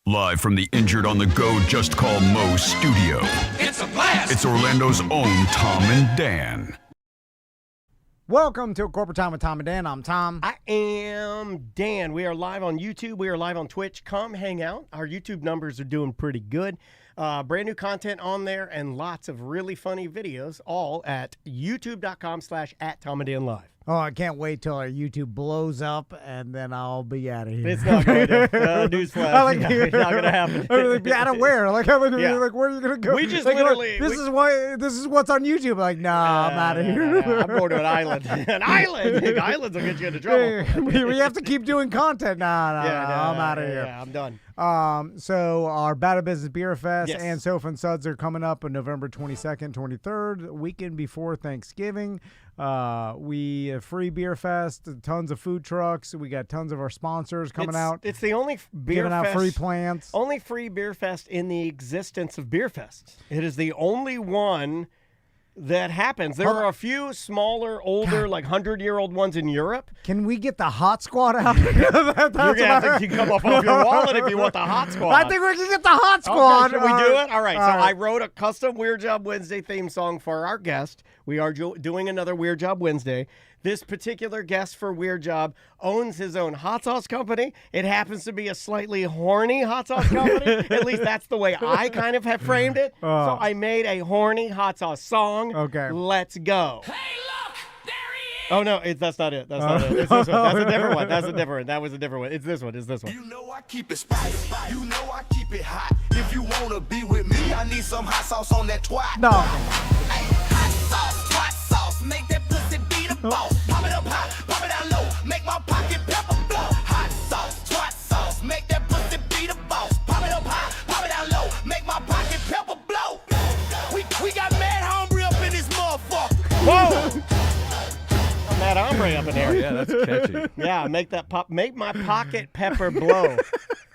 Live from the Injured on the Go Just Call Mo studio. It's a blast! It's Orlando's own Tom and Dan. Welcome to Corporate Time with Tom and Dan. I'm Tom. I am Dan. We are live on YouTube. We are live on Twitch. Come hang out. Our YouTube numbers are doing pretty good. Brand new content on there and lots of really funny videos, all at youtube.com/@TomandDanLive. Oh, I can't wait till our YouTube blows up, and then I'll be out of here. It's not going to. Newsflash. It's not going to happen. Like, be out of where? Like, Yeah. like, where are you going to go? We just like, literally- This is what's on YouTube. Like, nah, I'm out of here. I'm going to an island. An island? Islands will get you into trouble. we have to keep doing content. Nah, I'm out of here. Yeah, I'm done. So our Battle Business Beer Fest Yes. and Sofa and Suds are coming up on November 22nd, 23rd, weekend before Thanksgiving. We have free beer fest, tons of food trucks. We got tons of our sponsors coming out. It's the only beer giving fest. out free plants. Only free beer fest in the existence of beer fests. It is the only one that happens. There are a few smaller, older, like 100-year-old ones in Europe. Can we get the hot squad out? You're going to have to come up off your wallet if you want the hot squad. I think we can get the hot squad. Okay, should we do it? All right. So I wrote a custom Weird Job Wednesday theme song for our guest. We are doing another Weird Job Wednesday. This particular guest for Weird Job owns his own hot sauce company. It happens to be a slightly horny hot sauce company. At least that's the way I kind of have framed it. So I made a horny hot sauce song. Okay. Let's go. Hey, look! There he is! Oh, no, that's not it. That's not it. It's this one. That's a different one. That's a different. That was a different one. It's this one. It's this one. You know I keep it spicy. You know I keep it hot. If you wanna be with me, I need some hot sauce on that twat. No. Hey, hot sauce, make that pussy be the boss. Pop it up high, pop it down low, make my pocket pepper blow. Hot sauce, twat sauce, make that pussy be the boss. Pop it up high, pop it down low, make my pocket pepper blow. We got mad hombre up in this motherfucker. Whoa! Mad hombre up in there. Yeah, that's catchy. Yeah, make my pocket pepper blow.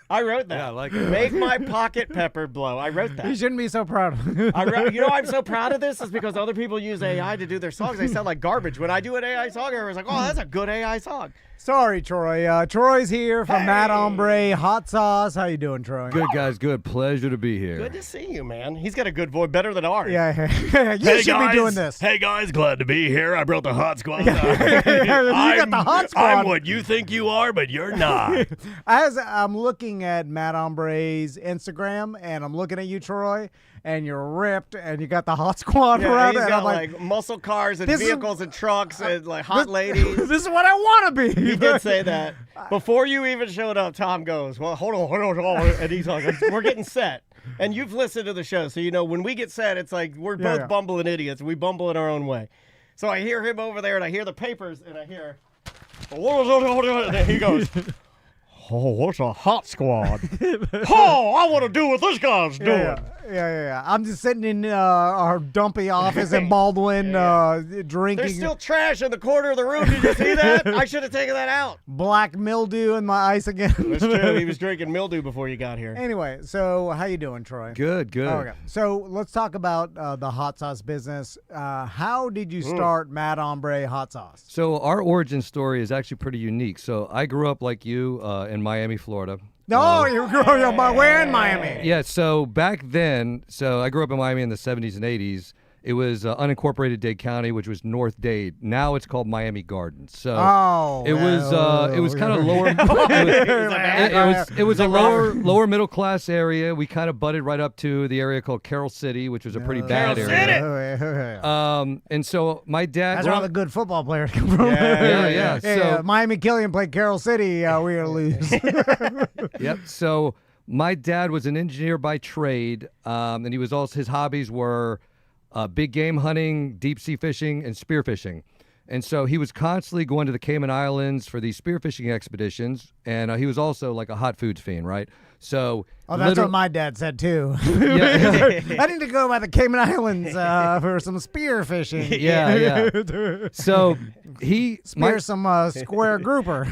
I wrote that. Yeah, I like it. Make my pocket pepper blow. I wrote You that. shouldn't be so proud. You know, I'm so proud of this is because other people use AI to do their songs. They sound like garbage. When I do an AI song, everyone's like, "Oh, that's a good AI song." Sorry, Troy. Troy's here from Mad Hombre Hot Sauce. How you doing, Troy? Good, guys. Good. Pleasure to be here. Good to see you, man. He's got a good voice, better than ours. Yeah, you should be doing this. Hey guys, glad to be here. I brought the hot squad. You got the hot squad. I'm what you think you are, but you're not. As I'm looking at Mad Hombre's Instagram, and I'm looking at you, Troy, and you're ripped, and you got the hot squad Yeah, around he's it. got I'm like, muscle cars and this is- vehicles and trucks and like hot ladies. this is what I want to be. He did say that. Before you even showed up, Tom goes, "Well, hold on. And he's like, "We're getting set." And you've listened to the show, so you know when we get set, it's like we're both bumbling idiots. We bumble in our own way. So I hear him over there, and I hear the papers, and I hear, and he goes, "Oh, what's a hot squad? Oh, I want to do what this guy's doing." Yeah. I'm just sitting in our dumpy office in Baldwin drinking There's still trash in the corner of the room. Did you see that? I should have taken that out. black mildew in my ice again. That's true. He was drinking mildew before you got here. Anyway, so how you doing, Troy? Good. Okay, so let's talk about the hot sauce business. How did you start Mad Hombre Hot Sauce? So our origin story is actually pretty unique. So I grew up like you in Miami, Florida. No, you grew up where in Miami? Yeah, so back then, I grew up in Miami in the 70s and 80s. It was unincorporated Dade County, which was North Dade. Now it's called Miami Gardens. So it was kind of lower. It was a lower middle class area. We kind of butted right up to the area called Carroll City, which was a pretty bad area. And so my dad. That's where all the good football players come from. Yeah. So Miami Killian played Carroll City. We're gonna lose. Yep. So my dad was an engineer by trade, and he was also his hobbies were big game hunting, deep sea fishing, and spearfishing. And so he was constantly going to the Cayman Islands for these spearfishing expeditions, and he was also like a hot foods fiend, right? So that's what my dad said too. Yeah. I need to go by the Cayman Islands for some spear fishing. Yeah. So he spear some square grouper.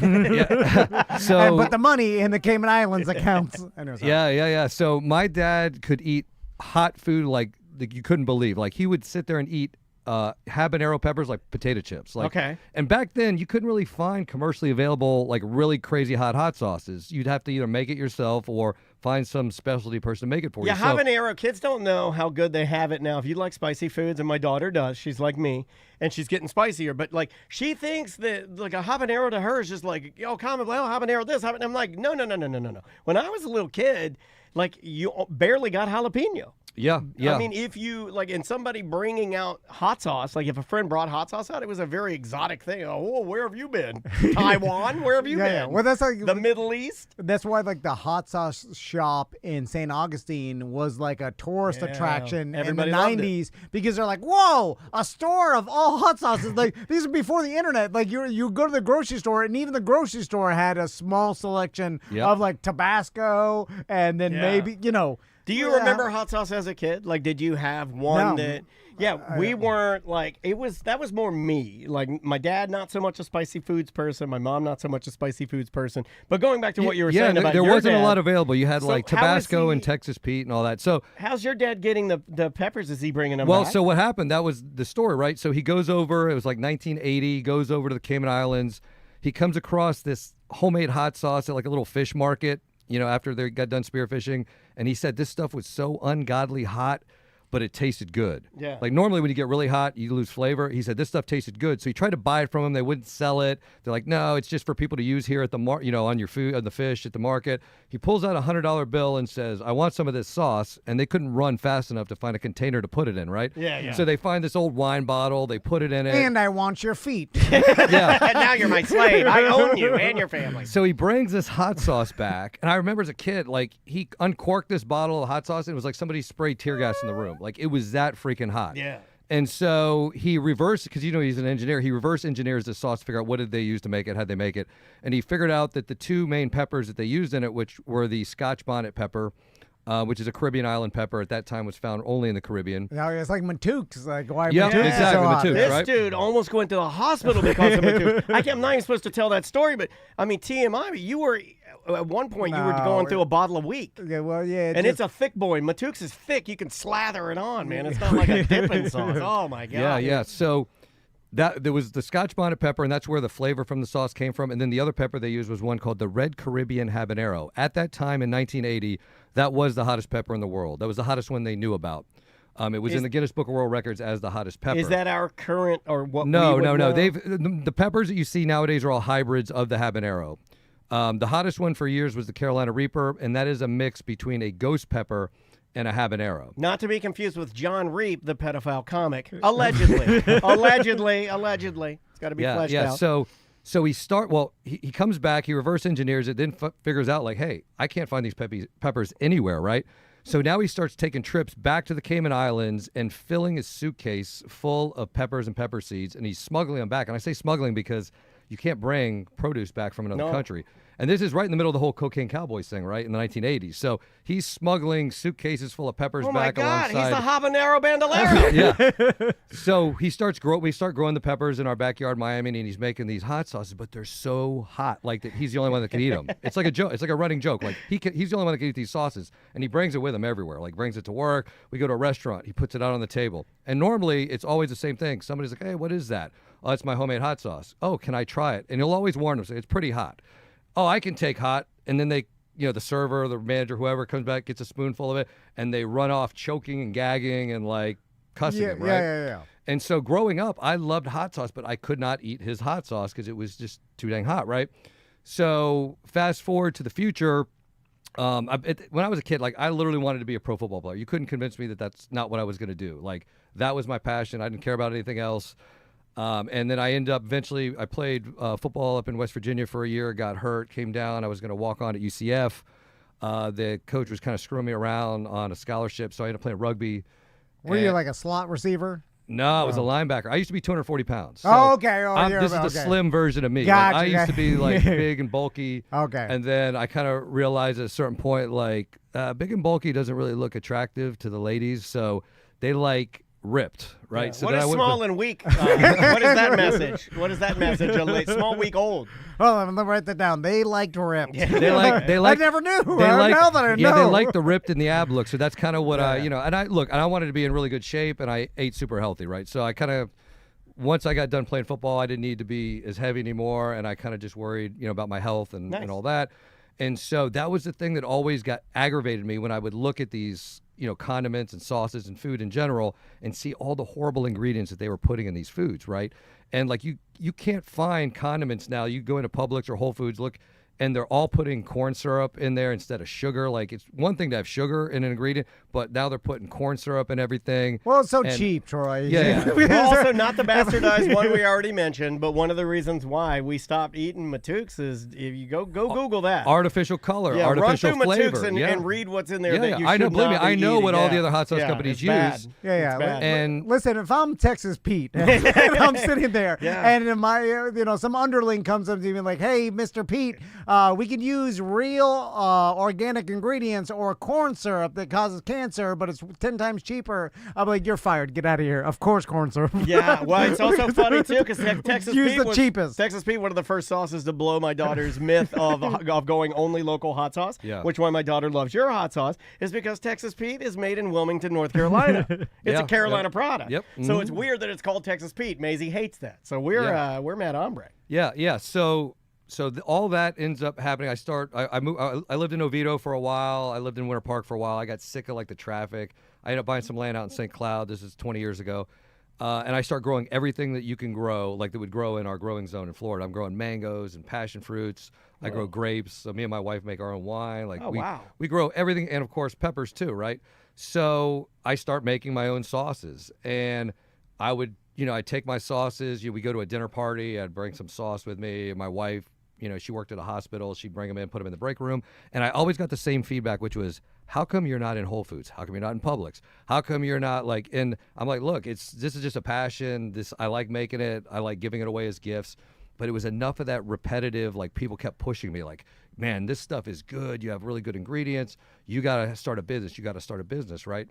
So and put the money in the Cayman Islands accounts. Yeah. So my dad could eat hot food like you couldn't believe. Like he would sit there and eat habanero peppers, like potato chips. Like, Okay. And back then, you couldn't really find commercially available, like really crazy hot sauces. You'd have to either make it yourself or find some specialty person to make it for Yeah, you. So, habanero. Kids don't know how good they have it now. If you like spicy foods, and my daughter does, she's like me, and she's getting spicier. But like, she thinks that like a habanero to her is just like, yo, common, well, habanero this, habanero. I'm like, no. When I was a little kid, like you barely got jalapeno. yeah. I mean, if you like, and somebody bringing out hot sauce, like if a friend brought hot sauce out, it was a very exotic thing. Oh, where have you been? Taiwan? Where have you been? Yeah. Well, that's like The Middle East? That's why, like, the hot sauce shop in St. Augustine was like a tourist attraction Everybody in the loved it. 90s because they're like, whoa, a store of all hot sauces. Like, these are before the internet. Like, you go to the grocery store, and even the grocery store had a small selection Yep. of, like, Tabasco and then maybe, Do you remember hot sauce as a kid? Like, did you have one No. that? Yeah, we weren't like that was more me. Like my dad, not so much a spicy foods person. My mom, not so much a spicy foods person. But going back to what you were saying about there your wasn't dad, a lot available. You had So like how is Tabasco he- and Texas Pete and all that. So how's your dad getting the peppers? Is he bringing them Well, back? so what happened, that was the story, right? So he goes over, it was like 1980, he goes over to the Cayman Islands. He comes across this homemade hot sauce at like a little fish market, after they got done spearfishing. And he said this stuff was so ungodly hot, but it tasted good. Yeah. Like normally when you get really hot, you lose flavor. He said this stuff tasted good. So he tried to buy it from them. They wouldn't sell it. They're like, no, it's just for people to use here at the on your food, on the fish at the market. He pulls out a $100 bill and says, I want some of this sauce. And they couldn't run fast enough to find a container to put it in, right? Yeah. So they find this old wine bottle. They put it in it. And I want your feet. yeah. And now you're my slave. I own you and your family. So he brings this hot sauce back, and I remember as a kid, like he uncorked this bottle of hot sauce, and it was like somebody sprayed tear gas in the room. Like it was that freaking hot. Yeah. And so he reversed, because he's an engineer. He reverse engineers the sauce to figure out what did they use to make it, how'd they make it, and he figured out that the two main peppers that they used in it, which were the Scotch bonnet pepper, which is a Caribbean island pepper. At that time, was found only in the Caribbean. Now it's like Matooks. Like, why Yeah, Matooks is exactly, so hot. Matooks. This right? dude almost went to the hospital because of Matooks. I'm not even supposed to tell that story, but I mean, TMI, but you were, at one point, you were No. going through a bottle a week. Yeah, well, yeah. And it's a thick boy. Matooks is thick. You can slather it on, man. It's not like a dipping sauce. Oh, my God. Yeah. So there was the Scotch bonnet pepper, and that's where the flavor from the sauce came from. And then the other pepper they used was one called the Red Caribbean Habanero. At that time in 1980, that was the hottest pepper in the world. That was the hottest one they knew about. It was in the Guinness Book of World Records as the hottest pepper. Is that our current or what? No. we would know? The peppers that you see nowadays are all hybrids of the habanero. The hottest one for years was the Carolina Reaper, and that is a mix between a ghost pepper and a habanero. Not to be confused with John Reap, the pedophile comic. Allegedly. Allegedly. It's got to be fleshed out. So he comes back, he reverse engineers it, then figures out like, hey, I can't find these peppers anywhere, right? So now he starts taking trips back to the Cayman Islands and filling his suitcase full of peppers and pepper seeds, and he's smuggling them back. And I say smuggling because you can't bring produce back from another country. And this is right in the middle of the whole Cocaine Cowboys thing, right, in the 1980s. So he's smuggling suitcases full of peppers Oh, my back God. alongside. He's the habanero bandolero. Yeah. So we start growing the peppers in our backyard, Miami, and he's making these hot sauces, but they're so hot, like that he's the only one that can eat them. It's like a joke. It's like a running joke. Like he's the only one that can eat these sauces, and he brings it with him everywhere. Like brings it to work. We go to a restaurant. He puts it out on the table, and normally it's always the same thing. Somebody's like, "Hey, what is that?" "Oh, it's my homemade hot sauce." "Oh, can I try it?" And he'll always warn them, say it's pretty hot. "Oh, I can take hot." And then they, the server, the manager, whoever comes back, gets a spoonful of it, and they run off choking and gagging and like cussing him, right? Yeah. And so growing up, I loved hot sauce, but I could not eat his hot sauce because it was just too dang hot, right? So fast forward to the future. When I was a kid, like I literally wanted to be a pro football player. You couldn't convince me that that's not what I was going to do. Like that was my passion. I didn't care about anything else. And then I eventually I played football up in West Virginia for a year, got hurt, came down. I was going to walk on at UCF. The coach was kind of screwing me around on a scholarship, so I ended up playing rugby. Were you like a slot receiver? No, I was a linebacker. I used to be 240 pounds. So Oh, okay. Oh, this is the slim version of me. Gotcha, Like, I used to be like gotcha. big and bulky. Okay. And then I kind of realized at a certain point, like big and bulky doesn't really look attractive to the ladies. So they like ripped, right? Yeah. So What then is I went small from- and weak? What is that message? What is that message? Small, weak, old. Well, I'm gonna write that down. They liked ripped. They like. I never knew. They like, now that I know. yeah, they like the ripped and the ab look. So that's kind of what and I wanted to be in really good shape, and I ate super healthy, right? So I kind of, once I got done playing football, I didn't need to be as heavy anymore, and I kind of just worried, about my health and all that. And so that was the thing that always got aggravated me when I would look at these, condiments and sauces and food in general and see all the horrible ingredients that they were putting in these foods, right? And like you can't find condiments now. You go into Publix or Whole Foods, look, and they're all putting corn syrup in there instead of sugar. Like, it's one thing to have sugar in an ingredient, but now they're putting corn syrup in everything. Well, it's so cheap, Troy. Yeah. Well, also, not the bastardized one we already mentioned, but one of the reasons why we stopped eating Matooks is if you go Google that. Artificial color, Yeah, artificial run through flavor. Matooks and read what's in there that you I know. should Believe me, not be I know what eating. all the other hot sauce Yeah, companies it's use. bad. Yeah. It's bad. And Listen, if I'm Texas Pete and I'm sitting there and my, some underling comes up to me like, hey, Mr. Pete, we can use real organic ingredients or corn syrup that causes cancer, but it's 10 times cheaper. I'm like, you're fired. Get out of here. Of course, corn syrup. Yeah, well, it's also funny, too, because Texas Use Pete the was, cheapest. Texas Pete, one of the first sauces to blow my daughter's myth of going only local hot sauce, which why my daughter loves your hot sauce, is because Texas Pete is made in Wilmington, North Carolina. It's a Carolina product. Yep. So it's weird that it's called Texas Pete. Maisie hates that. So we're mad hombre. Yeah. So all that ends up happening. I lived in Oviedo for a while. I lived in Winter Park for a while. I got sick of the traffic. I ended up buying some land out in St. Cloud. This is 20 years ago. And I start growing everything that you can grow, that would grow in our growing zone in Florida. I'm growing mangoes and passion fruits. I grow grapes. So me and my wife make our own wine. We grow everything, and of course peppers too, right? So I start making my own sauces, and I would, I'd take my sauces. We go to a dinner party. I'd bring some sauce with me. And my wife, she worked at a hospital. She'd bring them in, put them in the break room. And I always got the same feedback, which was, how come you're not in Whole Foods? How come you're not in Publix? How come you're not and I'm like, look, this is just a passion. I like making it. I like giving it away as gifts. But it was enough of that repetitive, people kept pushing me man, this stuff is good. You have really good ingredients. You got to start a business. Right?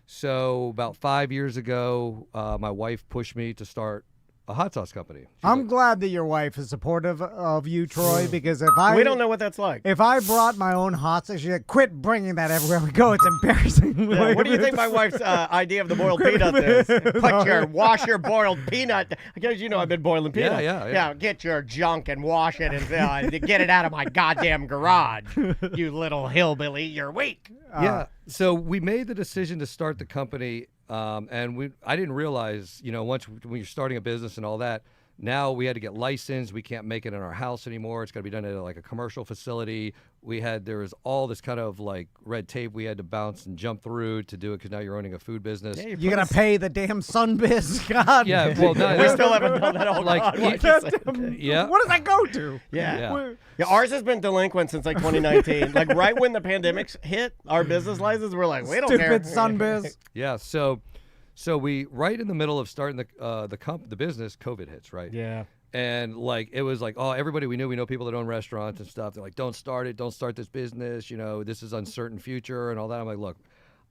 So about 5 years ago, my wife pushed me to start a hot sauce company. I'm glad that your wife is supportive of you, Troy, because we don't know what that's like. If I brought my own hot sauce, she'd like, quit bringing that everywhere we go. It's embarrassing. Yeah, what do you think my wife's idea of the boiled peanut is? Wash your boiled peanut. I guess I've been boiling peanuts. Yeah. Get your junk and wash it and get it out of my goddamn garage. You little hillbilly, you're weak. Yeah. So we made the decision to start the company. I didn't realize, when you're starting a business and all that, now we had to get licensed. We can't make it in our house anymore. It's got to be done at a commercial facility. There was all this kind of red tape we had to bounce and jump through to do it because now you're owning a food business. Yeah, you're going to pay the damn Sunbiz. God. Yeah, well, no, we still haven't done that. Oh, God. Yeah. What does that go to? Yeah, ours has been delinquent since 2019. Right when the pandemic hit, our business license, we're like, we don't care. Stupid Sunbiz. Yeah, so we right in the middle of starting the business, COVID hits, right? Yeah. And it was everybody we know people that own restaurants and stuff. They're like, don't start this business. This is uncertain future and all that. I'm like, look,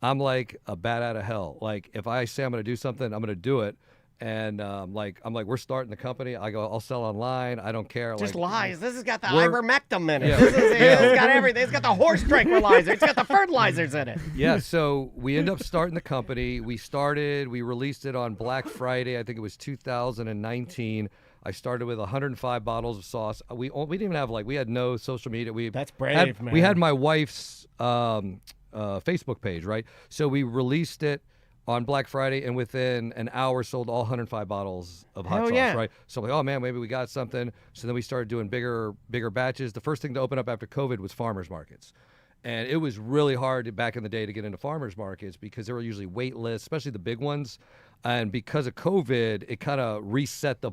I'm like a bat out of hell. If I say I'm going to do something, I'm going to do it. And I'm like, we're starting the company. I go, I'll sell online. I don't care. Just lies. This has got the ivermectin in it. Yeah. It's got everything. It's got the horse tranquilizer. It's got the fertilizers in it. Yeah. So we end up starting the company. We released it on Black Friday. I think it was 2019. I started with 105 bottles of sauce. We didn't even have we had no social media. That's brave, man. We had my wife's Facebook page, right? So we released it on Black Friday, and within an hour sold all 105 bottles of hot sauce, right? So I'm like, oh man, maybe we got something. So then we started doing bigger batches. The first thing to open up after COVID was farmers markets. And it was really hard back in the day to get into farmers markets because there were usually wait lists, especially the big ones. And because of COVID, it kind of reset the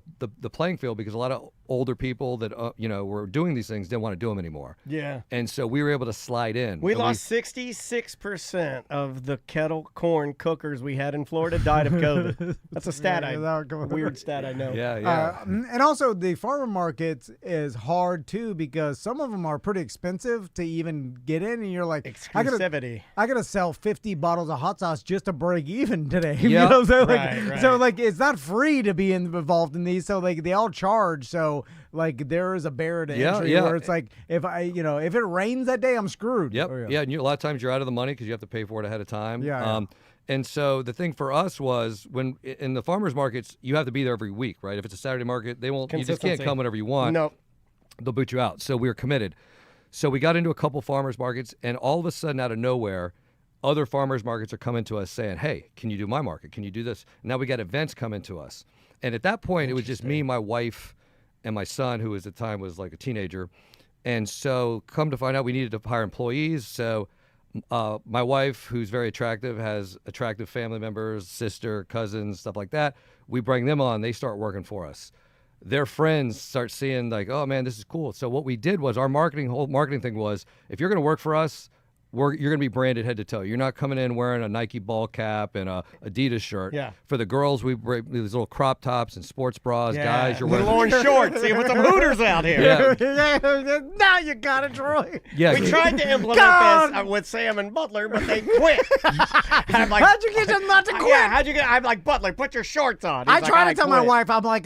playing field because a lot of older people that were doing these things didn't want to do them anymore. Yeah. And so we were able to slide in. We lost 66% of the kettle corn cookers we had in Florida died of COVID. That's a stat weird stat I know. Yeah. And also the farmer markets is hard too because some of them are pretty expensive to even get in, and you're like, exclusivity. I gotta sell 50 bottles of hot sauce just to break even today. You Yep. know, so Right. so like it's not free to be involved in these. So like they all charge. So like there is a barrier to entry where it's like if it rains that day, I'm screwed. Yep. And a lot of times you're out of the money because you have to pay for it ahead of time. And so the thing for us was when in the farmers markets, you have to be there every week, right? If it's a Saturday market, they won't. You just can't come whenever you want. No. They'll boot you out. So we were committed. So we got into a couple farmers markets, and all of a sudden, out of nowhere, other farmers markets are coming to us saying, "Hey, can you do my market? Can you do this?" Now we got events coming to us, and at that point, it was just me, my wife, and my son, who at the time was like a teenager. And so, come to find out, we needed to hire employees. So, my wife, who's very attractive, has attractive family members, sister, cousins, stuff like that. We bring them on; they start working for us. Their friends start seeing like, oh man, this is cool. So what we did was our whole marketing thing was, if you're going to work for us, you're going to be branded head to toe. You're not coming in wearing a Nike ball cap and a Adidas shirt. Yeah. For the girls, we bring these little crop tops and sports bras. Guys, you're little wearing orange shorts. See, with some Hooters out here. Yeah. Now you got it, Troy. Yeah. We tried to implement this with Sam and Butler, but they quit. I'm like, How'd you get them not to quit? Yeah, how'd you get? I'm like, Butler, put your shorts on. I He's try like, to tell my quit. wife, I'm like,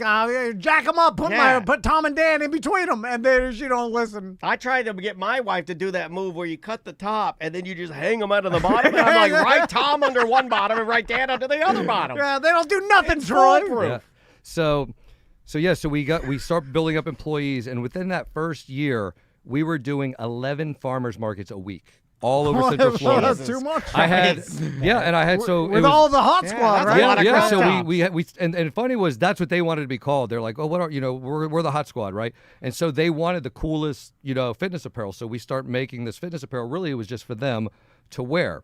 jack them up, put Tom and Dan in between them, and then she don't listen. I tried to get my wife to do that move where you cut the top and then you just hang them out of the bottom. And I'm like, right Tom under one bottom and right Dan under the other bottom. Yeah, they don't do nothing, Troy. Yeah. So we start building up employees, and within that first year, we were doing 11 farmers markets a week. All over Central Florida. That's too much. I had, and I had so with it was, all the hot squad, right? Yeah. So tops. we and funny was that's what they wanted to be called. They're like, oh, what are we're the hot squad, right? And so they wanted the coolest fitness apparel. So we start making this fitness apparel. Really, it was just for them to wear.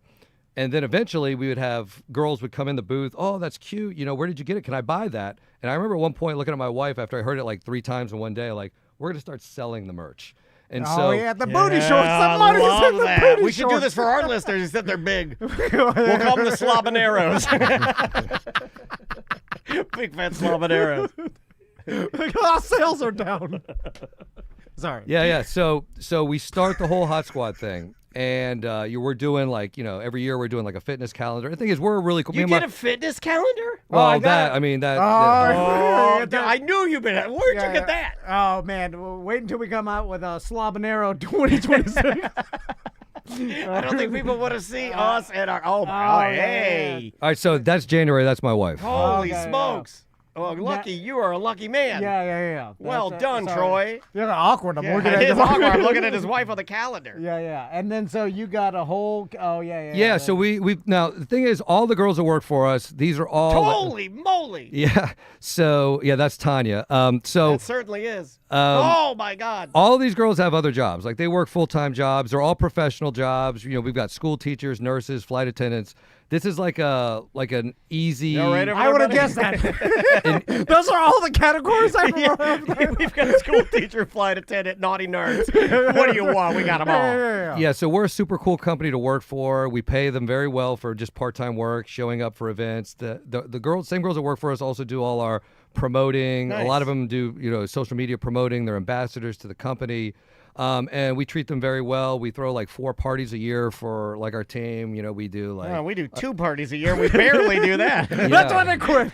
And then eventually we would have girls would come in the booth. Oh, that's cute. Where did you get it? Can I buy that? And I remember at one point looking at my wife after I heard it like 3 times in one day, like, we're gonna start selling the merch. And the booty shorts. Somebody said the that. booty We should do shorts. this for our listeners instead they're big. We'll call them the Slobaneros. Big fat Slobaneros. Our sales are down. Sorry. Yeah. So we start the whole hot squad thing. And we're doing every year we're doing like a fitness calendar. The thing is, we're really cool. You get a fitness calendar? Well, that. I knew you'd been. Where'd you get that? Oh man, wait until we come out with a Slobanero 2026. I don't think people want to see us and our. Hey! All right, so that's January. That's my wife. Holy smokes! Oh, lucky you are a lucky man. Yeah. Well done, sorry. Troy. You're awkward. I'm looking at It's the awkward. I'm looking at his wife on the calendar. Yeah. And then so you got a whole. Oh yeah. Yeah. So we now the thing is, all the girls that work for us, these are all. Holy moly! Yeah. So that's Tanya. So It certainly is. Oh my God! all these girls have other jobs. Like they work full-time jobs. They're all professional jobs. We've got school teachers, nurses, flight attendants. This is like an easy. All right, I would have guessed that. Those are all the categories I remember. We've got a school teacher, flight attendant, naughty nerds. What do you want? We got them all. Yeah, so we're a super cool company to work for. We pay them very well for just part-time work, showing up for events. The same girls that work for us also do all our promoting. Nice. A lot of them do social media promoting. They're ambassadors to the company. And we treat them very well. We throw like 4 parties a year for like our team. We do like We do 2 parties a year. We barely do that. That's why they quit.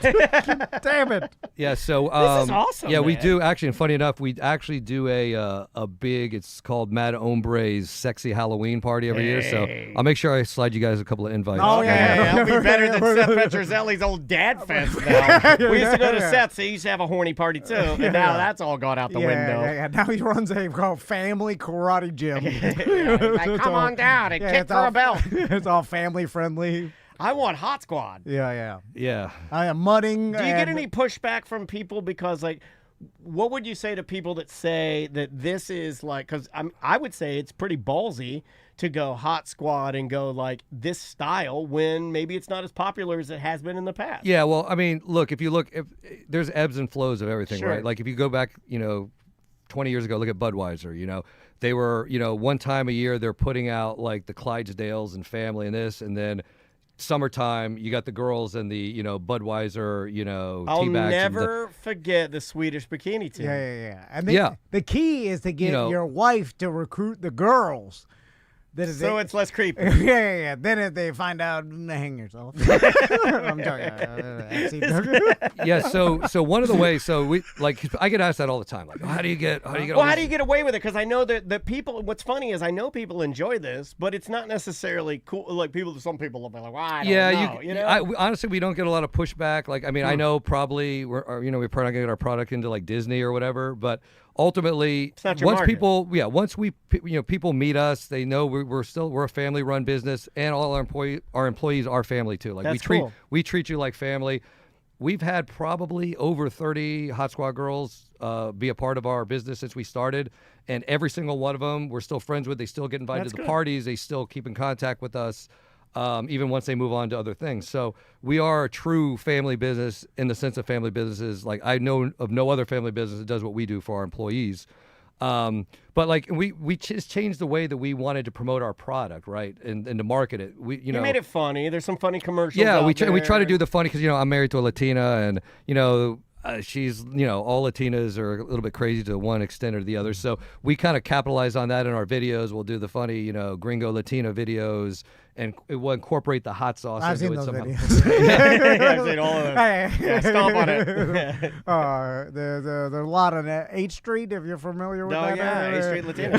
Damn it. Yeah, so This is awesome, Yeah, we man. do actually. And funny enough, we actually do a big. It's called Mad Hombre's Sexy Halloween Party every year. So I'll make sure I slide you guys a couple of invites. Oh, yeah. That'll be better than Seth Petrozelli's old dad fest now. We used to go to Seth's. He used to have a horny party too. And now that's all gone out the window. Yeah. Now he runs a family karate gym. Like, come on down and kick it's for all- a belt. It's all family friendly. I want Hot Squad. Yeah. Yeah. I am mudding. Do you get any pushback from people because, like, what would you say to people that say that this is like? Because I would say it's pretty ballsy to go hot squad and go like this style when maybe it's not as popular as it has been in the past? Yeah, well, I mean, look, if there's ebbs and flows of everything, Sure. right? Like if you go back, 20 years ago, look at Budweiser, they were, one time a year they're putting out like the Clydesdales and family and this, and then summertime you got the girls and the, Budweiser, I'll tea bags. never forget the Swedish bikini team. Yeah. And the key is to get your wife to recruit the girls. So it's less creepy. Yeah. Then if they find out, hang yourself. I'm joking. Yeah. So one of the ways, I get asked that all the time. Like, how do you get? How do you get away with it? Because I know that people. What's funny is I know people enjoy this, but it's not necessarily cool. Like some people will be like, well, I don't know. Honestly, we don't get a lot of pushback. Like, I mean, I know probably we're probably not gonna get our product into like Disney or whatever, but ultimately, once people meet us, they know we're a family-run business, and all our employees are family too. Like we treat you like family. We've had probably over 30 Hot Squad girls be a part of our business since we started, and every single one of them we're still friends with. They still get invited to the parties. They still keep in contact with us. Even once they move on to other things. So we are a true family business in the sense of family businesses. Like I know of no other family business that does what we do for our employees. But like we just changed the way that we wanted to promote our product, right, and to market it. You made it funny. There's some funny commercials. Yeah, out we there. try to do the funny because I'm married to a Latina, and she's all Latinas are a little bit crazy to one extent or the other. So we kind of capitalize on that in our videos. We'll do the funny gringo Latina videos. And it will incorporate the hot sauce I've into seen it those somehow. videos. I've seen all of them. Yeah, stomp on it. There's a lot on 8th Street, if you're familiar with that. Yeah, 8th Street Latina.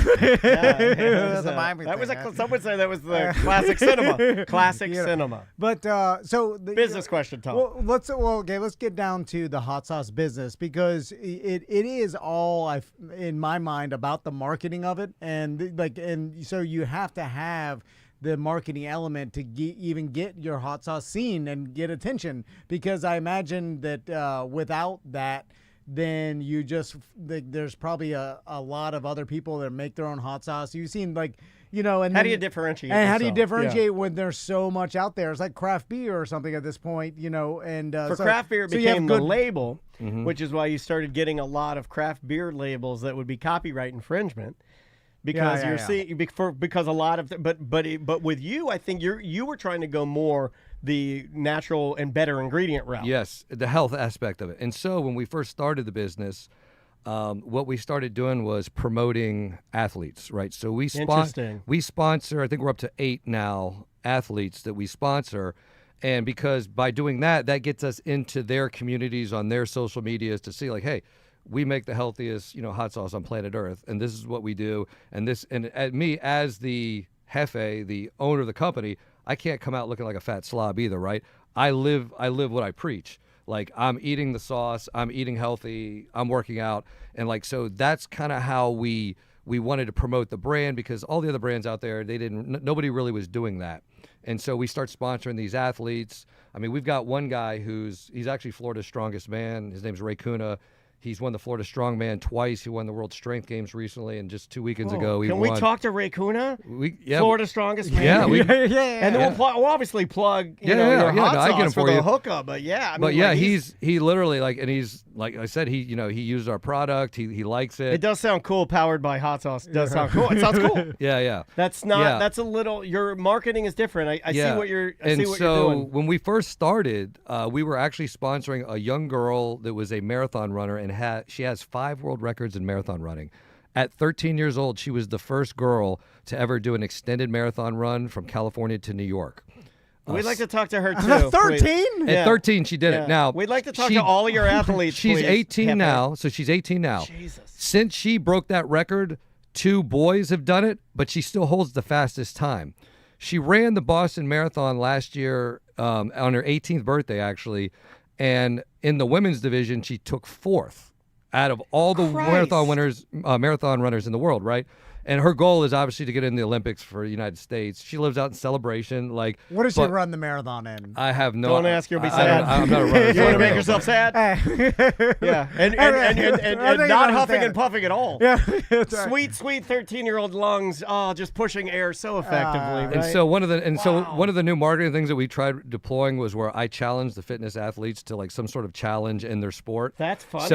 Some would say that was the classic cinema. Classic cinema. But so the business question, Tom. Well, let's get down to the hot sauce business, because it is all in my mind about the marketing of it, and so you have to have the marketing element to even get your hot sauce seen and get attention, because I imagine that without that, then you just there's probably a lot of other people that make their own hot sauce. You've seen and how do you differentiate? And how do you differentiate when there's so much out there? It's like craft beer or something at this point, and for craft beer it became the label, which is why you started getting a lot of craft beer labels that would be copyright infringement. Because seeing because a lot of but with you, I think you were trying to go more the natural and better ingredient route. Yes, the health aspect of it. And so when we first started the business, what we started doing was promoting athletes, right? So we sponsor. I think we're up to 8 now athletes that we sponsor. And because by doing that gets us into their communities on their social medias to see like, hey, we make the healthiest, hot sauce on planet Earth, and this is what we do. And me as the jefe, the owner of the company, I can't come out looking like a fat slob either, right? I live what I preach. Like I'm eating the sauce, I'm eating healthy, I'm working out, and so that's kind of how we wanted to promote the brand, because all the other brands out there, nobody really was doing that. And so we start sponsoring these athletes. I mean, we've got one guy he's actually Florida's strongest man. His name's Ray Kuna. He's won the Florida Strongman twice. He won the World Strength Games recently, and just 2 weekends ago he won. Can we talk to Ray Kuna? Florida's strongest man. Yeah, and then we'll obviously plug your hot sauce I get him for the you. hookup. But he literally and he's like I said, he uses our product. He likes it. It does sound cool. Powered by hot sauce. It does sound cool. It sounds cool. Yeah. That's not. Yeah. That's a little. Your marketing is different. I see what you're. I see what you're doing. When we first started, we were actually sponsoring a young girl that was a marathon runner, and she has 5 world records in marathon running. At 13 years old, she was the first girl to ever do an extended marathon run from California to New York. We'd like to talk to her too. At 13? At 13, she did it. Now we'd like to talk to all your athletes. She's please. 18 now, so she's 18 now. Jesus. Since she broke that record, 2 boys have done it, but she still holds the fastest time. She ran the Boston Marathon last year on her 18th birthday, actually, and in the women's division, she took 4th out of all the marathon runners in the world, right? And her goal is obviously to get in the Olympics for the United States. She lives out in Celebration. Like, what does she run the marathon in? I have no. Don't ask. You'll be sad. I'm not a runner. You want to make yourself sad? Yeah, and not huffing and puffing at all. Yeah, sweet 13-year-old lungs, just pushing air so effectively. Right? And so one of the new marketing things that we tried deploying was where I challenged the fitness athletes to like some sort of challenge in their sport. That's funny.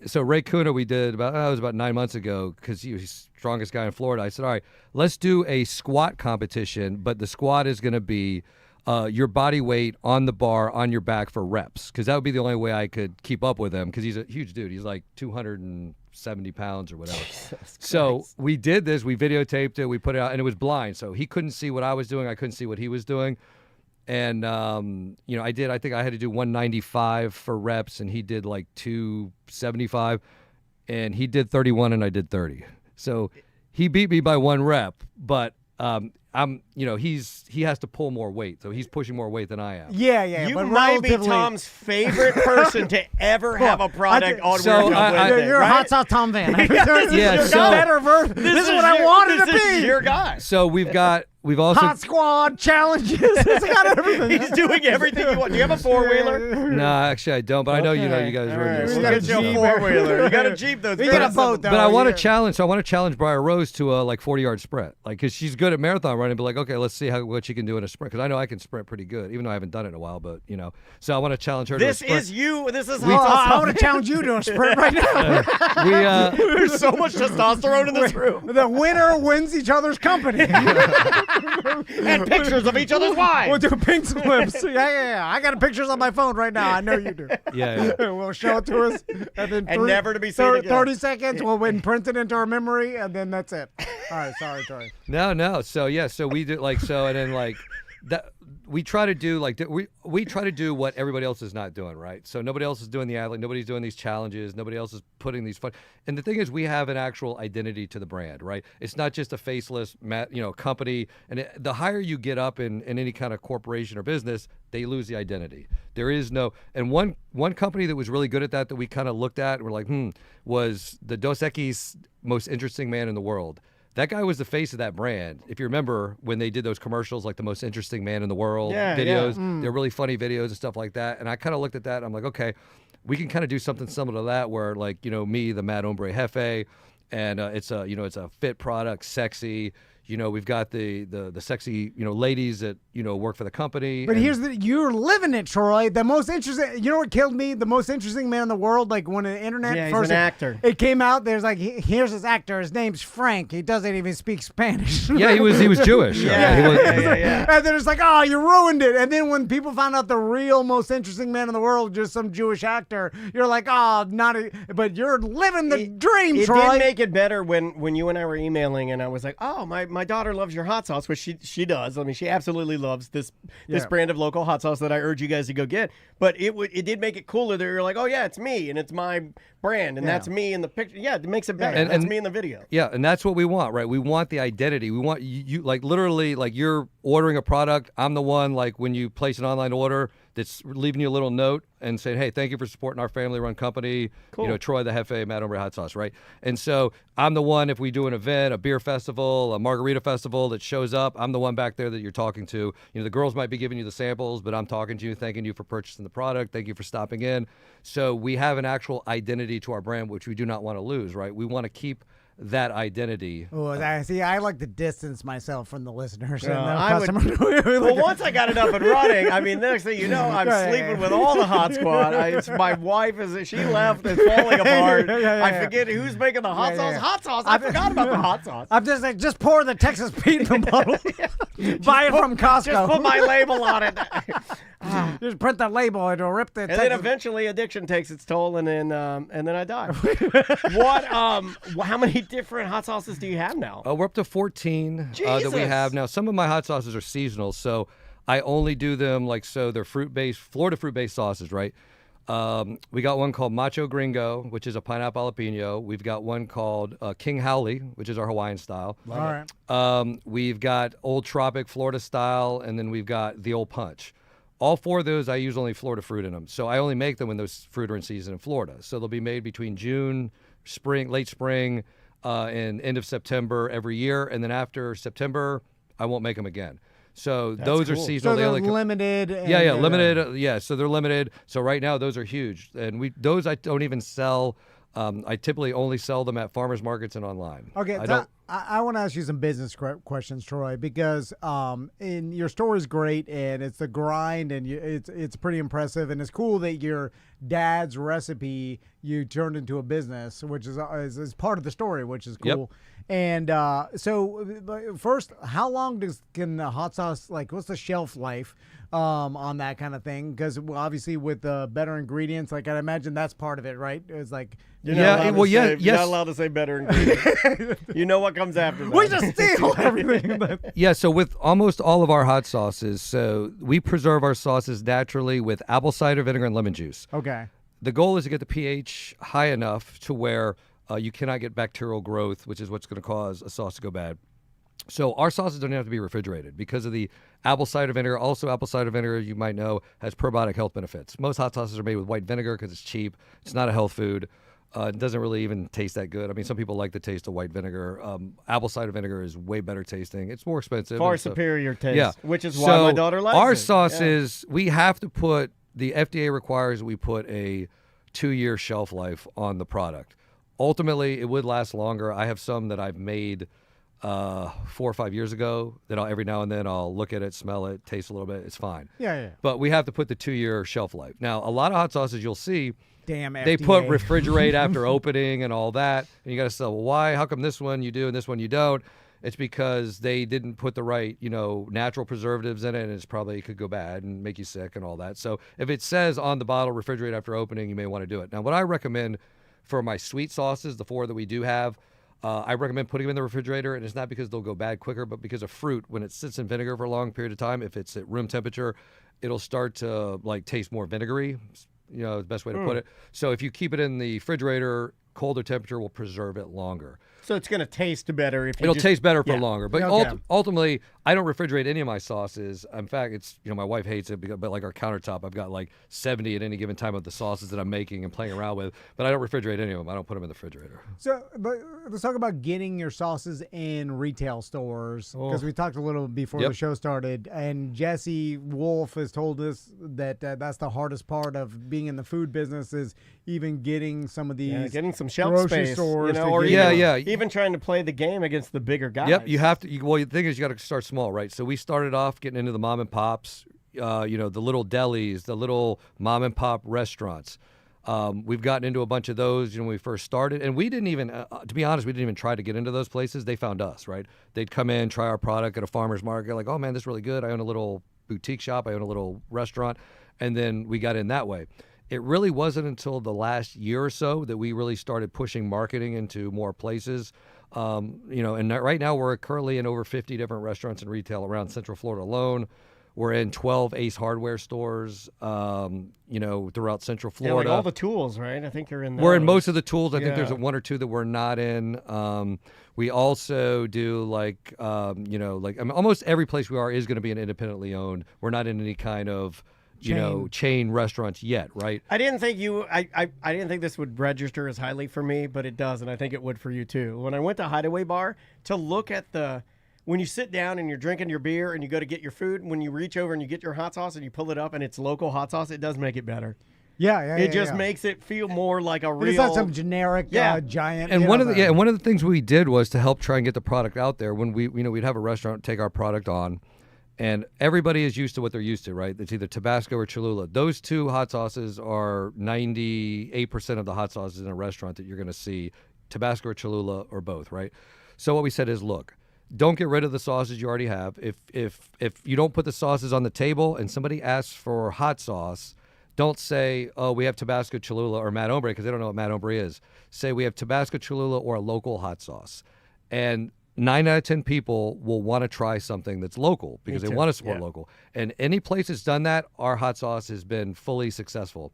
So Ray Kuna, we did it was about 9 months ago, because he was the strongest guy in Florida. I said, all right, let's do a squat competition, but the squat is going to be your body weight on the bar on your back for reps, because that would be the only way I could keep up with him, because he's a huge dude. He's like 270 pounds or whatever. So we did this. We videotaped it. We put it out, and it was blind. So he couldn't see what I was doing. I couldn't see what he was doing. And, I think I had to do 195 for reps, and he did like 275. And he did 31, and I did 30. So he beat me by 1 rep, but he has to pull more weight, so he's pushing more weight than I am. Yeah. You but might be Tom's favorite person to ever have a product on Wednesday. You're a hot sauce Tom fan. This is what I wanted to be. This is your guy. So we've also Hot squad challenges. It's got everything. He's doing everything you want. Do you have a 4-wheeler? No, actually I don't, but I know you guys are in You this. got a 4-wheeler. You got a Jeep though. You got a boat though. But I want to challenge. So I want to challenge Briar Rose to a 40-yard sprint, like, because she's good at marathon running. But like, okay, let's see what she can do in a sprint, because I know I can sprint pretty good, even though I haven't done it in a while. But so I want to challenge her. This to a sprint. is you. This is I want to challenge you to a sprint right now. There's so much testosterone in this room. The winner wins each other's company. And pictures of each other's wives. We'll do pink slips. Yeah. I got pictures on my phone right now. I know you do. Yeah. We'll show it to us. And then never to be seen again. 30 seconds, we'll imprint it into our memory, and then that's it. All right, sorry, Tori. No. So we do and then that. We try to do we try to do what everybody else is not doing, right? So nobody else is doing the athlete, nobody's doing these challenges, nobody else is putting these fun. And the thing is, we have an actual identity to the brand, right? It's not just a faceless, company. And the higher you get up in any kind of corporation or business, they lose the identity. There is no. And one company that was really good at that we kind of looked at and we're like, was the Dos Equis most interesting man in the world. That guy was the face of that brand. If you remember when they did those commercials, like the most interesting man in the world videos, they're really funny videos and stuff like that. And I kind of looked at that and I'm like, okay, we can kind of do something similar to that where me, the Mad Hombre Jefe, and it's a fit product, sexy. We've got the sexy, ladies that, work for the company. But you're living it, Troy. The most interesting, what killed me? The most interesting man in the world, like when the internet first, he's an actor. It came out, there's here's this actor, his name's Frank. He doesn't even speak Spanish. Yeah, he was Jewish. Yeah. And then it's like, oh, you ruined it. And then when people found out the real most interesting man in the world, just some Jewish actor, you're like, oh, but you're living the dream, Troy. It did make it better when you and I were emailing and I was like, oh, my daughter loves your hot sauce, which she does. I mean, she absolutely loves this brand of local hot sauce that I urge you guys to go get. But it did make it cooler that you're like, oh yeah, it's me and it's my brand and that's me in the picture. Yeah, it makes it better. And that's me in the video. Yeah, and that's what we want, right? We want the identity. We want you like literally like you're ordering a product. I'm the one when you place an online order that's leaving you a little note and saying, hey, thank you for supporting our family-run company, cool. Troy the Jefe, Mad Hombre Hot Sauce, right? And so I'm the one, if we do an event, a beer festival, a margarita festival that shows up, I'm the one back there that you're talking to. The girls might be giving you the samples, but I'm talking to you, thanking you for purchasing the product, thank you for stopping in. So we have an actual identity to our brand, which we do not want to lose, right? We want to keep that identity. Oh, I like to distance myself from the listeners. Well, once I got it up and running, I mean, next thing you know, I'm sleeping with all the hot squad. My wife she left. It's falling apart. I forget who's making the hot sauce. Hot sauce. I forgot about the hot sauce. I'm just like, just pour the Texas Pete in the bottle. Buy it from Costco. Just put my label on it. Just print that label. It'll rip the. And then eventually addiction takes its toll, and then I die. How many different hot sauces do you have now? We're up to 14 that we have now. Some of my hot sauces are seasonal, so I only do them they're Florida fruit-based sauces, right? We got one called Macho Gringo, which is a pineapple jalapeno. We've got one called King Howley, which is our Hawaiian style. All right. We've got Old Tropic, Florida style, and then we've got the Old Punch. All 4 of those, I use only Florida fruit in them. So I only make them when those fruit are in season in Florida. So they'll be made between June, spring, late spring, in end of September every year, and then after September, I won't make them again. So those are seasonal. So they they're only limited. yeah, limited. Yeah, so they're limited. So right now, those are huge, and those I don't even sell. I typically only sell them at farmers markets and online. Okay, I want to ask you some business questions, Troy, because in your story is great and it's the grind and it's pretty impressive, and it's cool that your dad's recipe you turned into a business, which is part of the story, which is cool. Yep. And so first, how long can the hot sauce, like, what's the shelf life on that kind of thing? Because obviously with better ingredients, like, I imagine that's part of it, right? It's like You're not allowed to say better ingredients. You know what comes after that. we just steal everything. Yeah, so with almost all of our hot sauces, so we preserve our sauces naturally with apple cider vinegar and lemon juice. Okay. The goal is to get the pH high enough to where you cannot get bacterial growth, which is what's going to cause a sauce to go bad. So our sauces don't have to be refrigerated because of the apple cider vinegar. Also, apple cider vinegar, you might know, has probiotic health benefits. Most hot sauces are made with white vinegar because it's cheap. It's not a health food. It doesn't really even taste that good. I mean, some people like the taste of white vinegar. Apple cider vinegar is way better tasting. It's more expensive. Far superior taste, yeah. which is why my daughter likes our it. sauces, we have to put, the FDA requires we put a 2-year shelf life on the product. Ultimately, it would last longer. I have some that I've made 4 or 5 years ago that every now and then I'll look at it, smell it, taste a little bit. It's fine. Yeah. But we have to put the 2-year shelf life. Now, a lot of hot sauces you'll see, Damn they FDA. put refrigerate after opening and all that. And you got to say, well, why? How come this one you do and this one you don't? It's because they didn't put the right, natural preservatives in it, and it could go bad and make you sick and all that. So if it says on the bottle, refrigerate after opening, you may want to do it. Now, what I recommend for my sweet sauces, the 4 that we do have, I recommend putting them in the refrigerator, and it's not because they'll go bad quicker, but because of fruit, when it sits in vinegar for a long period of time, if it's at room temperature, it'll start to taste more vinegary. The best way to put it. So if you keep it in the refrigerator, colder temperature will preserve it longer. So it's going to taste better if it'll taste better for longer. But Okay. ultimately, I don't refrigerate any of my sauces. In fact, it's my wife hates it, but like our countertop, I've got like 70 at any given time of the sauces that I'm making and playing around with. But I don't refrigerate any of them. I don't put them in the refrigerator. So, but let's talk about getting your sauces in retail stores, because we talked a little before the show started, and Jesse Wolf has told us that that's the hardest part of being in the food business is even getting some of these getting some shelf grocery space, stores, or even trying to play the game against the bigger guys. Yep, you have to. The thing is, you got to start small, right? So we started off getting into the mom and pops, the little delis, the little mom and pop restaurants. We've gotten into a bunch of those when we first started, and we didn't even, to be honest, we didn't even try to get into those places. They found us, right? They'd come in, try our product at a farmer's market, like, oh man, this is really good. I own a little boutique shop. I own a little restaurant, and then we got in that way. It really wasn't until the last year or so that we really started pushing marketing into more places. And right now we're currently in over 50 different restaurants and retail around Central Florida alone. We're in 12 Ace Hardware stores, throughout Central Florida. Yeah, like all the tools, right? I think you're in those. We're in most of the tools. I think there's 1 or 2 that we're not in. We also do almost every place we are is going to be an independently owned. We're not in any kind of chain restaurants yet, right? I didn't think I didn't think this would register as highly for me, but it does, and I think it would for you too. When I went to Hideaway Bar to look at when you sit down and you're drinking your beer and you go to get your food, when you reach over and you get your hot sauce and you pull it up and it's local hot sauce, it does make it better. It just makes it feel more like a real. It's not some generic giant. And one of the things we did was to help try and get the product out there. When we'd have a restaurant take our product on. And everybody is used to what they're used to, right? It's either Tabasco or Cholula. Those 2 hot sauces are 98% of the hot sauces in a restaurant that you're going to see, Tabasco or Cholula or both, right? So what we said is, look, don't get rid of the sauces you already have. If you don't put the sauces on the table and somebody asks for hot sauce, don't say, oh, we have Tabasco, Cholula, or Mad Hombre, because they don't know what Mad Hombre is. Say we have Tabasco, Cholula, or a local hot sauce. And 9 out of 10 people will want to try something that's local because they want to support local. And any place that's done that, our hot sauce has been fully successful.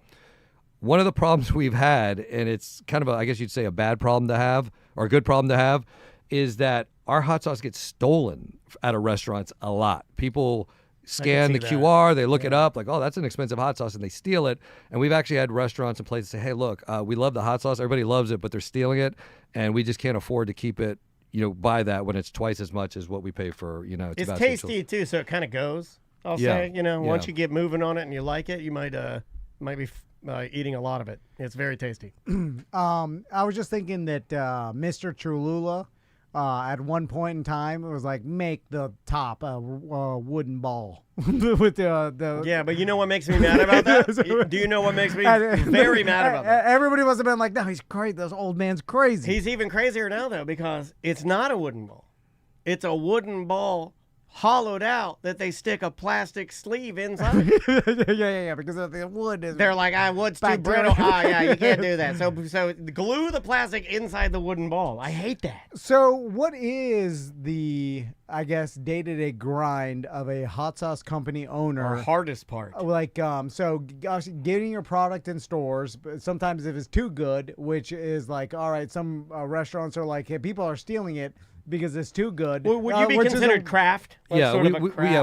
One of the problems we've had, and it's kind of I guess you'd say a bad problem to have or a good problem to have, is that our hot sauce gets stolen out of restaurants a lot. People scan the see that. QR, they look it up, like, oh, that's an expensive hot sauce, and they steal it. And we've actually had restaurants and places say, hey, look, we love the hot sauce, everybody loves it, but they're stealing it, and we just can't afford to keep it, buy that when it's twice as much as what we pay for, It's tasty too, so it kind of goes. I'll say, once you get moving on it and you like it, you might be eating a lot of it. It's very tasty. I was just thinking that Mr. Cholula, at one point in time, it was like, make the top a wooden ball with the. Yeah, but you know what makes me mad about that? Do you know what makes me very mad about that? Everybody must have been like, no, he's crazy. This old man's crazy. He's even crazier now, though, because it's not a wooden ball. It's a wooden ball hollowed out that they stick a plastic sleeve inside. yeah, because of the wood is. They're like, wood's too brittle. Yeah, you can't do that. So glue the plastic inside the wooden ball. I hate that. So what is the, I guess, day-to-day grind of a hot sauce company owner? Or hardest part. Like, so gosh, getting your product in stores, but sometimes if it's too good, which is like, all right, some restaurants are like, hey, people are stealing it because it's too good. Well, would you be considered craft? Yeah,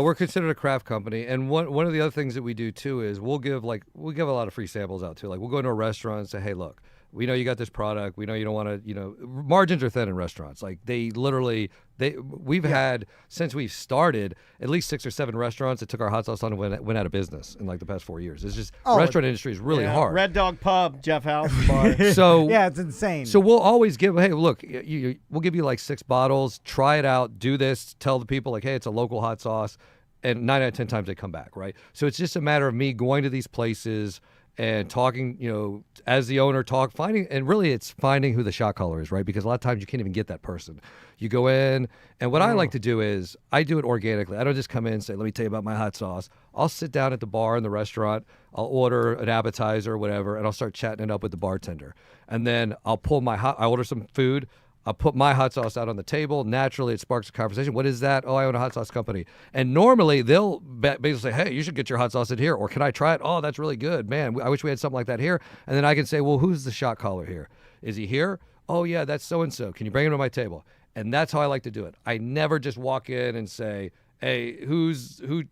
we're considered a craft company, and one of the other things that we do too is we'll give a lot of free samples out too. Like we'll go into a restaurant and say, hey, look, we know you got this product. We know you don't want to, margins are thin in restaurants. Like we've had, since we've started, at least 6 or 7 restaurants that took our hot sauce on and went out of business in like the past 4 years. It's just, restaurant industry is really hard. Red Dog Pub, Jeff House bar. So yeah, it's insane. So we'll always give, hey, look, we'll give you like 6 bottles, try it out, do this, tell the people like, hey, it's a local hot sauce. And 9 out of 10 times they come back, right? So it's just a matter of me going to these places and talking, as the owner, it's finding who the shot caller is, right? Because a lot of times you can't even get that person. You go in, and what I like to do is I do it organically. I don't just come in and say, let me tell you about my hot sauce. I'll sit down at the bar in the restaurant, I'll order an appetizer or whatever, and I'll start chatting it up with the bartender. And then I'll pull I order some food, I'll put my hot sauce out on the table. Naturally, it sparks a conversation. What is that? Oh, I own a hot sauce company. And normally, they'll basically say, hey, you should get your hot sauce in here. Or can I try it? Oh, that's really good. Man, I wish we had something like that here. And then I can say, well, who's the shot caller here? Is he here? Oh, yeah, that's so-and-so. Can you bring him to my table? And that's how I like to do it. I never just walk in and say, hey, who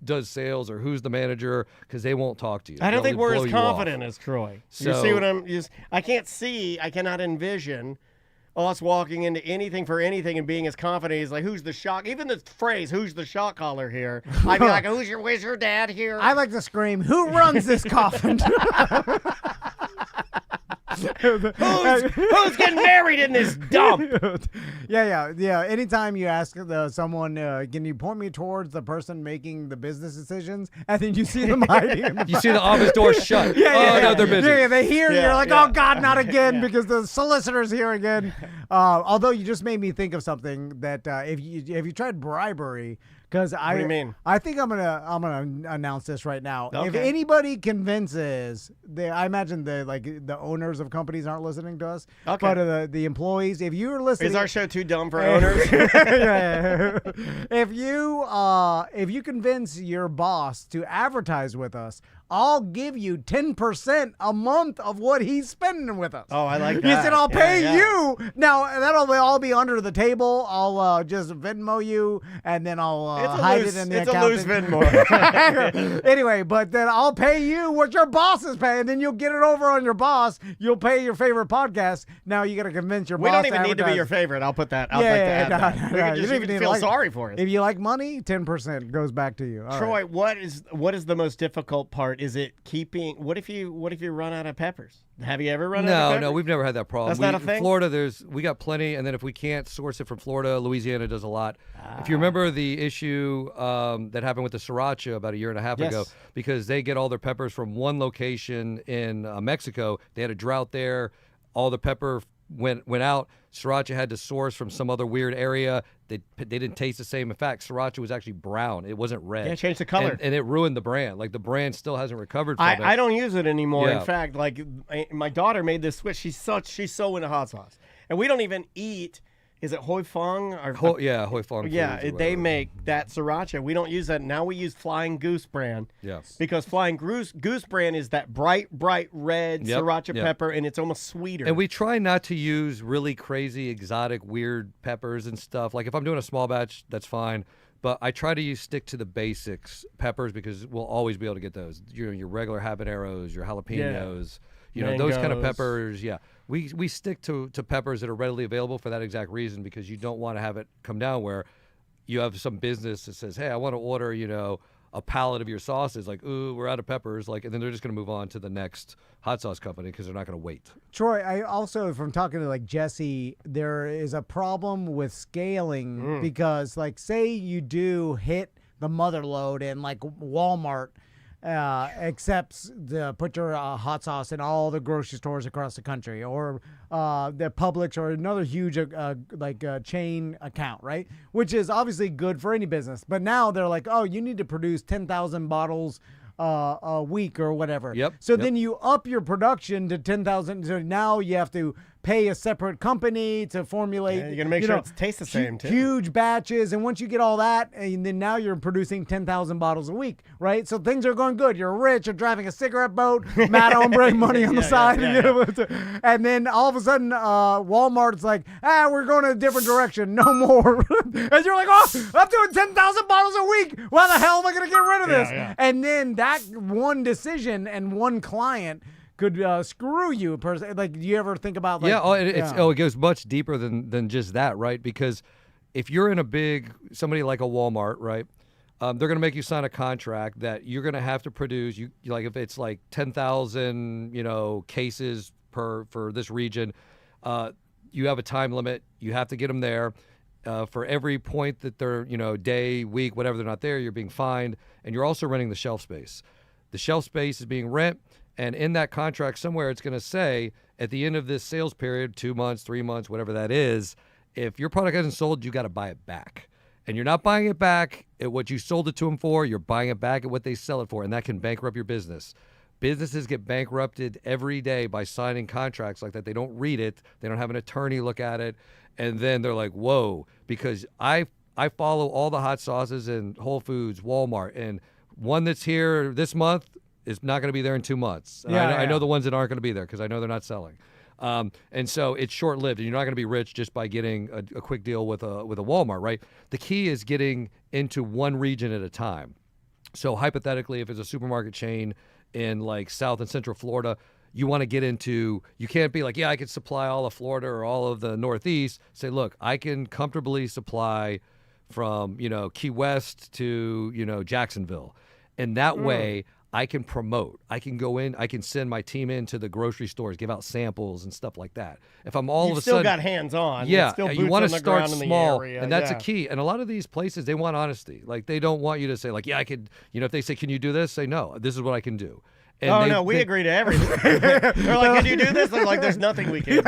does sales or who's the manager? Because they won't talk to you. I don't think we're as confident as Troy. So, you see what I cannot envision us walking into anything for anything and being as confident as like, who's the shot? Even the phrase, who's the shot caller here? I'd be like, where's your dad here? I like to scream, who runs this coffin? Who's getting married in this dump? Yeah. Anytime you ask someone, can you point me towards the person making the business decisions? And then you see them hiding. You see the office door shut. No, they're busy. Yeah, they hear you're like, oh God, not again, because the solicitor's here again. Although you just made me think of something that if you tried bribery. Because what do you mean? I think I'm gonna announce this right now. Okay. If anybody convinces, I imagine the owners of companies aren't listening to us, okay, but the employees, if you're listening, is our show too dumb for owners? If you convince your boss to advertise with us, I'll give you 10% a month of what he's spending with us. Oh, I like that. He said, I'll pay you. Now, that'll all be under the table. I'll just Venmo you, and then I'll hide it in the account. It's a loose Venmo. Anyway, but then I'll pay you what your boss is paying. Then you'll get it over on your boss. You'll pay your favorite podcast. Now you got to convince your boss. We don't even need to be your favorite. I'll put that. I'll no, We can just even feel sorry for us. If you like money, 10% goes back to you. All Troy, right. what is the most difficult part? Is it keeping? What if you run out of peppers? Have you ever run out of peppers? No, we've never had that problem. That's not a thing? Florida, we got plenty, and then if we can't source it from Florida, Louisiana does a lot. If you remember the issue that happened with the sriracha about a year and a half ago, because they get all their peppers from one location in Mexico, they had a drought there. All the pepper went out. Sriracha had to source from some other weird area. They didn't taste the same. In fact, sriracha was actually brown. It wasn't red. Yeah, it changed the color. And it ruined the brand. Like, the brand still hasn't recovered from it. I don't use it anymore. Yeah. In fact, like, my daughter made this switch. She's so into hot sauce. And we don't even eat, is it Hoi Fong? Hoi Fong. Yeah, they make that sriracha. We don't use that. Now we use Flying Goose brand. Yes. Because Flying Goose brand is that bright red sriracha pepper, and it's almost sweeter. And we try not to use really crazy, exotic, weird peppers and stuff. Like, if I'm doing a small batch, that's fine. But I try to stick to the basics peppers because we'll always be able to get those. Your regular habaneros, your jalapenos, those kind of Mangoes. peppers. Yeah, we stick to peppers that are readily available for that exact reason, because you don't want to have it come down where you have some business that says, hey, I want to order a pallet of your sauces, like, ooh, we're out of peppers, like, and then they're just going to move on to the next hot sauce company because they're not going to wait. Troy, I also, from talking to like Jesse, there is a problem with scaling because, like, say you do hit the mother load and like Walmart accepts to put your hot sauce in all the grocery stores across the country, or the Publix or another huge chain account, right? Which is obviously good for any business. But now they're like, oh, you need to produce 10,000 bottles a week or whatever. Yep. So then you up your production to 10,000. So now you have to pay a separate company to formulate. Yeah, you're gonna make sure it tastes the same too. Huge batches, and once you get all that, and then now you're producing 10,000 bottles a week, right? So things are going good. You're rich. You're driving a cigarette boat. Mad hombre money on the side. And then all of a sudden, Walmart's like, we're going in a different direction. No more. And you're like, oh, I'm doing 10,000 bottles a week. Why the hell am I gonna get rid of this? And then that one decision and one client could screw you. Like, do you ever think about like? It goes much deeper than just that, right? Because if you're in somebody like a Walmart, right, they're going to make you sign a contract that you're going to have to produce. Like if it's like 10,000, cases for this region, you have a time limit. You have to get them there. For every point that they're, day, week, whatever, they're not there, you're being fined, and you're also renting the shelf space. The shelf space is being rent. And in that contract somewhere, it's going to say at the end of this sales period, 2 months, 3 months, whatever that is, if your product hasn't sold, you got to buy it back. And you're not buying it back at what you sold it to them for. You're buying it back at what they sell it for. And that can bankrupt your business. Businesses get bankrupted every day by signing contracts like that. They don't read it. They don't have an attorney look at it. And then they're like, whoa, because I follow all the hot sauces in Whole Foods, Walmart, and one that's here this month is not going to be there in 2 months. And I know the ones that aren't going to be there because I know they're not selling. And so it's short-lived, and you're not going to be rich just by getting a quick deal with a Walmart, right? The key is getting into one region at a time. So hypothetically, if it's a supermarket chain in like South and Central Florida, you want to get into, you can't be like, I could supply all of Florida or all of the Northeast. Say, look, I can comfortably supply from, Key West to, Jacksonville. And that way I can promote. I can go in. I can send my team into the grocery stores, give out samples and stuff like that. If I'm all of a still sudden, got hands on. yeah, still you want to start in the small, area, and that's a key. And a lot of these places, they want honesty. Like they don't want you to say, like, I could. If they say, can you do this? Say, no. This is what I can do. And we agree to everything. They're like, can you do this? They're like, there's nothing we can do.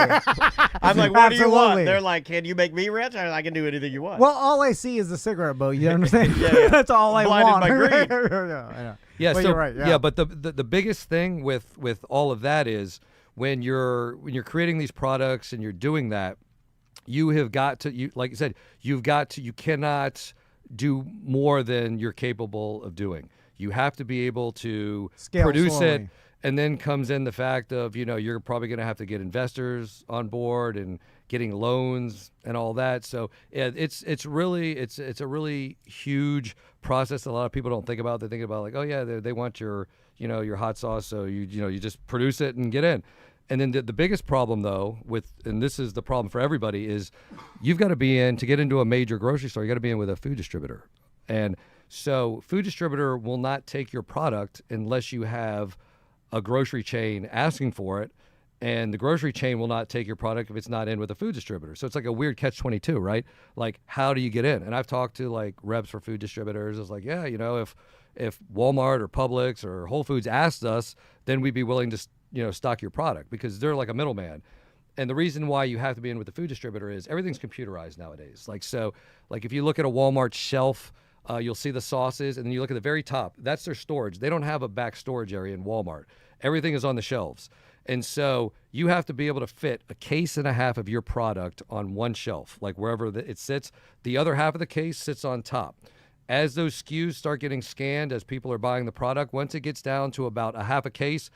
I'm like, what do you want? They're like, can you make me rich? I can do anything you want. Well, all I see is the cigarette boat. You understand? That's all I Blinded want. by greed. I know. Yeah, well, so you're right. Yeah. but the biggest thing with all of that is when you're creating these products and you're doing that, you have got to, like you said, you cannot do more than you're capable of doing. You have to be able to produce it, and then comes in the fact of, you're probably going to have to get investors on board and getting loans and all that. So it's a really huge process that a lot of people don't think about. They think about like, oh yeah, they want your hot sauce, so you just produce it and get in. And then the biggest problem though and this is the problem for everybody, is you've got to be in to get into a major grocery store. You got to be in with a food distributor, and so food distributor will not take your product unless you have a grocery chain asking for it, and the grocery chain will not take your product if it's not in with a food distributor. So it's like a weird catch-22, right? Like, how do you get in? And I've talked to like reps for food distributors. It's like, yeah, if Walmart or Publix or Whole Foods asked us, then we'd be willing to stock your product, because they're like a middleman. And the reason why you have to be in with the food distributor is everything's computerized nowadays. Like if you look at a Walmart shelf, you'll see the sauces, and then you look at the very top. That's their storage. They don't have a back storage area in Walmart. Everything is on the shelves. And so you have to be able to fit a case and a half of your product on one shelf, like wherever it sits. The other half of the case sits on top. As those SKUs start getting scanned, as people are buying the product, once it gets down to about a half a case,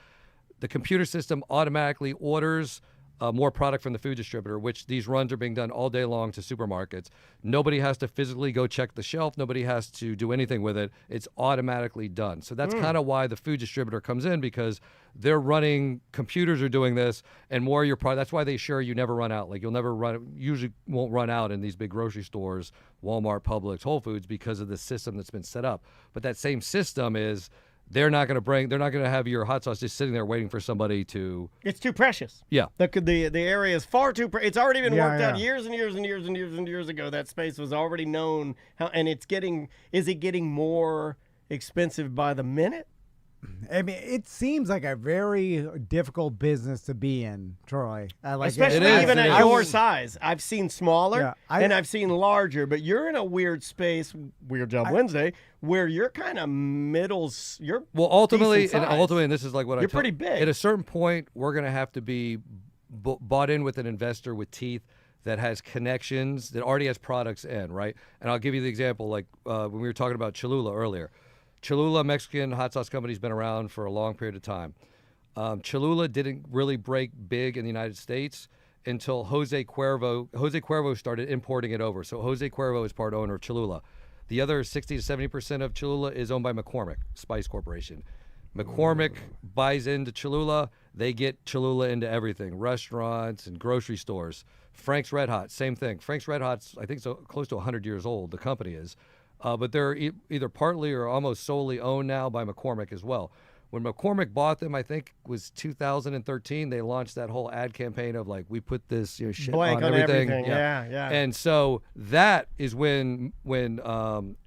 the computer system automatically orders more product from the food distributor, which these runs are being done all day long to supermarkets. Nobody has to physically go check the shelf. Nobody has to do anything with it. It's automatically done. So that's kind of why the food distributor comes in, because they're running, computers are doing this, and more of your product. That's why they assure you never run out. Like you'll never usually won't run out in these big grocery stores, Walmart, Publix, Whole Foods, because of the system that's been set up. But that same system is, they're not going to have your hot sauce just sitting there waiting for somebody to. It's too precious. Yeah. The area is far too. It's already been worked out yeah. years and years and years and years and years ago. That space was already known. And it's getting. Is it getting more expensive by the minute? I mean, it seems like a very difficult business to be in, Troy. Especially is, even it at is. your size. I've seen smaller Yeah, and I've seen larger, but you're in a weird space, Weird Job Wednesday, where you're kind of you're Well, ultimately, decent size. and this is like what You're pretty big. At a certain point, we're going to have to be bought in with an investor with teeth that has connections, that already has products in, right? And I'll give you the example, like when we were talking about Cholula earlier. Cholula, Mexican hot sauce company, has been around for a long period of time. Cholula didn't really break big in the United States until Jose Cuervo started importing it over. So Jose Cuervo is part owner of Cholula. The other 60 to 70% of Cholula is owned by McCormick Spice Corporation. McCormick buys into Cholula. They get Cholula into everything, restaurants and grocery stores. Frank's Red Hot, same thing. Frank's Red Hot's, I think, so close to 100 years old, the company is. But they're either partly or almost solely owned now by McCormick as well. When McCormick bought them, I think was 2013, they launched that whole ad campaign of like, we put this shit blank on everything. Yeah. And so that is when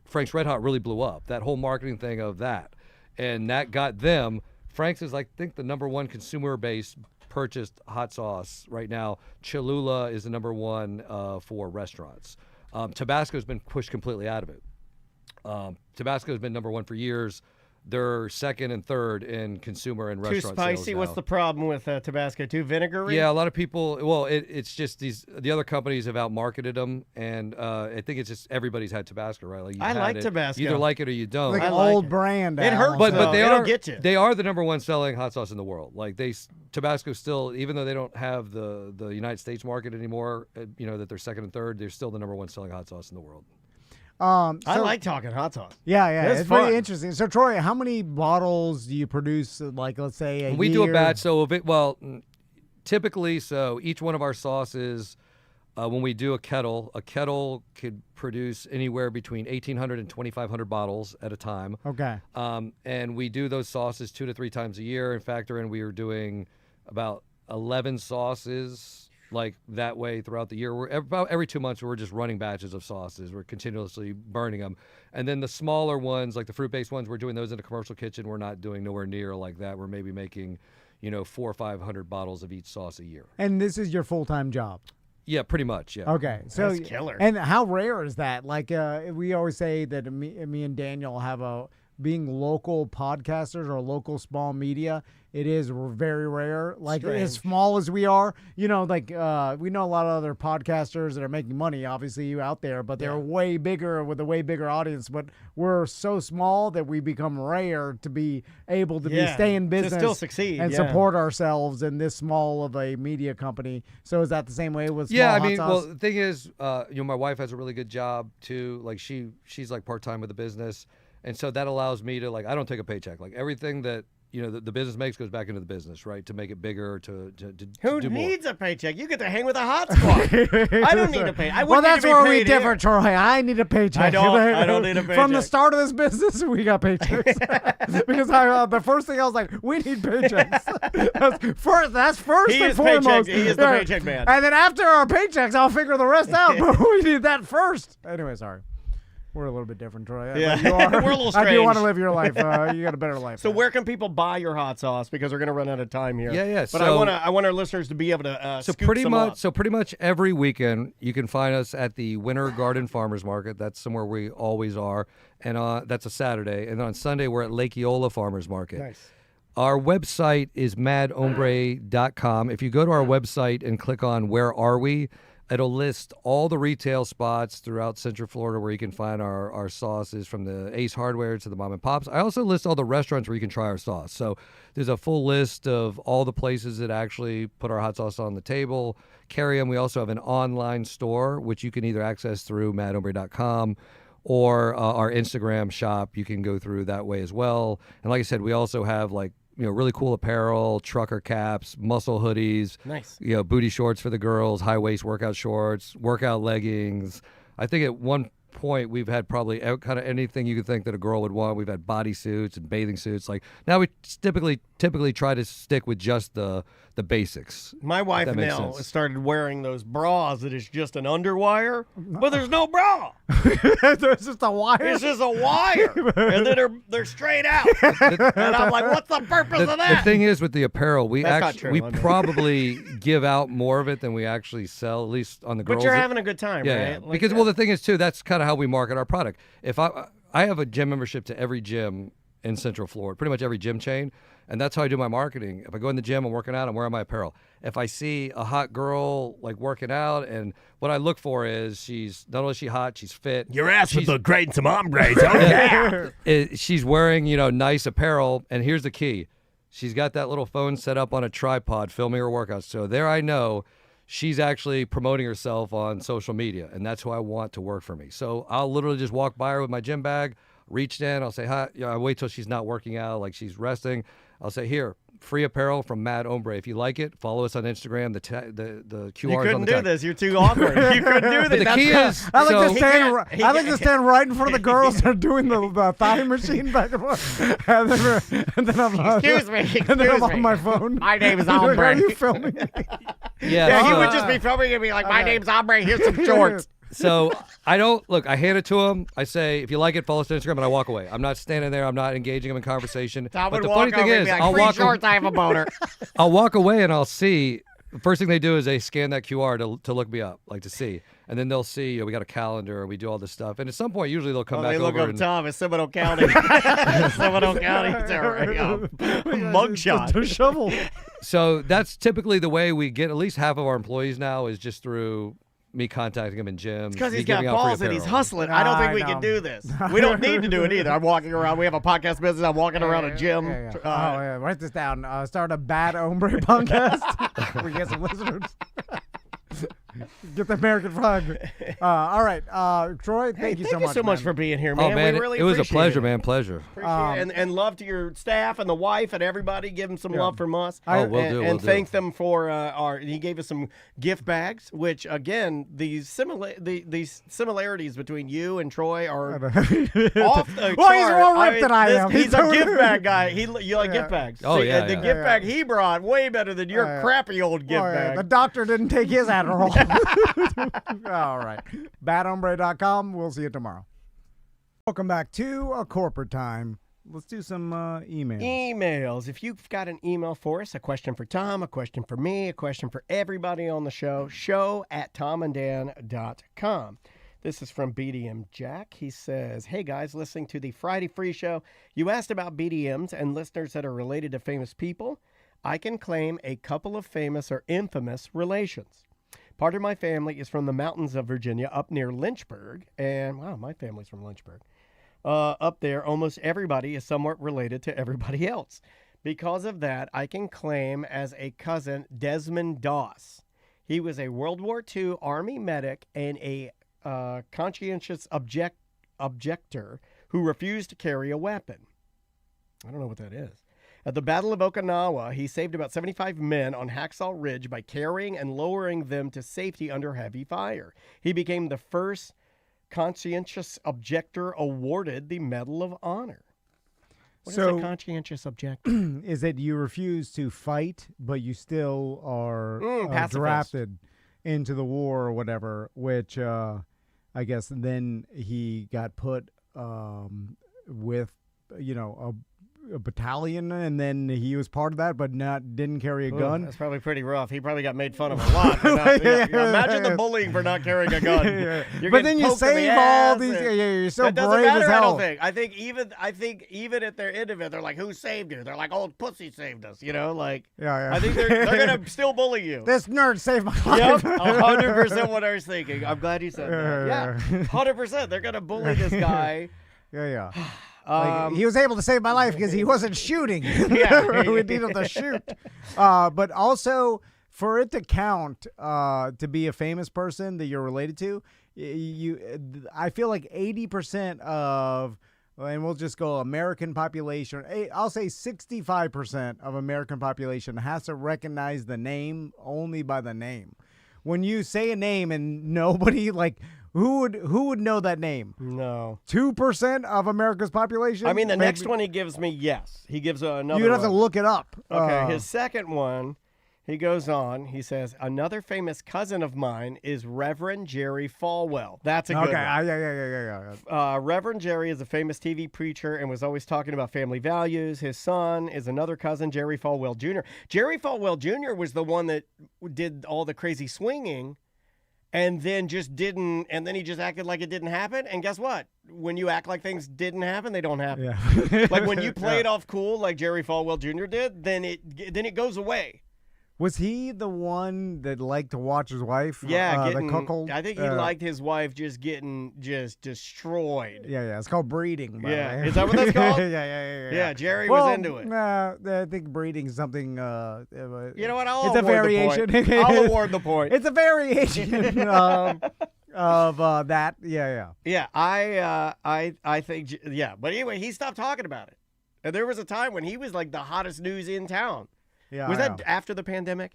Frank's Red Hot really blew up, that whole marketing thing of that. And that got them. Frank's is, I think, the number one consumer-based purchased hot sauce right now. Cholula is the number one for restaurants. Tabasco's been pushed completely out of it. Tabasco's been number one for years. They're second and third in consumer and restaurant Too spicy. sales now. What's the problem with Tabasco? Too vinegary? Yeah, a lot of people. Well, it's just the other companies have outmarketed them, and I think it's just everybody's had Tabasco, right? Like I like Tabasco. You either like it or you don't. like an like old it. brand. It hurts, but though. they It'll are get you. They are the number one selling hot sauce in the world. Like Tabasco still, even though they don't have the United States market anymore, that they're second and third, they're still the number one selling hot sauce in the world. I like talking hot sauce. Yeah, It's it's fun. very interesting. So, Troy, how many bottles do you produce? Like, let's say We do a batch. So typically, so each one of our sauces, when we do a kettle could produce anywhere between 1,800 and 2,500 bottles at a time. Okay. And we do those sauces 2 to 3 times a year. And factor in, we are doing about 11 sauces like that way throughout the year. We're about every 2 months we're just running batches of sauces. We're continuously burning them. And then the smaller ones, like the fruit-based ones, we're doing those in a commercial kitchen. We're not doing nowhere near like that. We're maybe making 400 or 500 bottles of each sauce a year. And this is your full-time job? Yeah, pretty much, yeah. Okay, so That's killer. And how rare is that? Like, we always say that me and Daniel have being local podcasters or local small media. It is very rare. Like, as small as we are, we know a lot of other podcasters that are making money, obviously, you out there, but they're way bigger with a way bigger audience. But we're so small that we become rare to be able to stay in business, to still succeed, and support ourselves in this small of a media company. So is that the same way with small hot sauce? Well, the thing is, my wife has a really good job too. Like she's like part-time with the business. And so that allows me to, like, I don't take a paycheck. Like, everything that, the business makes goes back into the business, right? To make it bigger, to Who do more. needs a paycheck? You get to hang with a hot squad. I don't need a pay. I Well, wouldn't need that's to be where we paid differ, here. Troy. I need a paycheck. I don't need a From the paycheck. start of this business, we got paychecks. Because the first thing I was like, we need paychecks. That's first He and is foremost. He is the paycheck man. And then after our paychecks, I'll figure the rest out. But we need that first. Anyway, sorry. We're a little bit different, Troy. Yeah. But you are, We're a little I do want to strange. live your life. You got a better life. So where can people buy your hot sauce? Because we're going to run out of time here. Yeah. But I want our listeners to be able to So scoop pretty some much, up. every weekend you can find us at the Winter Garden Farmers Market. That's somewhere we always are, and that's a Saturday. And on Sunday we're at Lake Eola Farmers Market. Nice. Our website is madhombre.com. If you go to our website and click on Where Are We, It'll list all the retail spots throughout Central Florida where you can find our sauces, from the Ace Hardware to the mom and pops. I also list all the restaurants where you can try our sauce. So there's a full list of all the places that actually put our hot sauce on the table, carry them. We also have an online store, which you can either access through madhombre.com or our Instagram shop. You can go through that way as well. And like I said, we also have really cool apparel, trucker caps, muscle hoodies. Nice. Booty shorts for the girls, high waist workout shorts, workout leggings. I think at one point we've had probably kind of anything you could think that a girl would want. We've had bodysuits and bathing suits. Like now we typically try to stick with just the basics. My wife now started wearing those bras that is just an underwire, but there's no bra. There's just a wire. It's just a wire, and then they're straight out. And I'm like, what's the purpose of that? The thing is, with the apparel, we That's probably give out more of it than we actually sell, at least on the girls. But you're having a good time, yeah, right? Yeah. Because the thing is too, that's kind of how we market our product. If I have a gym membership to every gym in Central Florida, pretty much every gym chain. And that's how I do my marketing. If I go in the gym, I'm working out, I'm wearing my apparel. If I see a hot girl working out, and what I look for is she's not only hot, she's fit. Your ass would look great in some hombres. Oh, yeah. She's wearing, nice apparel. And here's the key. She's got that little phone set up on a tripod filming her workouts. So there I know she's actually promoting herself on social media. And that's who I want to work for me. So I'll literally just walk by her with my gym bag, reach in, I'll say hi. I wait till she's not working out, like she's resting. I'll say, here, free apparel from Mad Hombre. If you like it, follow us on Instagram. The QR is on the You couldn't tag. do this. You're too awkward. You couldn't do this. But the key is, I like so, to stand right in front of the girls that are doing the thigh machine back and forth. And then I'm on my phone. My name is Are Hombre. you filming me? yeah, He so- would just be filming and be like, my name's Hombre. Here's some shorts. So I hand it to him. I say, if you like it, follow us on Instagram, and I walk away. I'm not standing there. I'm not engaging him in conversation. Tom But would the walk funny thing over and is, be like, I'll free walk, shorts, I have a boner. I'll walk away and I'll see. The first thing they do is they scan that QR to look me up, to see. And then they'll see, we got a calendar, and we do all this stuff. And at some point, usually they'll come back They look over up and Tom in Seminole County. Seminole County. It's a mugshot. The shovel. So that's typically the way we get at least half of our employees now, is just through me contacting them in gyms. Because he's me got giving out free balls and he's apparel. hustling. I don't think we I can know. do this. We don't need to do it either. I'm walking around. We have a podcast business. I'm walking around a gym. Yeah. Write this down. Start a Bad Hombre podcast. We get some listeners. Get the American flag. All right, Troy. Thank you so much. Thank you so much man. for being here, man. Oh, man, we really it was a appreciate pleasure, it. man. Pleasure. Appreciate it. And love to your staff and the wife and everybody. Give them some love from us. Oh, will and, do, and will do. thank them for he gave us some gift bags, which again, these similarities between you and Troy are off the Well, he's chart. more ripped than I am. He's a He's gift bag guy. You like gift bags. Oh, See, yeah, and the yeah. gift bag he brought way better than your crappy old gift bag. The doctor didn't take his Adderall. All right. Badhombre.com. We'll see you tomorrow. Welcome back to A Corporate Time. Let's do some emails. Emails. If you've got an email for us, a question for Tom, a question for me, a question for everybody on the show@tomandan.com. This is from BDM Jack. He says, hey guys, listening to the Friday Free Show, you asked about BDMs and listeners that are related to famous people. I can claim a couple of famous or infamous relations. Part of my family is from the mountains of Virginia up near Lynchburg. And, wow, my family's from Lynchburg. Up there, almost everybody is somewhat related to everybody else. Because of that, I can claim as a cousin Desmond Doss. He was a World War II Army medic and a conscientious objector who refused to carry a weapon. I don't know what that is. At the Battle of Okinawa, he saved about 75 men on Hacksaw Ridge by carrying and lowering them to safety under heavy fire. He became the first conscientious objector awarded the Medal of Honor. What is a conscientious objector? Is that you refuse to fight, but you still are pacifist. drafted into the war or whatever, which I guess then he got put with, a battalion, and then he was part of that, but didn't carry a gun. That's probably pretty rough. He probably got made fun of a lot. For not, imagine the bullying for not carrying a gun. But then you save all these. You're so that doesn't brave matter, as hell. I don't think. I think even at their end of it, they're like, "Who saved you?" They're like, "Old pussy saved us." You know, like. Yeah. I think they're gonna still bully you. This nerd saved my life. Yep, 100% what I was thinking. I'm glad you said that. Yeah, 100%. They're gonna bully this guy. Yeah. Like, he was able to save my life because he wasn't shooting. Yeah. We need him to shoot. But also, for it to count to be a famous person that you're related to, I feel like 80% of, and we'll just go American population, I'll say 65% of American population has to recognize the name only by the name. When you say a name and nobody, like, who would know that name? No. 2% of America's population? I mean, the next one he gives me, yes. He gives another You'd have one. to look it up. Okay, his second one, he goes on. He says, another famous cousin of mine is Reverend Jerry Falwell. That's a good one. Yeah. Reverend Jerry is a famous TV preacher and was always talking about family values. His son is another cousin, Jerry Falwell Jr. Jerry Falwell Jr. was the one that did all the crazy swinging and then just didn't, and then he just acted like it didn't happen. And guess what? When you act like things didn't happen, they don't happen. Yeah. Like when you play it off cool like Jerry Falwell Jr. did, then it goes away. Was he the one that liked to watch his wife? Yeah, the cuckold? I think he liked his wife just getting destroyed. Yeah. It's called breeding. By the way. Is that what that's called? Yeah. Jerry was into it. I think breeding is something. You know what? It's a variation. I'll award the point. It's a variation of that. Yeah. Yeah, I think. Yeah, but anyway, he stopped talking about it, and there was a time when he was like the hottest news in town. Yeah. Was that after the pandemic?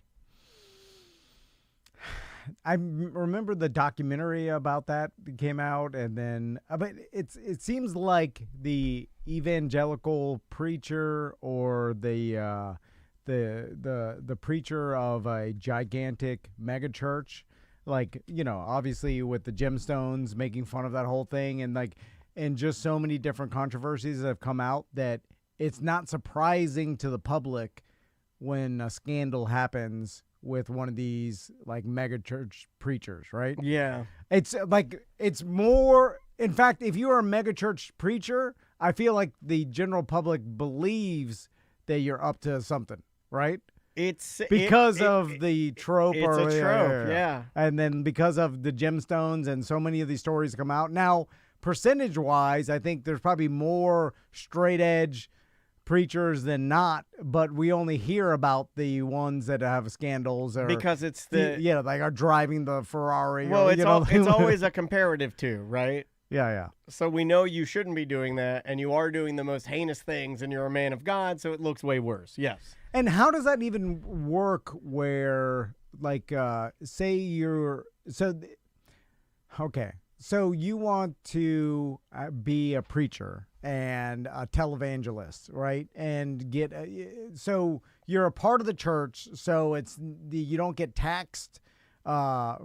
I remember the documentary about that came out, and then but it seems like the evangelical preacher or the preacher of a gigantic megachurch, like, you know, obviously with the gemstones, making fun of that whole thing, and just so many different controversies that have come out that it's not surprising to the public when a scandal happens with one of these like mega church preachers, right? Yeah. It's like, it's more, in fact, if you are a mega church preacher, I feel like the general public believes that you're up to something, right? It's because of the trope. It's a trope, yeah. And then because of the gemstones and so many of these stories come out. Now, percentage-wise, I think there's probably more straight edge preachers than not, but we only hear about the ones that have scandals or because it's the like are driving the Ferrari. Well, or, it's always a comparative too, right? Yeah. So we know you shouldn't be doing that, and you are doing the most heinous things, and you're a man of God, so it looks way worse. Yes. And how does that even work? Where, like, say you're okay. So you want to be a preacher and a televangelist, right? And so you're a part of the church, so you don't get taxed by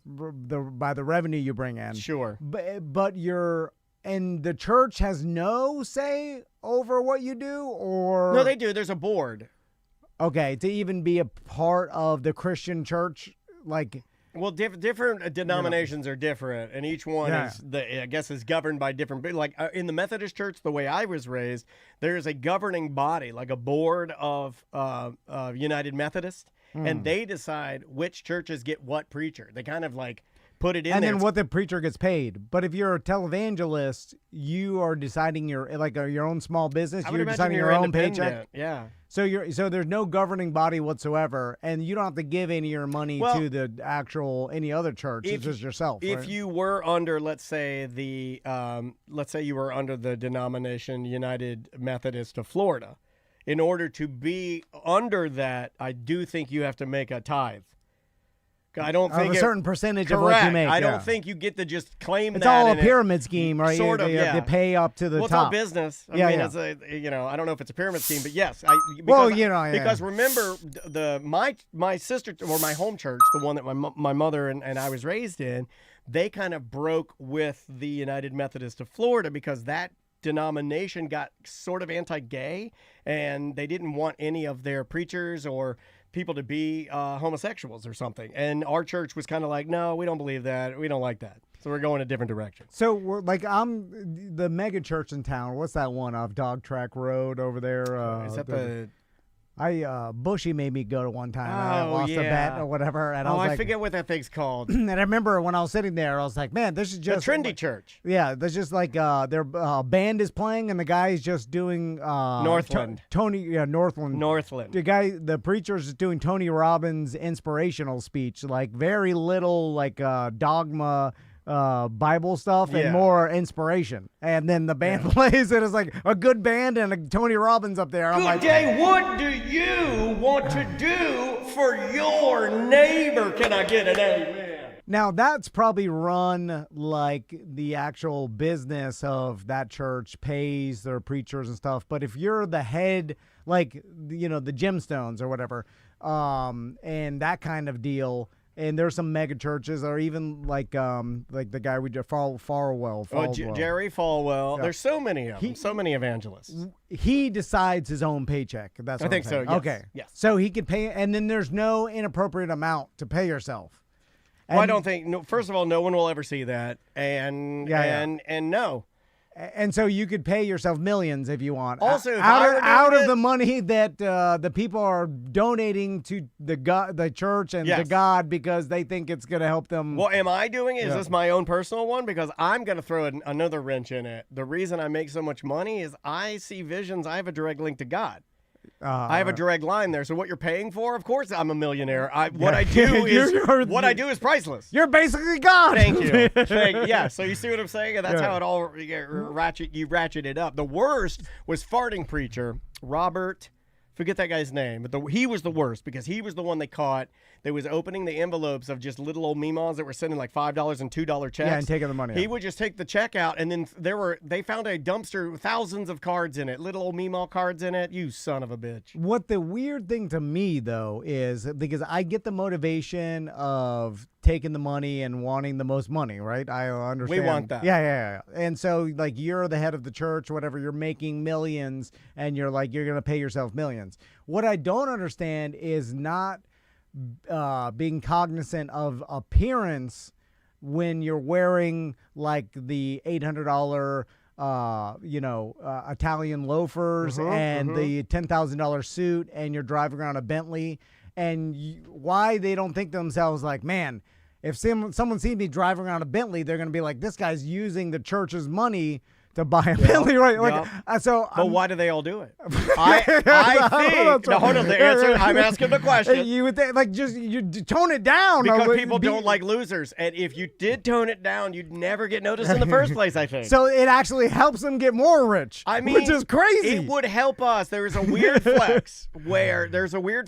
the revenue you bring in. Sure. But and the church has no say over what you do, or no, they do. There's a board. Okay, to even be a part of the Christian church, like. Well, different denominations are different, and each one is governed by different. Like in the Methodist Church, the way I was raised, there is a governing body, like a board of United Methodist, and they decide which churches get what preacher. They kind of like put it in and there. then what the preacher gets paid. But if you're a televangelist, you are deciding your own small business. You're deciding your own paycheck. Yeah. So there's no governing body whatsoever, and you don't have to give any of your money to the actual any other church. It's just yourself. If you were under, let's say you were under the denomination United Methodist of Florida, in order to be under that, I do think you have to make a tithe. I don't think a certain percentage correct. of what you make. I don't think you get to just claim it's that. It's all a pyramid scheme, right? Sort of, They pay up to the top. It's all business. I mean, it's I don't know if it's a pyramid scheme, but yes. Because remember, my sister, or my home church, the one that my mother and I was raised in, they kind of broke with the United Methodist of Florida because that denomination got sort of anti-gay, and they didn't want any of their preachers or people to be homosexuals or something. And our church was kind of like, no, we don't believe that. We don't like that. So we're going a different direction. So we're I'm the mega church in town. What's that one off Dog Track Road over there? Is that the Bushy made me go to one time. And I Oh, lost a bet yeah. or whatever. And I Oh, was I like, forget what that thing's called. and I remember when I was sitting there, I was like, man, this is The just trendy church. Yeah, there's just like their band is playing and the guy's just doing Northland. Northland. Northland. The preacher's just doing Tony Robbins' inspirational speech, like very little like dogma Bible stuff and Yeah. more inspiration. And then the band plays and it's like a good band and a Tony Robbins up there. I'm Good like, day. What do you want to do for your neighbor? Can I get an amen? now that's probably run like the actual business of that church pays their preachers and stuff. But if you're the head, like, you know, the gemstones or whatever, and that kind of deal, and there's some mega churches or even like the guy we just Falwell. Jerry Falwell. Yeah. There's so many of them. So many evangelists. He decides his own paycheck. That's what I think I'm saying. so, yes. Okay. Yes. So he could pay, and then there's no inappropriate amount to pay yourself. Well, I And- don't think. No, first of all, no one will ever see that, and no. And so you could pay yourself millions if you want. Also, if out I of, were doing out of it- the money that the people are donating to the church and to Yes. God because they think it's going to help them. What am I doing? Is Yeah. this my own personal one? Because I'm going to throw another wrench in it. The reason I make so much money is I see visions. I have a direct link to God. I have a direct line there. So what you're paying for, of course, I'm a millionaire. What I do is priceless. You're basically God. Thank you. Yeah. So you see what I'm saying? And that's Yeah. how it all ratchet it up. The worst was farting preacher Robert. Forget that guy's name, but he was the worst because he was the one they caught. That was opening the envelopes of just little old memas that were sending like $5 and $2 checks. Yeah, and taking the money He out. would just take the check out, and then they found a dumpster with thousands of cards in it, little old mema cards in it. You son of a bitch. What the weird thing to me, though, is because I get the motivation of taking the money and wanting the most money, right? I understand. We want that. Yeah. And so, like, you're the head of the church, whatever, you're making millions, and you're like, you're going to pay yourself millions. What I don't understand is not being cognizant of appearance when you're wearing, like, the $800 Italian loafers and the $10,000 suit, and you're driving around a Bentley, and why they don't think to themselves like, man, if someone sees me driving around a Bentley, they're going to be like, this guy's using the church's money to buy a Bentley, right? Like, But why do they all do it? I think. Now, hold on. The answer. I'm asking the question. You would think, like, just you tone it down Because people don't like losers. And if you did tone it down, you'd never get noticed in the first place, I think. So it actually helps them get more rich. I mean, which is crazy. It would help us. There is a weird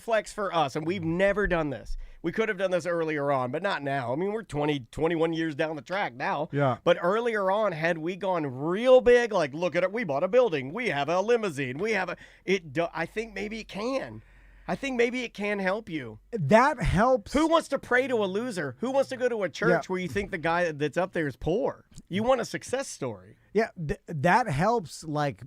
flex for us, and we've never done this. We could have done this earlier on, but not now. I mean, we're 21 years down the track now. Yeah. But earlier on, had we gone real big, like, look at it, we bought a building, we have a limousine, I think maybe it can. I think maybe it can help you. That helps. Who wants to pray to a loser? Who wants to go to a church where you think the guy that's up there is poor? You want a success story. Yeah, that helps, like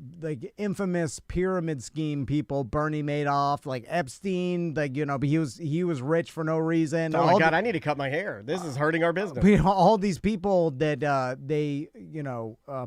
infamous pyramid scheme people, Bernie Madoff, like Epstein, like, you know, but he was rich for no reason. Oh my God, I need to cut my hair. This is hurting our business. All these people that they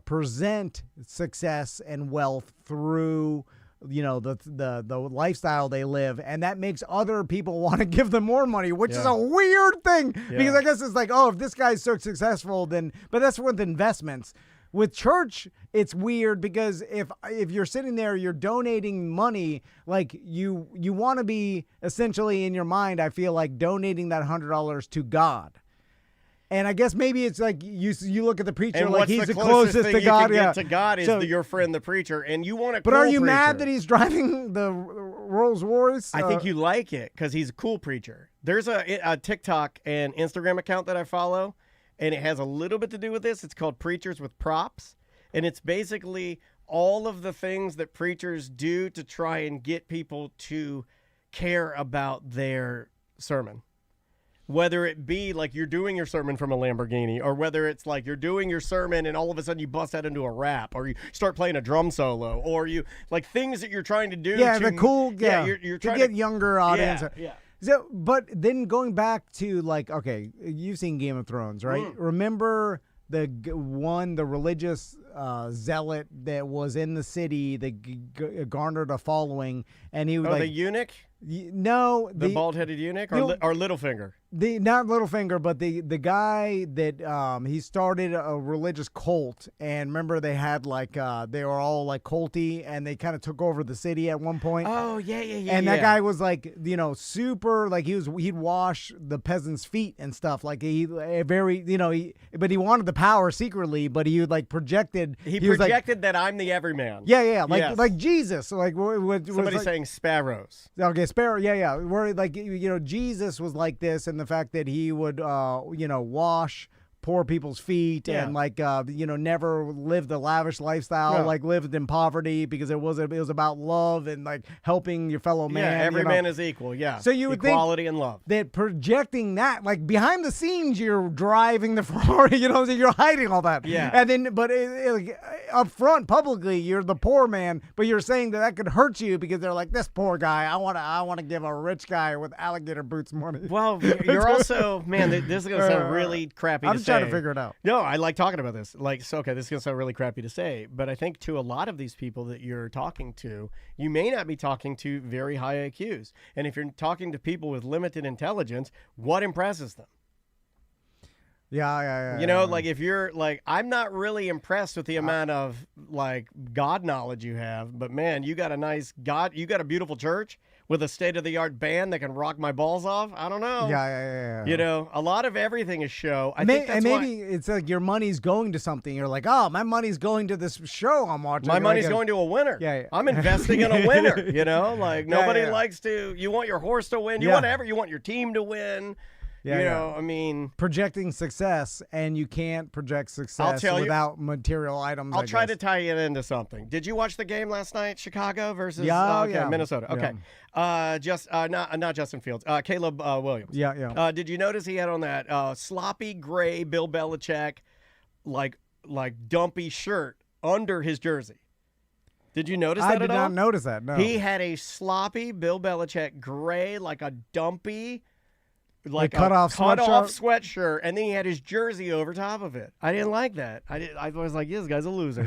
present success and wealth through, you know, the lifestyle they live, and that makes other people want to give them more money, which is a weird thing because I guess it's like, oh, if this guy's so successful, then, but that's with investments. With church, it's weird because if you're sitting there, you're donating money, like you want to be essentially in your mind, I feel like donating that $100 to God. And I guess maybe it's like you look at the preacher and like he's the the closest thing to you God. can get to God is your friend, the preacher, and you want a. But cool are you preacher. mad that he's driving the Rolls Royce? I think you like it because he's a cool preacher. There's a TikTok and Instagram account that I follow, and it has a little bit to do with this. It's called Preachers with Props, and it's basically all of the things that preachers do to try and get people to care about their sermon. Whether it be like you're doing your sermon from a Lamborghini, or whether it's like you're doing your sermon and all of a sudden you bust out into a rap, or you start playing a drum solo, or you like things that you're trying to do. Yeah, to, the cool. Yeah, you're to trying get younger audience. Yeah. So, but then going back to like, okay, you've seen Game of Thrones, right? Remember the religious zealot that was in the city that garnered a following, and he was the eunuch. No, the bald-headed eunuch, or Littlefinger. Not Littlefinger, but the guy that he started a religious cult, and remember they had like they were all like culty, and they kind of took over the city at one point. Oh yeah. And that guy was like, super like he'd wash the peasants' feet and stuff. Like he but he wanted the power secretly, but he like projected. He projected that I'm the everyman. Yeah, like Jesus. Like somebody saying sparrows. Okay, sparrow. Yeah. Where like Jesus was like this, and the fact that he would wash poor people's feet and like never lived a lavish lifestyle, like lived in poverty, because it was about love and like helping your fellow man. Yeah, every man is equal. Yeah. So you would equality think and love. that projecting that, like behind the scenes, you're driving the Ferrari, you're hiding all that. Yeah. And then, but like, up front, publicly, you're the poor man, but you're saying that could hurt you because they're like, this poor guy, I want to give a rich guy with alligator boots money. Well, you're also, man, this is going to sound really crappy to say. I'm trying to figure it out. No, I like talking about this. Like, so, okay, this is going to sound really crappy to say, but I think to a lot of these people that you're talking to, you may not be talking to very high IQs. And if you're talking to people with limited intelligence, what impresses them? Yeah. Like if you're like, I'm not really impressed with the amount of like God knowledge you have, but man, you got a beautiful church with a state-of-the-art band that can rock my balls off. I don't know. Yeah. A lot of everything is show. Maybe it's like your money's going to something. You're like, oh, my money's going to this show I'm watching. My money's going to a winner. Yeah. I'm investing in a winner. Like nobody likes to. You want your horse to win. You want your team to win. I mean, projecting success, and you can't project success without material items. I'll try to tie it into something. Did you watch the game last night, Chicago versus Minnesota? Okay, not Justin Fields, Caleb Williams. Yeah. Did you notice he had on that sloppy gray Bill Belichick, like dumpy shirt under his jersey? Did you notice that at all? I did not notice that. No. He had a sloppy Bill Belichick gray, like a dumpy. Like cut off sweatshirt, and then he had his jersey over top of it. I didn't like that. I was like, this guy's a loser.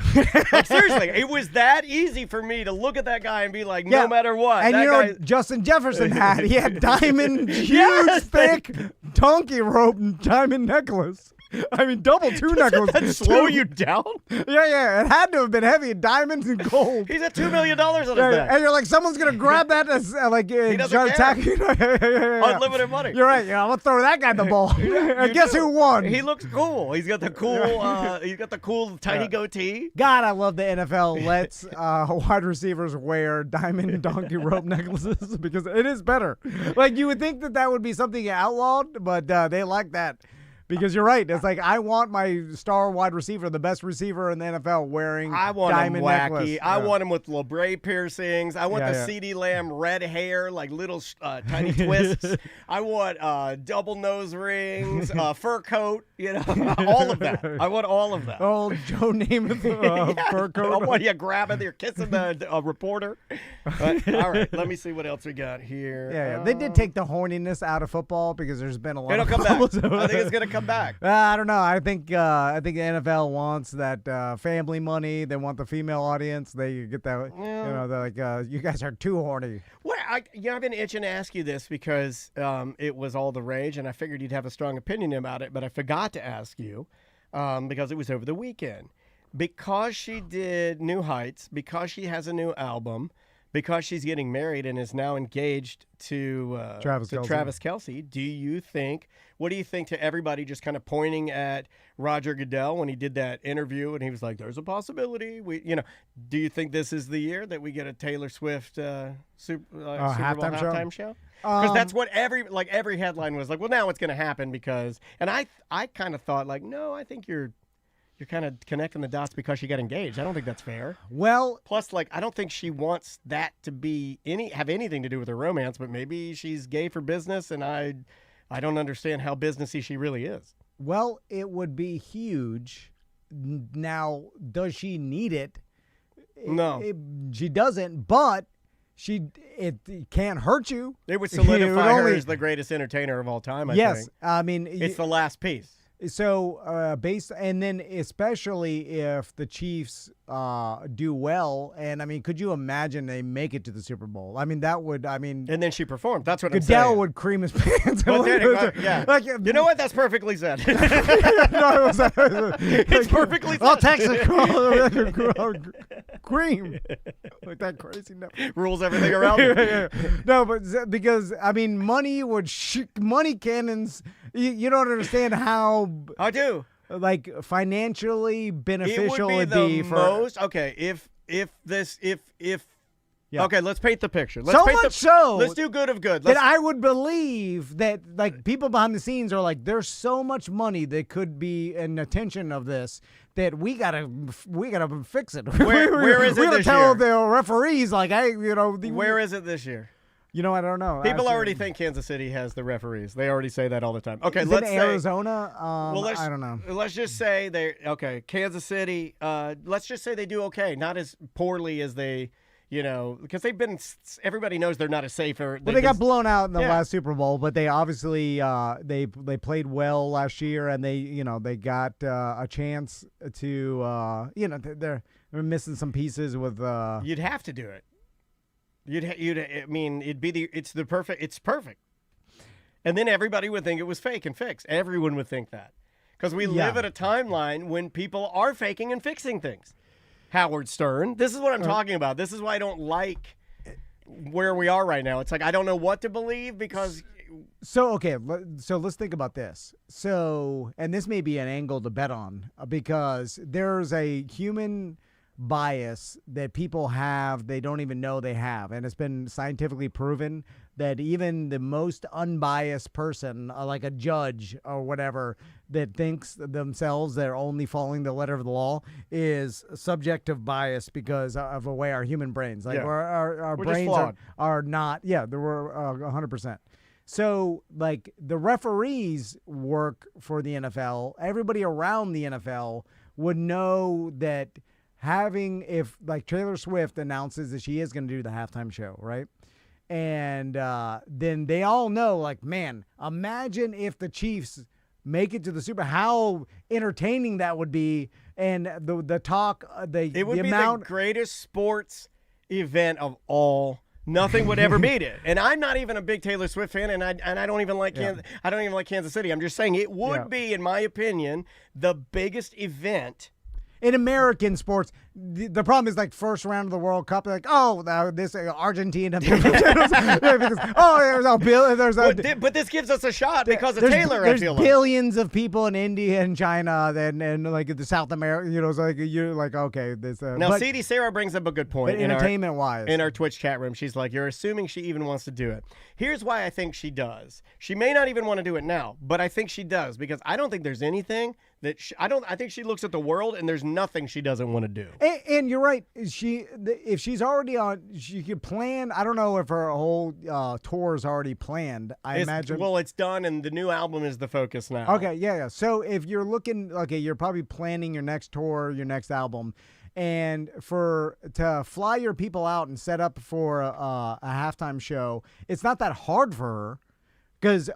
Like, seriously, it was that easy for me to look at that guy and be like, no matter what. And Justin Jefferson he had diamond, huge, thick donkey rope and diamond necklace. I mean, double two necklace. That slow you down? Yeah. It had to have been heavy. Diamonds and gold. He's at $2 million on his back. And you're like, someo's going to grab that as like he doesn't attack you. Unlimited money. You're right. Yeah, I'm going to throw that guy the ball. And guess who won? He looks cool. He's got the cool, tiny goatee. God, I love the NFL lets wide receivers wear diamond donkey rope necklaces because it is better. Like, you would think that would be something outlawed, but they like that. Because you're right. It's like, I want my star wide receiver, the best receiver in the NFL, wearing diamond necklace. Yeah. I want him with LeBray piercings. I want the CeeDee Lamb red hair, like little tiny twists. I want double nose rings, fur coat, all of that. I want all of that. Oh, Joe Namath fur coat. I want you grabbing, you're kissing the reporter. All right, let me see what else we got here. Yeah. They did take the horniness out of football because there's been a lot of come back. I think it's going to come back. I don't know. I think the NFL wants that family money. They want the female audience. They get that. They're like, you guys are too horny. Well, I've been itching to ask you this because it was all the rage, and I figured you'd have a strong opinion about it, but I forgot to ask you because it was over the weekend. Because she did New Heights, because she has a new album, because she's getting married and is now engaged to Travis Kelce, what do you think to everybody just kind of pointing at Roger Goodell when he did that interview and he was like, there's a possibility. Do you think this is the year that we get a Taylor Swift Super Bowl halftime show? Because that's what every headline was like, well, now it's going to happen because, and I kind of thought like, no, I think you're kind of connecting the dots because she got engaged. I don't think that's fair. Well, plus, I don't think she wants that to be have anything to do with her romance. But maybe she's gay for business, and I I don't understand how businessy she really is. Well, it would be huge. Now, does she need it? No. She doesn't, but it can't hurt you. It would solidify her only- as the greatest entertainer of all time, I Yes, think. I mean It's the last piece. So and then especially if the Chiefs do well, and I mean, could you imagine they make it to the Super Bowl? I mean, that would, And then she performed. That's what I'm saying. Goodell would cream his pants. But then yeah. Like, You know what? That's perfectly said. it's perfectly said. I'll text it. Cream. Like that crazy number. Rules everything around it. No, but because I mean, money would money cannons. You don't understand how I do. like financially beneficial it would be for most okay if Yeah. okay, let's paint the picture. Let's so paint much so let's do good of good. that I would believe that like people behind the scenes are like, there's so much money that could be an attention of this that we gotta fix it. Where is it we gotta this tell year? the referees like, hey, Where is it this year? You know, I don't know. People already think Kansas City has the referees. They already say that all the time. Okay, Is let's it say Arizona. I don't know. Let's just say Kansas City. Let's just say they do okay, not as poorly as they, because they've been. Everybody knows they're not as safe. Well, they got blown out in the Yeah. last Super Bowl, but they obviously they played well last year, and they got a chance to they're missing some pieces with. You'd have to do it. I mean, it's perfect. And then everybody would think it was fake and fixed. Everyone would think that. Because we live at a timeline when people are faking and fixing things. Howard Stern. This is what I'm talking about. This is why I don't like where we are right now. It's like I don't know what to believe because So let's think about this. So, and this may be an angle to bet on because there's a human bias that people have they don't even know they have, and it's been scientifically proven that even the most unbiased person, like a judge or whatever, that thinks themselves they're only following the letter of the law is subjective bias because of the way our human brains, like our We're just brains flawed. are not. Yeah, they were 100%. So, like, the referees work for the NFL. Everybody around the NFL would know that if like Taylor Swift announces that she is going to do the halftime show, right? And then they all know, like, man, imagine if the Chiefs make it to the Super Bowl, how entertaining that would be. And the talk, it would be amount. the greatest sports event of all. Nothing would ever beat it. And I'm not even a big Taylor Swift fan, and I don't even like I don't even like Kansas City. I'm just saying it would be, in my opinion, the biggest event. In American sports, the problem is like first round of the World Cup. Like, oh, this Argentina. There's But this gives us a shot because of there's, Taylor. There's I feel like billions of people in India and China, and like the South America. It's like you're like, okay, this. Now, CD Sarah brings up a good point. But entertainment-wise, in our Twitch chat room, she's like, "You're assuming she even wants to do it." Here's why I think she does. She may not even want to do it now, but I think she does because I don't think there's anything that I think she looks at the world and there's nothing she doesn't want to do. And you're right. If she's already on, she could plan. I don't know if her whole tour is already planned. I imagine. Well, it's done, and the new album is the focus now. Okay, yeah. So if you're looking, you're probably planning your next tour, your next album, and to fly your people out and set up for a halftime show, it's not that hard for her. Because,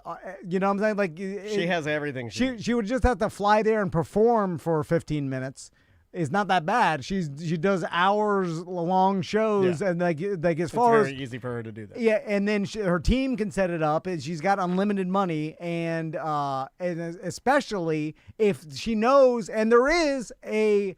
you know what I'm saying? Like, she has everything. She would just have to fly there and perform for 15 minutes. It's not that bad. She does hours-long shows, and like as far as it's very easy for her to do that. Yeah, and then her team can set it up, and she's got unlimited money, and especially if she knows, and there is a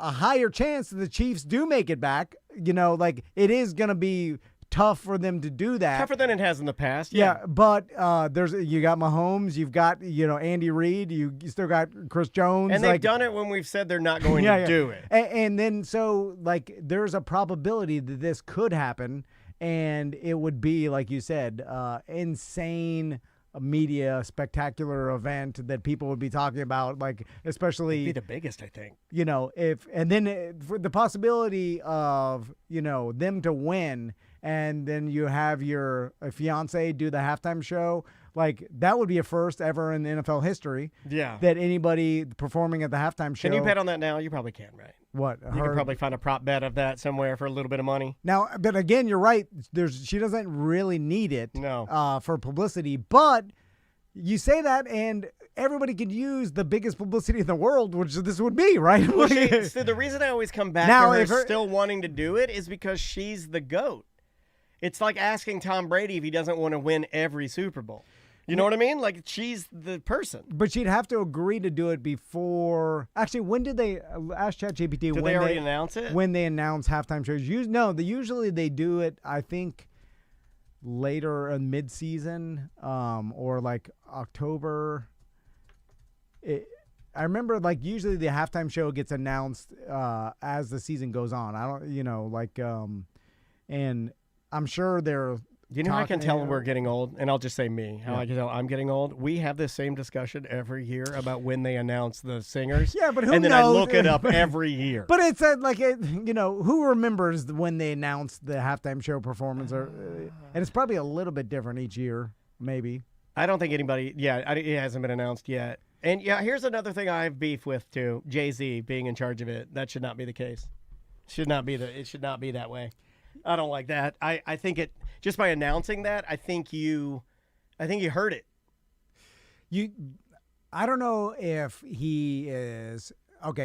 higher chance that the Chiefs do make it back. Like it is gonna be tough for them to do that. Tougher than it has in the past. Yeah, but you got Mahomes, you've got Andy Reid, you still got Chris Jones, and they've done it when we've said they're not going to do it. And then so there's a probability that this could happen, and it would be like you said, insane a media spectacular event that people would be talking about, like especially It'd be the biggest, I think. For the possibility of them to win, and then you have your fiance do the halftime show. Like, that would be a first ever in NFL history. Yeah. That anybody performing at the halftime show. Can you bet on that now? You probably can, right? What? You can probably find a prop bet of that somewhere for a little bit of money. Now, but again, you're right. She doesn't really need it for publicity. But you say that, and everybody could use the biggest publicity in the world, which this would be, right? Well, so the reason I always come back to her still wanting to do it is because she's the GOAT. It's like asking Tom Brady if he doesn't want to win every Super Bowl. You know what I mean? Like, she's the person. But she'd have to agree to do it before. Actually, when did they ask ChatGPT? Did they already announce it? When they announce halftime shows? Usually they do it, I think, later in mid-season or like October. I remember, like, usually the halftime show gets announced as the season goes on. I don't, and I'm sure they're. You know how I can tell we're getting old? And I'll just say me. How I can tell I'm getting old? We have this same discussion every year about when they announce the singers. Yeah, but who and then knows? I look it up every year. But it's who remembers when they announced the halftime show performance? And it's probably a little bit different each year, maybe. I don't think anybody, it hasn't been announced yet. And here's another thing I have beef with too. Jay-Z being in charge of it. That should not be the case. It should not be that way. I don't like that. I think it just by announcing that, I think you heard it. I don't know if he is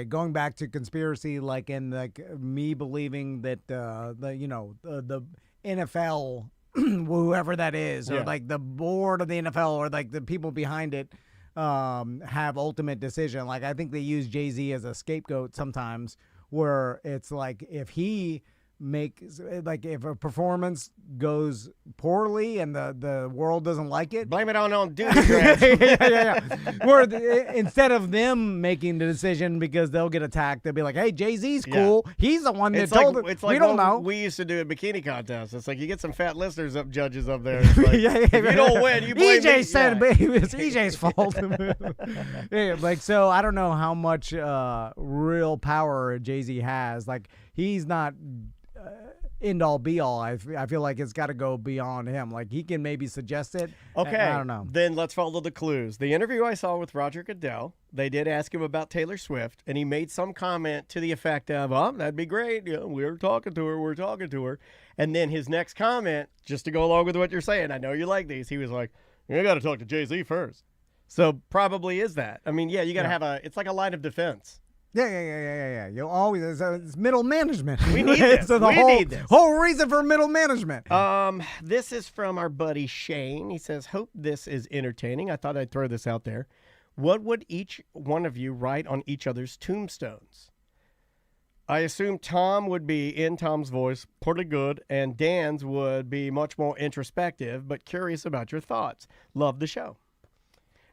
going back to conspiracy, like in me believing that the NFL, whoever that is, or like the board of the NFL, or like the people behind it, have ultimate decision. Like, I think they use Jay-Z as a scapegoat sometimes, where it's like if he if a performance goes poorly and the world doesn't like it, blame it on duty grads. yeah. Where instead of them making the decision because they'll get attacked, they'll be like, "Hey, Jay-Z's cool. He's the one that told it. It's like we don't know." We used to do a bikini contest. It's like you get some fat listeners up, judges up there. It's like, if you don't win, you blame EJ me. said it's EJ's fault. So I don't know how much real power Jay-Z has. Like, he's not end all be all. I feel like it's got to go beyond him. Like, he can maybe suggest it. Okay, I don't know. Then let's follow the clues. The interview I saw with Roger Goodell, they did ask him about Taylor Swift, and he made some comment to the effect of, "Oh, that'd be great. We're talking to her. And then his next comment, just to go along with what you're saying, I know you like these. He was like, "You got to talk to Jay-Z first." So probably is that. I mean, you got to have it's like a line of defense. Yeah. You'll always it's middle management. We need this. So need this. Whole reason for middle management. This is from our buddy Shane. He says, "Hope this is entertaining. I thought I'd throw this out there. What would each one of you write on each other's tombstones?" I assume Tom would be, in Tom's voice, pretty good, and Dan's would be much more introspective, but curious about your thoughts. Love the show.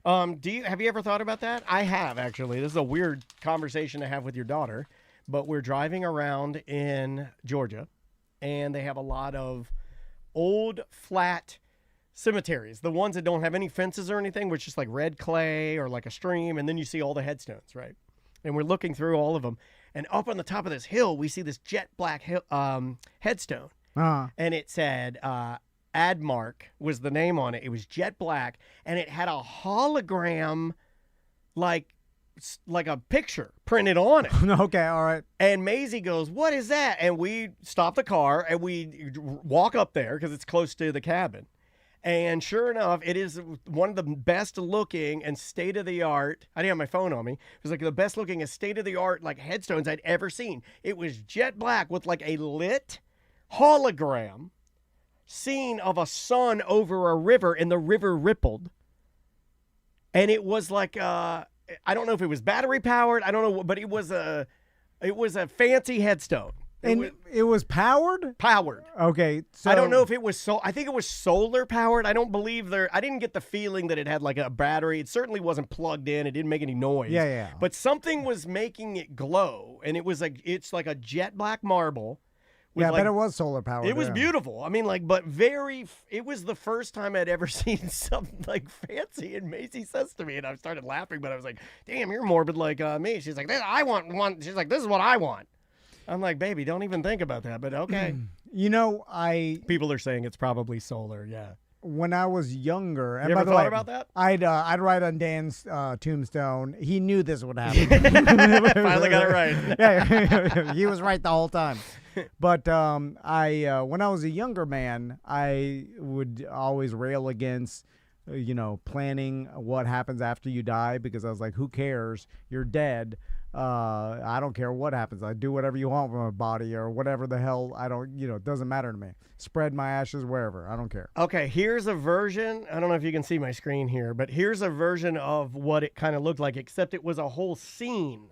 Have you ever thought about that? I have, actually. This is a weird conversation to have with your daughter, but we're driving around in Georgia, and they have a lot of old, flat cemeteries, the ones that don't have any fences or anything, which is just like red clay or like a stream, and then you see all the headstones, right? And we're looking through all of them, and up on the top of this hill, we see this jet black headstone, and it said, Admark was the name on it. It was jet black, and it had a hologram, like a picture printed on it. Okay, all right. And Maisie goes, "What is that?" And we stop the car, and we walk up there because it's close to the cabin. And sure enough, it is one of the best looking and state-of-the-art, I didn't have my phone on me, it was like the best looking and state-of-the-art like headstones I'd ever seen. It was jet black with like a lit hologram scene of a sun over a river, and the river rippled. And it was like I don't know if it was battery powered, I don't know, but it was a fancy headstone. It was powered? Powered. Okay. So I don't know if it was I think it was solar powered. I don't believe I didn't get the feeling that it had like a battery. It certainly wasn't plugged in. It didn't make any noise. Yeah. But something was making it glow, and it's like a jet black marble with, Yeah, like, but it was solar powered. it was yeah. beautiful. I mean, like, but it was the first time I'd ever seen something like fancy. And Macy says to me, and I started laughing, but I was like, damn, you're morbid like me. She's like, I want one. She's like, this is what I want. I'm like, baby, don't even think about that. But okay. You know, People are saying it's probably solar. Yeah. when I was younger, and You by ever the way, thought about that? I'd write on Dan's tombstone. He knew this would happen. Finally got it right. Yeah, he was right the whole time. But when I was a younger man, I would always rail against, planning what happens after you die, because I was like, who cares? You're dead. I don't care what happens. I do whatever you want with my body or whatever the hell. I don't, it doesn't matter to me. Spread my ashes wherever. I don't care. Okay, here's a version. I don't know if you can see my screen here, but here's a version of what it kind of looked like, except it was a whole scene.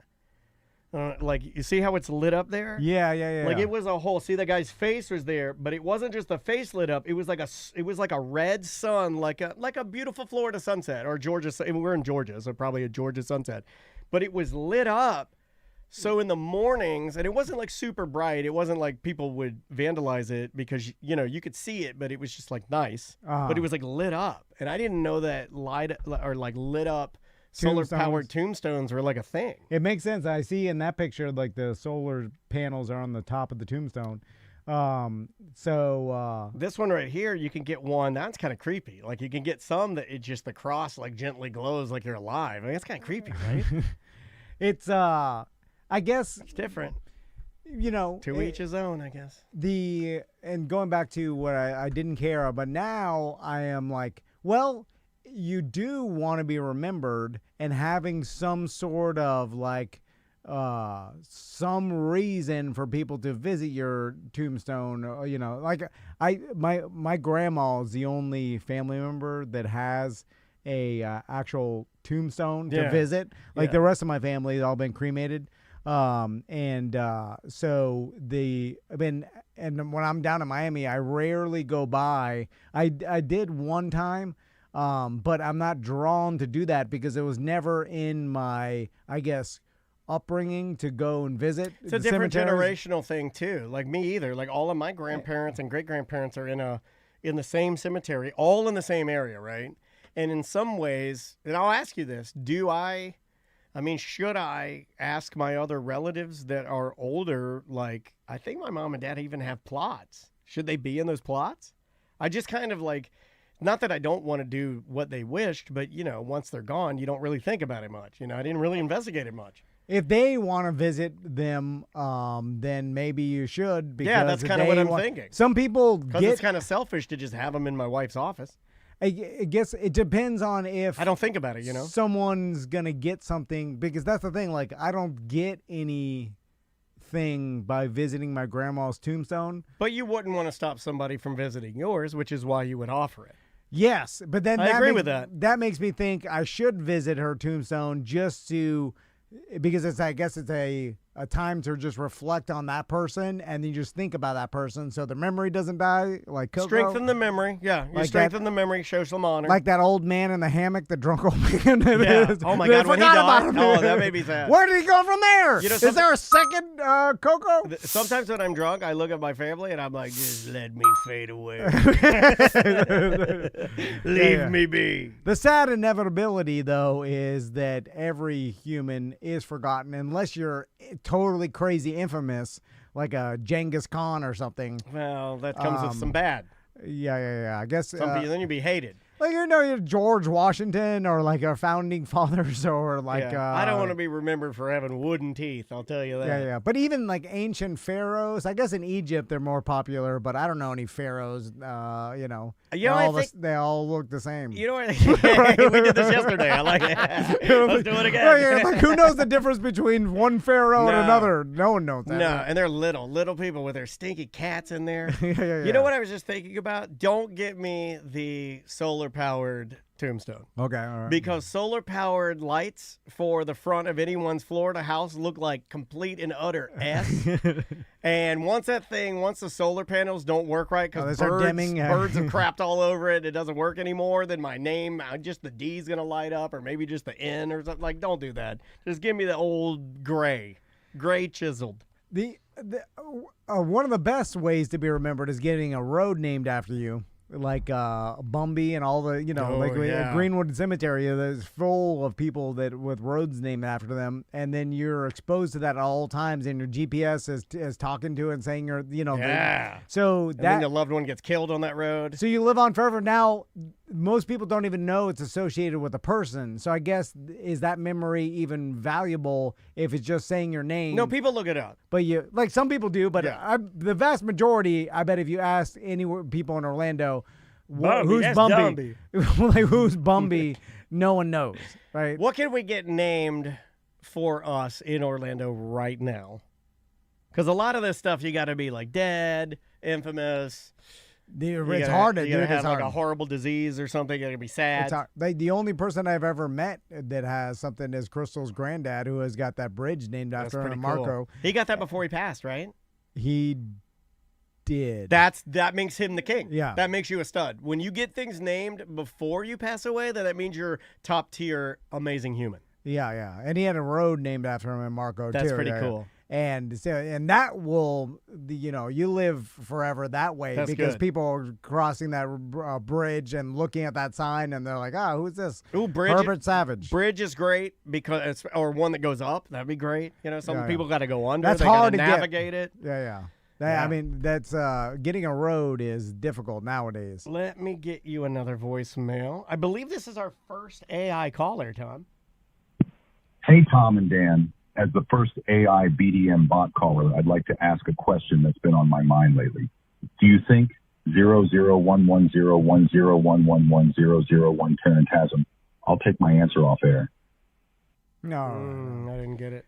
Like, you see how it's lit up there? Yeah. Like, it was a whole. See, the guy's face was there, but it wasn't just the face lit up. It was like a red sun, like a beautiful Florida sunset or Georgia. We're in Georgia, so probably a Georgia sunset. But it was lit up. So in the mornings, and it wasn't like super bright. It wasn't like people would vandalize it because, you could see it, but it was just like nice. But it was like lit up. And I didn't know that lit up solar-powered tombstones were like a thing. It makes sense. I see in that picture, like the solar panels are on the top of the tombstone. This one right here, you can get one. That's kind of creepy. Like, you can get some that it just the cross like gently glows like you're alive. I mean, that's kind of creepy, right? It's I guess It's different. To each his own, I guess. And going back to what I didn't care, but now I am like, well, you do want to be remembered, and having some sort of like some reason for people to visit your tombstone, like my grandma is the only family member that has a actual tombstone to visit. Like the rest of my family has all been cremated. And when I'm down in Miami, I rarely go by. I did one time, but I'm not drawn to do that because it was never in my, I guess, upbringing to go and visit. It's a different generational thing too. Like me either. Like all of my grandparents and great grandparents are in the same cemetery, all in the same area, right? And in some ways, and I'll ask you this: should I ask my other relatives that are older? Like, I think my mom and dad even have plots. Should they be in those plots? I just kind of like, not that I don't want to do what they wished, but once they're gone, you don't really think about it much. I didn't really investigate it much. If they want to visit them, then maybe you should. Because yeah, that's kind of what I'm thinking. Some people it's kind of selfish to just have them in my wife's office. I guess it depends on if I don't think about it, someone's gonna get something, because that's the thing. Like, I don't get anything by visiting my grandma's tombstone. But you wouldn't want to stop somebody from visiting yours, which is why you would offer it. Yes, but then I agree with that. That makes me think I should visit her tombstone because I guess it's a time to just reflect on that person, and you just think about that person so the memory doesn't die. Like Coco. Strengthen the memory. Yeah, you strengthen the memory, show some honor. Like that old man in the hammock, the drunk old man. Yeah. Oh my God, when he died. Oh, that made me sad. Where did he go from there? Is there a second Coco? Sometimes when I'm drunk, I look at my family and I'm like, just let me fade away. Leave me be. The sad inevitability, though, is that every human is forgotten unless you're totally crazy infamous, like a Genghis Khan or something. Well, that comes with some bad. Yeah. I guess then you'd be hated. Like, you're George Washington or like our founding fathers or like... I don't want to be remembered for having wooden teeth, I'll tell you that. Yeah. But even like ancient pharaohs, I guess in Egypt they're more popular, but I don't know any pharaohs, they all look the same. You know what? We did this yesterday. I like it. Let's do it again. Like, who knows the difference between one pharaoh and another? No one knows that. No, and they're little people with their stinky cats in there. Yeah. You know what I was just thinking about? Don't get me the solar-powered tombstone. Okay, all right. Because solar-powered lights for the front of anyone's Florida house look like complete and utter S. And once the solar panels don't work right because birds have crapped all over it, it doesn't work anymore, then my name, just the D's going to light up, or maybe just the N or something. Like, don't do that. Just give me the old gray chiseled. one of the best ways to be remembered is getting a road named after you. Like Bumby and all the, Greenwood Cemetery is full of people that with roads named after them, and then you're exposed to that at all times, and your GPS is talking to it and saying you're, so and then the loved one gets killed on that road. So you live on forever. Now, most people don't even know it's associated with a person. So I guess, is that memory even valuable if it's just saying your name? No, people look it up. But some people do, but the vast majority, I bet if you ask any people in Orlando, who's Bumby? Like, who's Bumby? No one knows, right? What can we get named for us in Orlando right now? Because a lot of this stuff, you got to be like dead, infamous. It's hard to do. It's have like a horrible disease or something. You're gonna be sad. The only person I've ever met that has something is Crystal's granddad, who has got that bridge named after him, Marco. Cool. He got that before he passed, right? He did. That makes him the king. Yeah, that makes you a stud. When you get things named before you pass away, that means you're top tier, amazing human. Yeah, and he had a road named after him in Marco. That's too. pretty cool. And that will, you live forever that way. That's because good. people are crossing that bridge and looking at that sign, and they're like, who's this? Ooh, bridge. Herbert Savage. Bridge is great because or one that goes up. That'd be great. Some people got to go under. That's they hard to navigate it. Yeah. I mean, that's getting a road is difficult nowadays. Let me get you another voicemail. I believe this is our first AI caller, Tom. Hey, Tom and Dan. As the first AI BDM bot caller, I'd like to ask a question that's been on my mind lately. Do you think 0011010111001 Tarantasm? I'll take my answer off air. No, I didn't get it.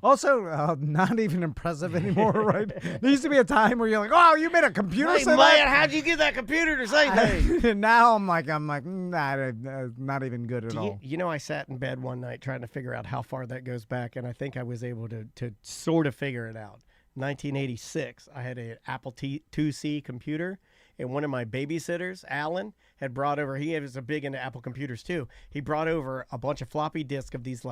Also, not even impressive anymore, right? There used to be a time where you're like, "Oh, you made a computer say that? How'd you get that computer to say that?" Now I'm like, nah, not even good at all. I sat in bed one night trying to figure out how far that goes back, and I think I was able to sort of figure it out. 1986, I had an Apple IIc computer, and one of my babysitters, Alan, had brought over, he was a big into Apple computers too. He brought over a bunch of floppy disks of these,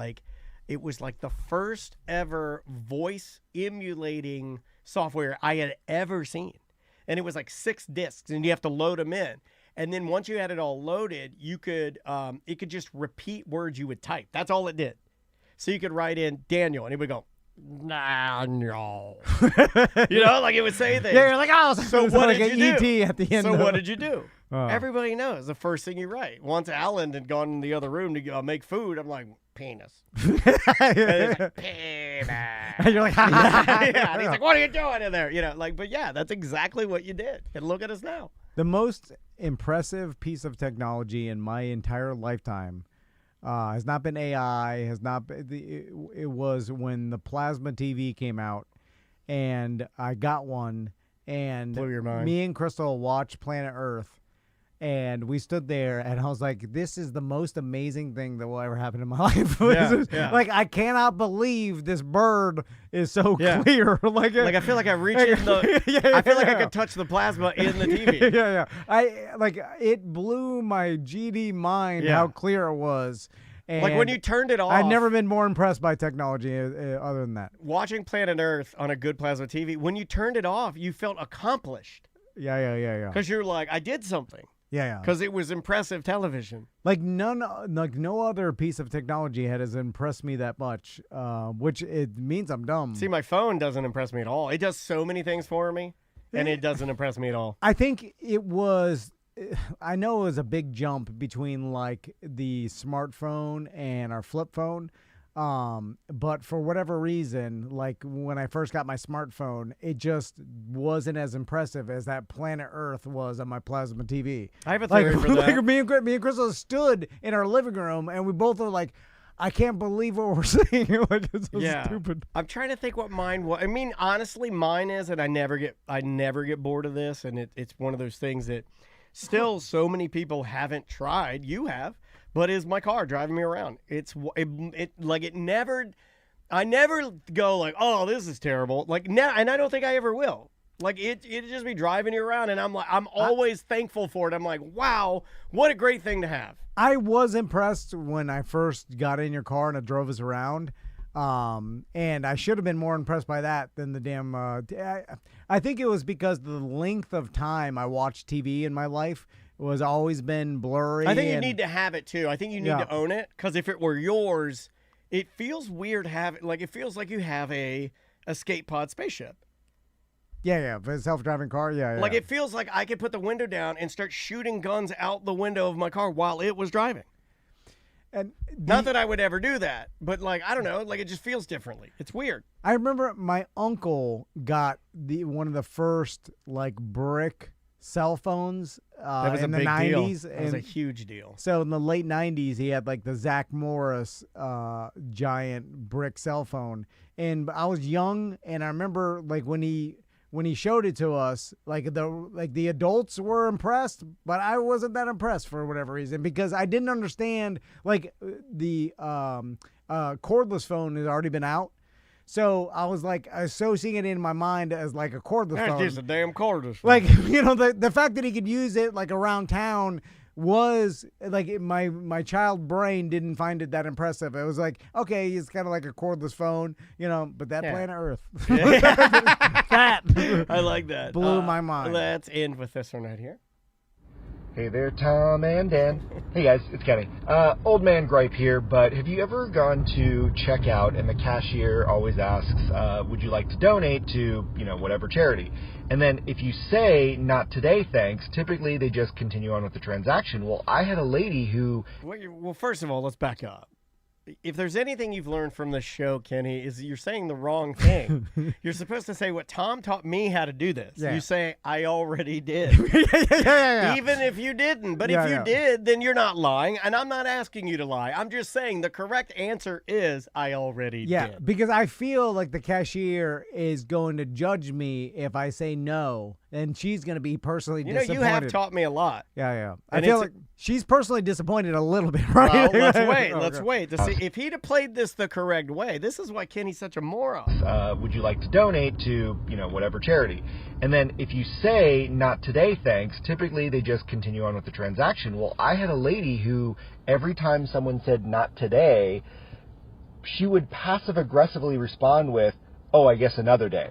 it was like the first ever voice emulating software I had ever seen. And it was like 6 disks, and you have to load them in. And then once you had it all loaded, you could, it could just repeat words you would type. That's all it did. So you could write in Daniel, and it would go, nah, no. It would say things. Yeah, you're like, so what like did you do? at the end. So what did you do? Everybody knows the first thing you write. Once Alan had gone in the other room to make food, I'm like, penis. And he's like, penis. And you're like, yeah. And he's like, what are you doing in there? But yeah, that's exactly what you did. And look at us now. The most impressive piece of technology in my entire lifetime has not been AI, it was when the plasma TV came out, and I got one, and blew your mind. Me and Crystal watched Planet Earth, and we stood there, and I was like, this is the most amazing thing that will ever happen in my life. Yeah. Like, I cannot believe this bird is so clear. I feel like I reached in the, I feel like I could touch the plasma in the TV. It blew my GD mind how clear it was. And like when you turned it off. I've never been more impressed by technology other than that. Watching Planet Earth on a good plasma TV, when you turned it off, you felt accomplished. Yeah. Because you're like, I did something. Yeah. Because it was impressive television. No other piece of technology has impressed me that much, which it means I'm dumb. See, my phone doesn't impress me at all. It does so many things for me, and it doesn't impress me at all. I think I know it was a big jump between the smartphone and our flip phone. But for whatever reason, when I first got my smartphone, it just wasn't as impressive as that Planet Earth was on my plasma TV. I have a theory for that. Me and Crystal stood in our living room, and we both were like, I can't believe what we're saying. It's so stupid. I'm trying to think what mine was. I mean, honestly, mine is, and I never get bored of this, and it's one of those things that still so many people haven't tried. You have. But is my car driving me around? I never go like, oh, this is terrible. And I don't think I ever will. It just be driving you around, and I'm always thankful for it. I'm like, wow, what a great thing to have. I was impressed when I first got in your car and it drove us around. And I should have been more impressed by that than the damn. I think it was because the length of time I watched TV in my life was always been blurry. I think you need to have it too. I think you need Yeah. to own it, because if it were yours, it feels weird having, like, it feels like you have a escape pod spaceship. Yeah, for a self-driving car, yeah. Like, it feels like I could put the window down and start shooting guns out the window of my car while it was driving. And Not that I would ever do that, but, like, I don't know, like, it just feels differently. It's weird. I remember my uncle got one of the first like brick cell phones That was in a the big 90s. deal. That was a and huge deal. so in the late 90s, he had like the Zach Morris giant brick cell phone. And I was young, and I remember like when he showed it to us, like the adults were impressed, but I wasn't that impressed for whatever reason, because I didn't understand, like, the cordless phone has already been out. So I was like associating it in my mind as like a cordless That's phone. just a damn cordless phone. Like, you know, the fact that he could use it like around town was like, my child brain didn't find it that impressive. It was like, okay, it's kind of like a cordless phone, you know, but that planet Earth, that I like that. blew my mind. Let's end with this one right here. Hey there, Tom and Dan. Hey guys, it's Kenny. Old man gripe here, but have you ever gone to checkout and the cashier always asks, would you like to donate to, whatever charity? And then if you say, not today, thanks, typically they just continue on with the transaction. Well, I had a lady who... Well, first of all, let's back up. If there's anything you've learned from this show, Kenny, is you're saying the wrong thing. You're supposed to say, what Tom taught me how to do this. Yeah. You say, I already did. yeah. Even if you didn't. But Yeah, if you yeah. did, then you're not lying. And I'm not asking you to lie. I'm just saying the correct answer is, I already did. Because I feel like the cashier is going to judge me if I say no, and she's going to be personally disappointed. You have taught me a lot. Yeah. I And feel it's- like she's personally disappointed a little bit, right? Well, let's wait. Okay. Let's wait to see. If he'd have played this the correct way, this is why Kenny's such a moron. would you like to donate to, whatever charity? And then if you say, not today, thanks, typically they just continue on with the transaction. Well, I had a lady who, every time someone said, not today, she would passive-aggressively respond with, oh, I guess another day.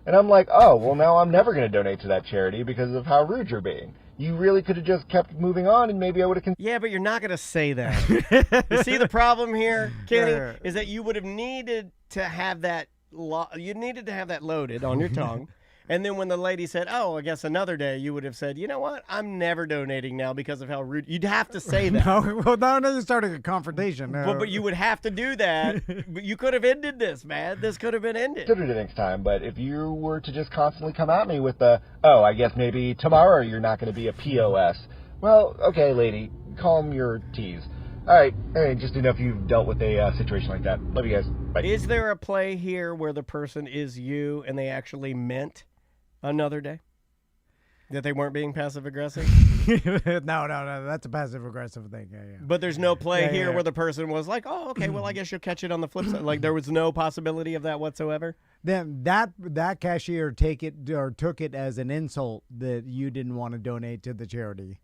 And I'm like, oh, well, now I'm never going to donate to that charity because of how rude you're being. You really could have just kept moving on, and maybe I would have... Yeah, but you're not going to say that. You see the problem here, Kenny, Yeah. is that you would have needed to have that loaded on your tongue. And then when the lady said, oh, I guess another day, you would have said, you know what? I'm never donating now because of how rude. You'd have to say that. No, you're starting a confrontation. But you would have to do that. But you could have ended this, man. This could have been ended. Considered it next time, but if you were to just constantly come at me with the, oh, I guess maybe tomorrow you're not going to be a POS. Well, okay, lady, calm your tease. All right, just to know if you've dealt with a situation like that. Love you guys. Bye. Is there a play here where the person is you and they actually meant another day? That they weren't being passive-aggressive? No, that's a passive-aggressive thing. Yeah. But there's no play here yeah. where the person was like, oh, okay, well, I guess you'll catch it on the flip side. Like, there was no possibility of that whatsoever? Then that cashier took it as an insult that you didn't want to donate to the charity.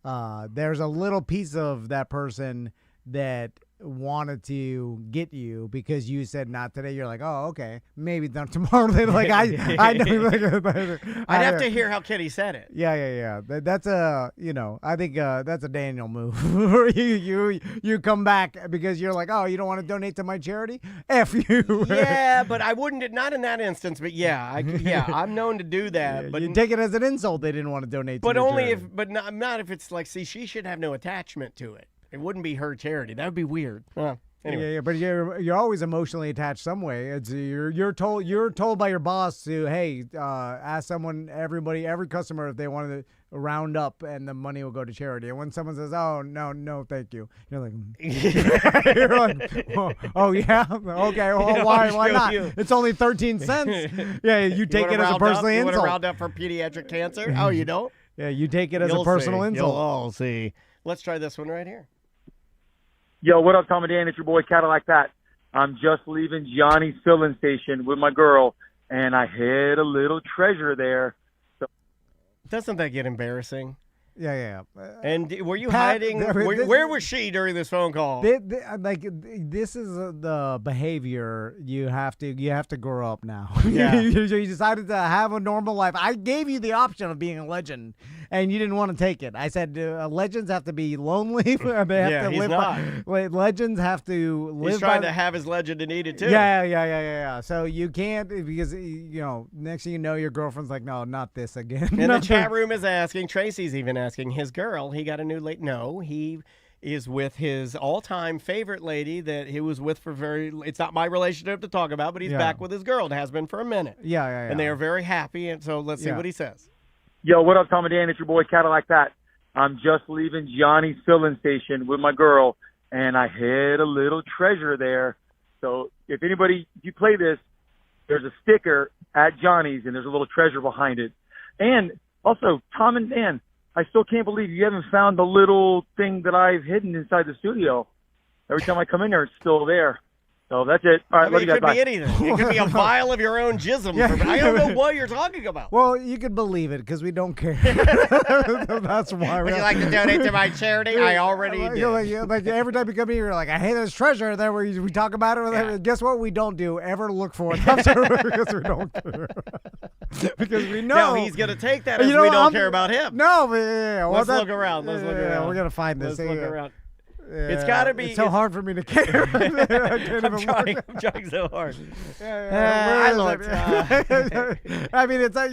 There's a little piece of that person that wanted to get you because you said not today. You're like, oh, okay, maybe not tomorrow. Like I know. I'd have to hear how Kenny said it. Yeah. That's a, I think that's a Daniel move. you come back because you're like, oh, you don't want to donate to my charity? F you. Yeah, but I wouldn't. Not in that instance. But I'm known to do that. But you take it as an insult. They didn't want to donate. But to your only charity. not if it's like, see, she should have no attachment to it. It wouldn't be her charity. That would be weird. Anyway. Yeah, but you're always emotionally attached some way. It's you're told by your boss to, hey, ask every customer if they wanted to round up and the money will go to charity. And when someone says, oh no, thank you, you're like, you're like, oh yeah, okay, well, why not? It's only 13 cents. Yeah, you take it as a personal insult. You insult. want to round up for pediatric cancer? Oh, you don't? Yeah, you take it as a personal insult. You'll all see. Let's try this one right here. Yo, what up, Tom and Dan? It's your boy Cadillac Pat. I'm just leaving Johnny's filling station with my girl, and I hid a little treasure there. So Doesn't that get embarrassing? Yeah. And were you Pat, hiding? this- Where was she during this phone call? This is the behavior you have to grow up now. Yeah. you decided to have a normal life. I gave you the option of being a legend, and you didn't want to take it. I said legends have to be lonely. They have to he's live not. legends have to live. He's trying to have his legend needed too. Yeah. So you can't, because next thing you know, your girlfriend's like, no, not this again. And the chat room is asking. Tracy's even asking his girl. He got a new late. No, he is with his all-time favorite lady that he was with for it's not my relationship to talk about, but he's back with his girl. It has been for a minute. Yeah. And they are very happy, and so let's see what he says. Yo, what up, Tom and Dan? It's your boy Cadillac Pat. I'm just leaving Johnny's filling station with my girl, and I hid a little treasure there. So if you play this, there's a sticker at Johnny's, and there's a little treasure behind it. And also, Tom and Dan, I still can't believe you haven't found the little thing that I've hidden inside the studio. Every time I come in there, it's still there. So that's it. All right, love you guys. It could be anything. It could be a vial of your own jism. I don't know what you're talking about. Well, you could believe it because we don't care. That's why. Would you like to donate to my charity? I already did. Like every time you come here, you're like, I hate this treasure. And then we talk about it. Yeah. Guess what? We don't do ever look for it. Because we don't care. Because we know. No, he's gonna take that as we don't care about him. No, but let's look around. Let's look around. We're gonna find this. Let's look around. Yeah, it's got to be. It's so hard for me to care. I'm trying so hard. I looked. I mean, it's like,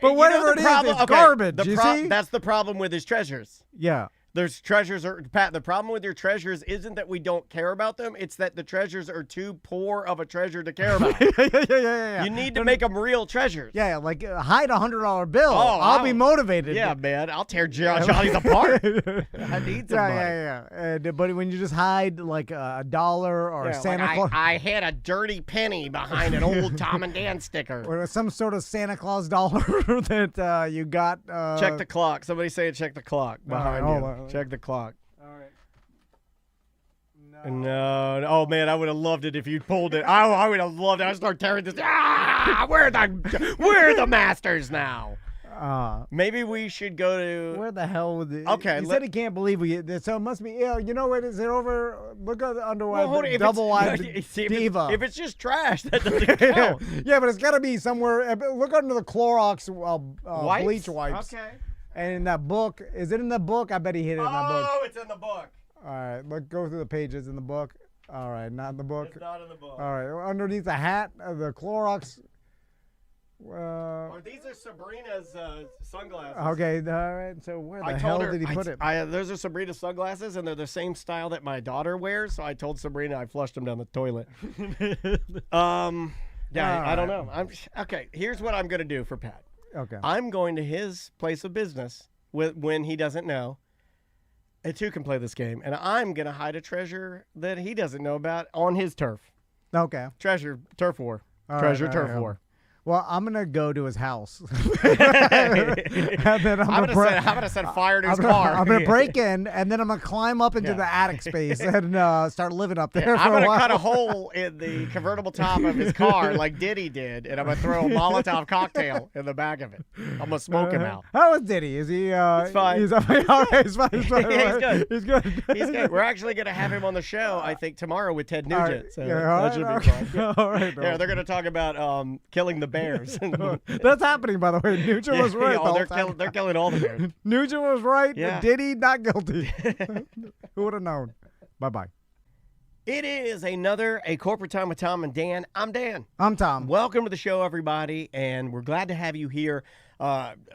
but whatever it's garbage. You see? That's the problem with his treasures. Yeah. There's treasures Pat, the problem with your treasures isn't that we don't care about them, it's that the treasures are too poor of a treasure to care about. Yeah. You need to make them real treasures. Yeah, like hide a $100 bill. I'll be motivated. Yeah, man, I'll tear Johnny's apart. I need some money. Yeah. But when you just hide like $1 or Santa Claus. I hid a dirty penny behind an old Tom and Dan sticker. Or some sort of Santa Claus dollar that you got. Check the clock. Somebody say check the clock behind you. Check the clock. All right. No. Oh, man, I would have loved it if you pulled it. I would have loved it. I'd start tearing this. We're the masters now. Maybe we should go to. Where the hell would it? Okay. He said he can't believe we. So it must be. You know what? Is it over? Look at the underwear. Well, double wide diva. If it's just trash, that doesn't count. Yeah, but it's got to be somewhere. Look under the Clorox bleach wipes. Okay. And in that book, is it in the book? I bet he hid it in that book. Oh, it's in the book. All right, go through the pages in the book. All right, not in the book. It's not in the book. All right, underneath the hat, the Clorox. These are Sabrina's sunglasses. Okay, all right. So where the hell did he put it? Those are Sabrina's sunglasses, and they're the same style that my daughter wears. So I told Sabrina I flushed them down the toilet. I don't know. Okay. Here's what I'm gonna do for Pat. Okay. I'm going to his place of business when he doesn't know. And two can play this game, and I'm gonna hide a treasure that he doesn't know about on his turf. Okay. Turf war. All treasure right, turf war. Well, I'm gonna go to his house. I'm gonna set fire to his car. I'm gonna break in, and then I'm gonna climb up into the attic space and start living up there. I'm gonna cut a hole in the convertible top of his car like Diddy did, and I'm gonna throw a Molotov cocktail in the back of it. I'm gonna smoke him out. How is Diddy? Is he? He's fine. He's fine. He's fine. He's good. He's good. He's good. We're actually gonna have him on the show, I think, tomorrow with Ted Nugent. Right. So Yeah, that should be fun. Yeah. All right. Yeah, they're gonna talk about killing the bears. That's happening, by the way. Nugent was right. They're killing all the bears. Nugent was right. Yeah. Diddy not guilty. Who would have known? Bye-bye. It is a corporate time with Tom and Dan. I'm Dan. I'm Tom. Welcome to the show, everybody, and we're glad to have you here.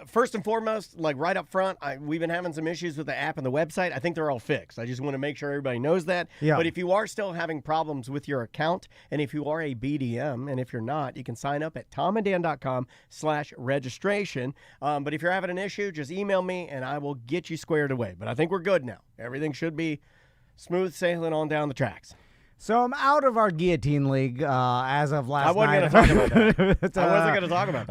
First and foremost, like right up front, we've been having some issues with the app and the website. I think they're all fixed. I just want to make sure everybody knows that. Yeah. But if you are still having problems with your account, and if you are a BDM, and if you're not, you can sign up at tomanddan.com/registration. But if you're having an issue, just email me, and I will get you squared away. But I think we're good now. Everything should be smooth sailing on down the tracks. So I'm out of our guillotine league as of last night. I wasn't going to talk about that. I wasn't going to talk about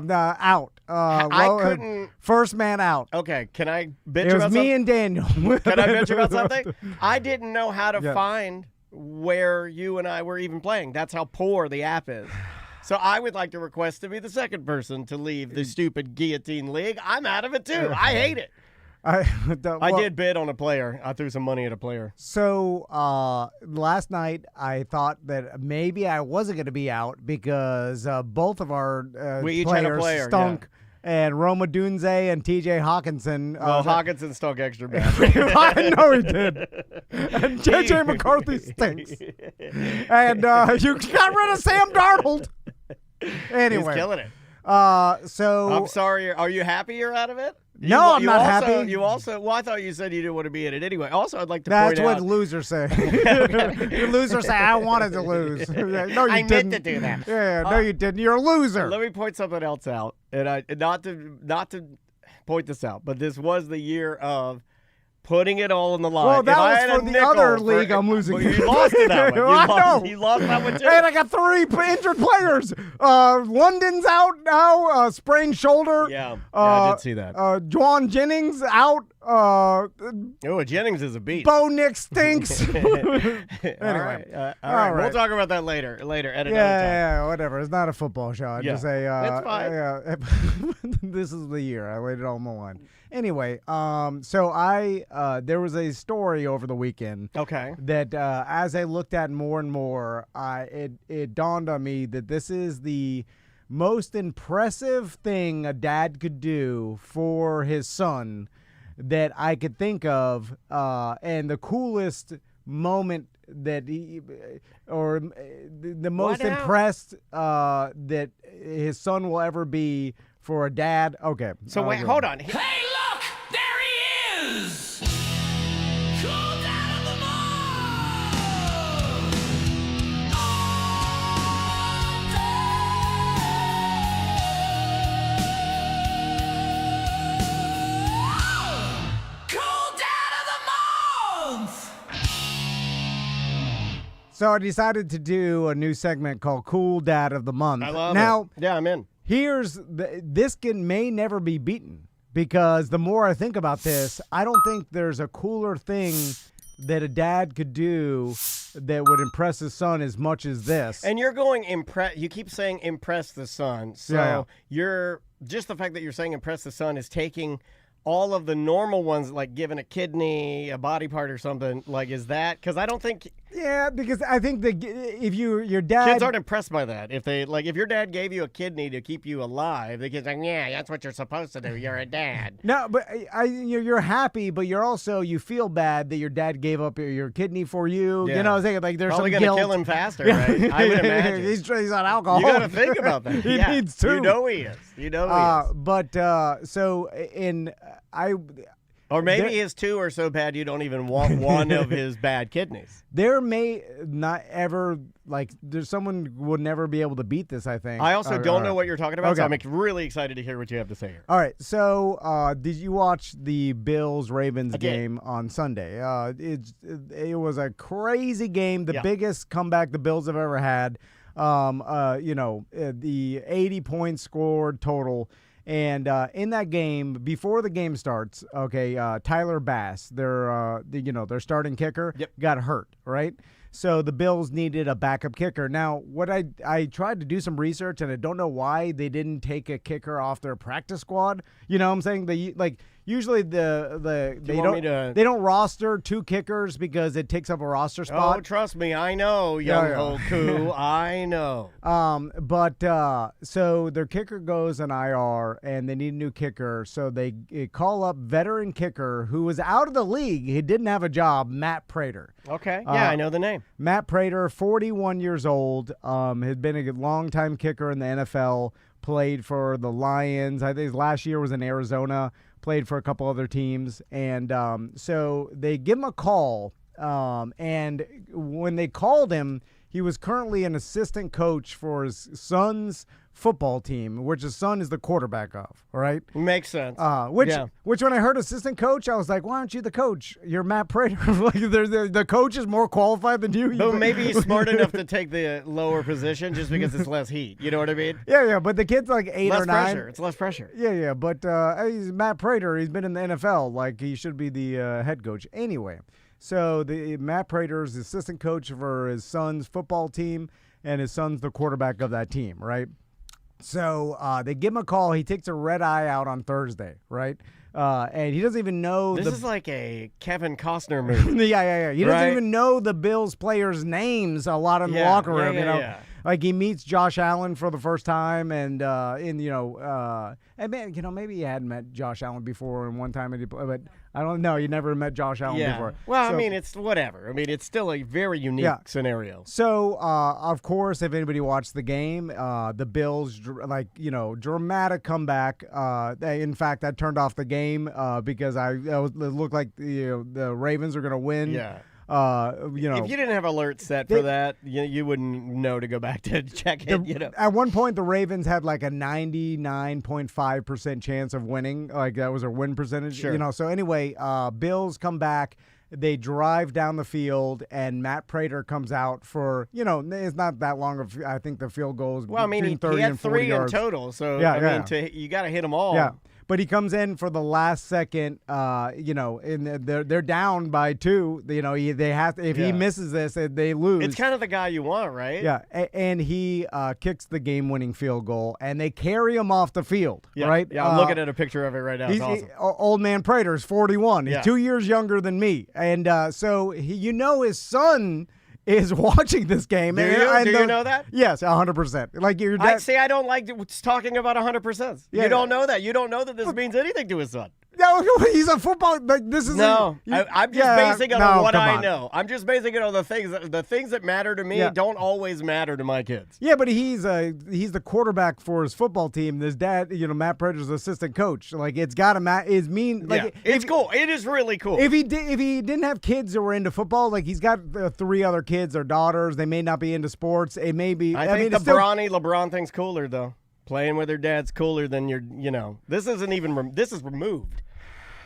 that. Out. I couldn't. First man out. Okay, can I bitch It was about me something? and Daniel. Can I bitch about something? I didn't know how to find where you and I were even playing. That's how poor the app is. So I would like to request to be the second person to leave the stupid guillotine league. I'm out of it too. I hate it. I did bid on a player. I threw some money at a player. So last night I thought that maybe I wasn't going to be out because both of our we each had a player, stunk. Yeah. And Roma Dunze and T.J. Hawkinson. Well, Hawkinson stunk extra bad. I know he did. And J.J. McCarthy stinks. And you got rid of Sam Darnold. Anyway. He's killing it. So I'm sorry. Are you happy you're out of it? No, I'm not happy. You also, well, I thought you said you didn't want to be in it anyway. Also, I'd like to That's point out. what losers say. Losers say, I wanted to lose. No, you I didn't. meant to do that. Yeah, no, you didn't. You're a loser. Let me point something else out, and not to point this out, but this was the year of putting it all on the line. Well, that was for the other league I'm losing. Well, you lost in that one. I know. You lost that one too. And I got 3 injured players. London's out now, sprained shoulder. Yeah, I did see that. Juwan Jennings out. Oh, Jennings is a beast. Bo Nick stinks. Anyway. All right. We'll talk about that later at another time. Yeah, whatever. It's not a football show. I just say, that's fine. This is the year. I laid it all on the line. Anyway, so I there was a story over the weekend. Okay. That as I looked at more and more, it dawned on me that this is the most impressive thing a dad could do for his son that I could think of, and the coolest moment that he, or the most impressed that his son will ever be for a dad. Okay. So wait, hold on. Hey, look! There he is! Cool down of the So I decided to do a new segment called Cool Dad of the Month. I love now, it. Yeah, I'm in. This may never be beaten, because the more I think about this, I don't think there's a cooler thing that a dad could do that would impress his son as much as this. And you're going you keep saying impress the son. So you're just the fact that you're saying impress the son is taking all of the normal ones, like giving a kidney, a body part or something. Like, is that, because I don't think. Yeah, because I think that if your dad. Kids aren't impressed by that. If your dad gave you a kidney to keep you alive, the kid's like, yeah, that's what you're supposed to do. You're a dad. No, but you're happy, but you feel bad that your dad gave up your kidney for you. Yeah. You know what I'm saying? Like, there's probably some gonna guilt. kill him faster, right? I would imagine. He's on alcohol. You got to think about that. He needs to. You know he is. You know he is. But or maybe his 2 are so bad you don't even want one of his bad kidneys. There may not ever, there's someone would never be able to beat this, I think. I also don't know what you're talking about, okay. so I'm really excited to hear what you have to say here. All right, so did you watch the Bills-Ravens game on Sunday? It was a crazy game, the biggest comeback the Bills have ever had. The 80 points scored total. And in that game, before the game starts, Tyler Bass, their starting kicker, got hurt, right? So the Bills needed a backup kicker. Now, what I tried to do some research, and I don't know why they didn't take a kicker off their practice squad. You know what I'm saying? Usually they don't roster 2 kickers because it takes up a roster spot. Oh, trust me, I know, young Hoku. I know. So their kicker goes on IR, and they need a new kicker. So they call up veteran kicker who was out of the league. He didn't have a job, Matt Prater. Okay, yeah, I know the name. Matt Prater, 41 years old, had been a long-time kicker in the NFL, played for the Lions. I think his last year was in Arizona, played for a couple other teams. And so they give him a call, and when they called him, he was currently an assistant coach for his son's football team, which his son is the quarterback of, all right? Makes sense. Which when I heard assistant coach, I was like, why aren't you the coach? You're Matt Prater. The coach is more qualified than you. But maybe he's smart enough to take the lower position just because it's less heat. You know what I mean? Yeah, but the kid's like 8 or 9. Pressure. It's less pressure. Yeah, but he's Matt Prater. He's been in the NFL. Like, he should be the head coach. Anyway, so Matt Prater is the assistant coach for his son's football team. and his son's the quarterback of that team, right? So they give him a call. He takes a red eye out on Thursday, right? And he doesn't even know. This is like a Kevin Costner movie. Yeah. He doesn't even know the Bills players' names a lot in the locker room. Like he meets Josh Allen for the first time, and maybe he had met Josh Allen before, and one time, but I don't know. You never met Josh Allen before. Well, I mean, it's whatever. I mean, it's still a very unique scenario. So, of course, if anybody watched the game, the Bills, dramatic comeback. In fact, I turned off the game because it looked like the Ravens are going to win. Yeah. If you didn't have alerts set for that, you wouldn't know to go back to check it. At one point, the Ravens had like a 99.5% chance of winning. Like that was their win percentage. Sure. So anyway, Bills come back. They drive down the field, and Matt Prater comes out for, it's not that long of. I think the field goal is between 30 he had and 40 3 yards. in total. So you got to hit them all. Yeah. But he comes in for the last second, and they're down by 2. They have to, if he misses this, they lose. It's kind of the guy you want, right? Yeah, and he kicks the game-winning field goal, and they carry him off the field, right? Yeah, I'm looking at a picture of it right now. It's awesome. Old man Prater is 41. He's 2 years younger than me, and so his son is watching this game. Do you know that? Yes, 100%. Like your dad. I don't like talking about 100%. Yeah, you don't know that. You don't know that this means anything to his son. No, he's a football. Like this is I'm just basing it on what I know. know. I'm just basing it on the things that matter to me don't always matter to my kids. Yeah, but he's the quarterback for his football team. His dad, Matt Prater's assistant coach. Like it's got to it's cool. It is really cool. If he didn't have kids that were into football, like he's got 3 other kids or daughters. They may not be into sports. It may be. I think the LeBron thing's cooler though. Playing with their dad's cooler than This isn't even. This is removed.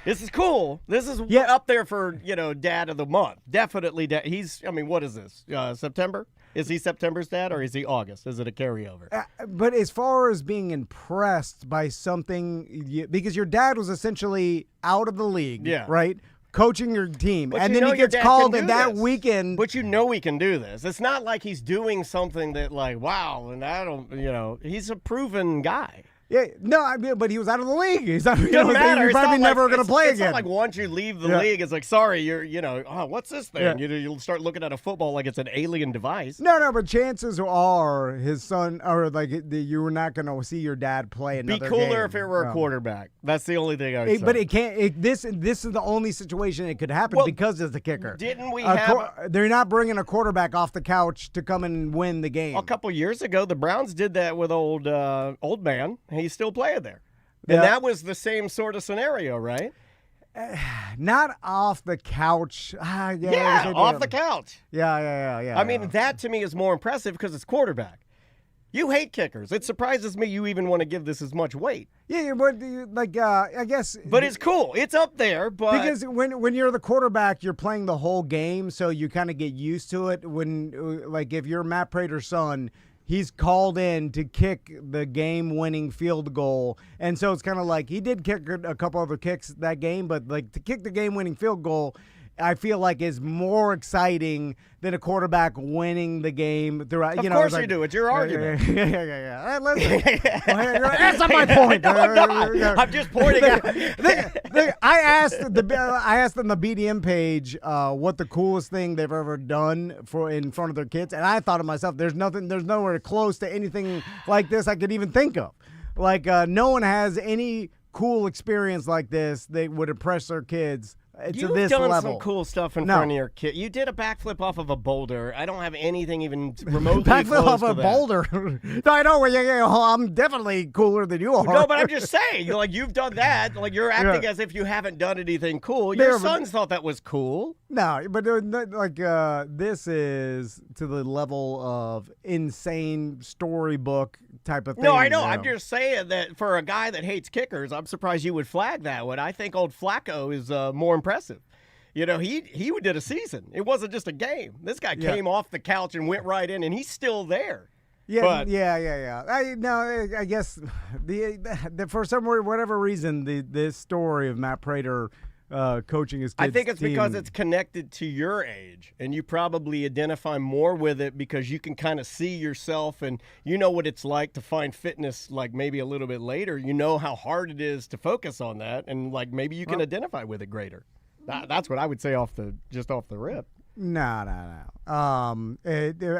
This is cool. This is up there for, dad of the month. Definitely dad. What is this? September? Is he September's dad or is he August? Is it a carryover? But as far as being impressed by something, because your dad was essentially out of the league, right? Coaching your team. But and then he gets called in that weekend. But he can do this. It's not like he's doing something that wow, and I don't, he's a proven guy. Yeah, no, but he was out of the league. He's not, doesn't matter. He's probably never going to play again. It's not like once you leave the league, it's like, sorry, you're, what's this thing? Yeah. You'll start looking at a football like it's an alien device. No, but chances are his son, or you were not going to see your dad play another game. Be cooler if it were a quarterback. That's the only thing I would say. But it can't. This is the only situation it could happen because it's the kicker. Didn't we have? They're not bringing a quarterback off the couch to come and win the game. A couple years ago, the Browns did that with old man. He's still playing there. And that was the same sort of scenario, right? Not off the couch. Off the couch. Yeah. I mean, that to me is more impressive because it's quarterback. You hate kickers. It surprises me you even want to give this as much weight. Yeah, but I guess. But it's cool. It's up there, but because when you're the quarterback, you're playing the whole game, so you kind of get used to it. When if you're Matt Prater's son, he's called in to kick the game-winning field goal, and so it's kind of like he did kick a couple other kicks that game, but to kick the game-winning field goal, I feel like is more exciting than a quarterback winning the game throughout. Of course you do. It's your argument. Yeah. Hey, listen, that's not my point. I'm just pointing out. I asked on the BDM page what the coolest thing they've ever done in front of their kids, and I thought to myself, there's nowhere close to anything like this I could even think of. No one has any cool experience like this that would impress their kids. You've done some cool stuff in front of your kid. You did a backflip off of a boulder. I don't have anything even remotely backflip close off to a boulder. No, I know. I'm definitely cooler than you are. No, but I'm just saying, you've done that. You're acting as if you haven't done anything cool. Your sons thought that was cool. No, but this is to the level of insane storybook type of thing. No, I know. I'm just saying that for a guy that hates kickers, I'm surprised you would flag that one. I think old Flacco is more impressive. He did a season. It wasn't just a game. This guy came off the couch and went right in, and he's still there. Yeah. I guess for whatever reason, this story of Matt Prater coaching his kids. I think it's because team. it's connected to your age, and you probably identify more with it because you can kind of see yourself, and you know what it's like to find fitness, like maybe a little bit later. You know how hard it is to focus on that, and like maybe you can identify with it greater. That's what I would say off the rip. No. I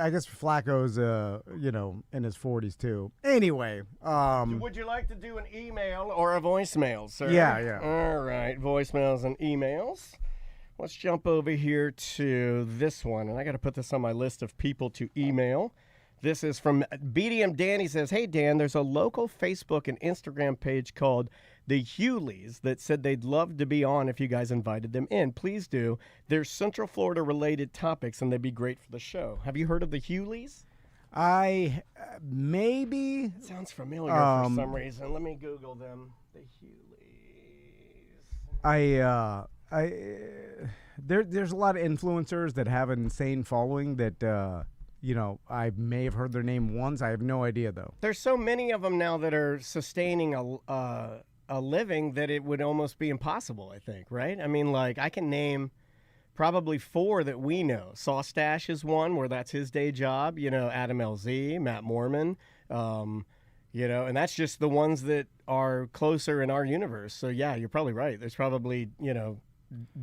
guess Flacco's, in his 40s too. Anyway. Would you like to do an email or a voicemail, sir? Yeah. All right, voicemails and emails. Let's jump over here to this one, and I got to put this on my list of people to email. This is from BDM Danny. Says, hey, Dan, there's a local Facebook and Instagram page called the Hewleys that said they'd love to be on if you guys invited them in. Please do. They're Central Florida-related topics, and they'd be great for the show. Have you heard of the Hewleys? Maybe. It sounds familiar for some reason. Let me Google them. The Hewleys. There's a lot of influencers that have an insane following that I may have heard their name once. I have no idea though. There's so many of them now that are sustaining a living that it would almost be impossible, I think, right? I mean, like, I can name probably 4 that we know. Sawstash is one where that's his day job, Adam LZ, Matt Mormon, and that's just the ones that are closer in our universe. So, yeah, you're probably right. There's probably,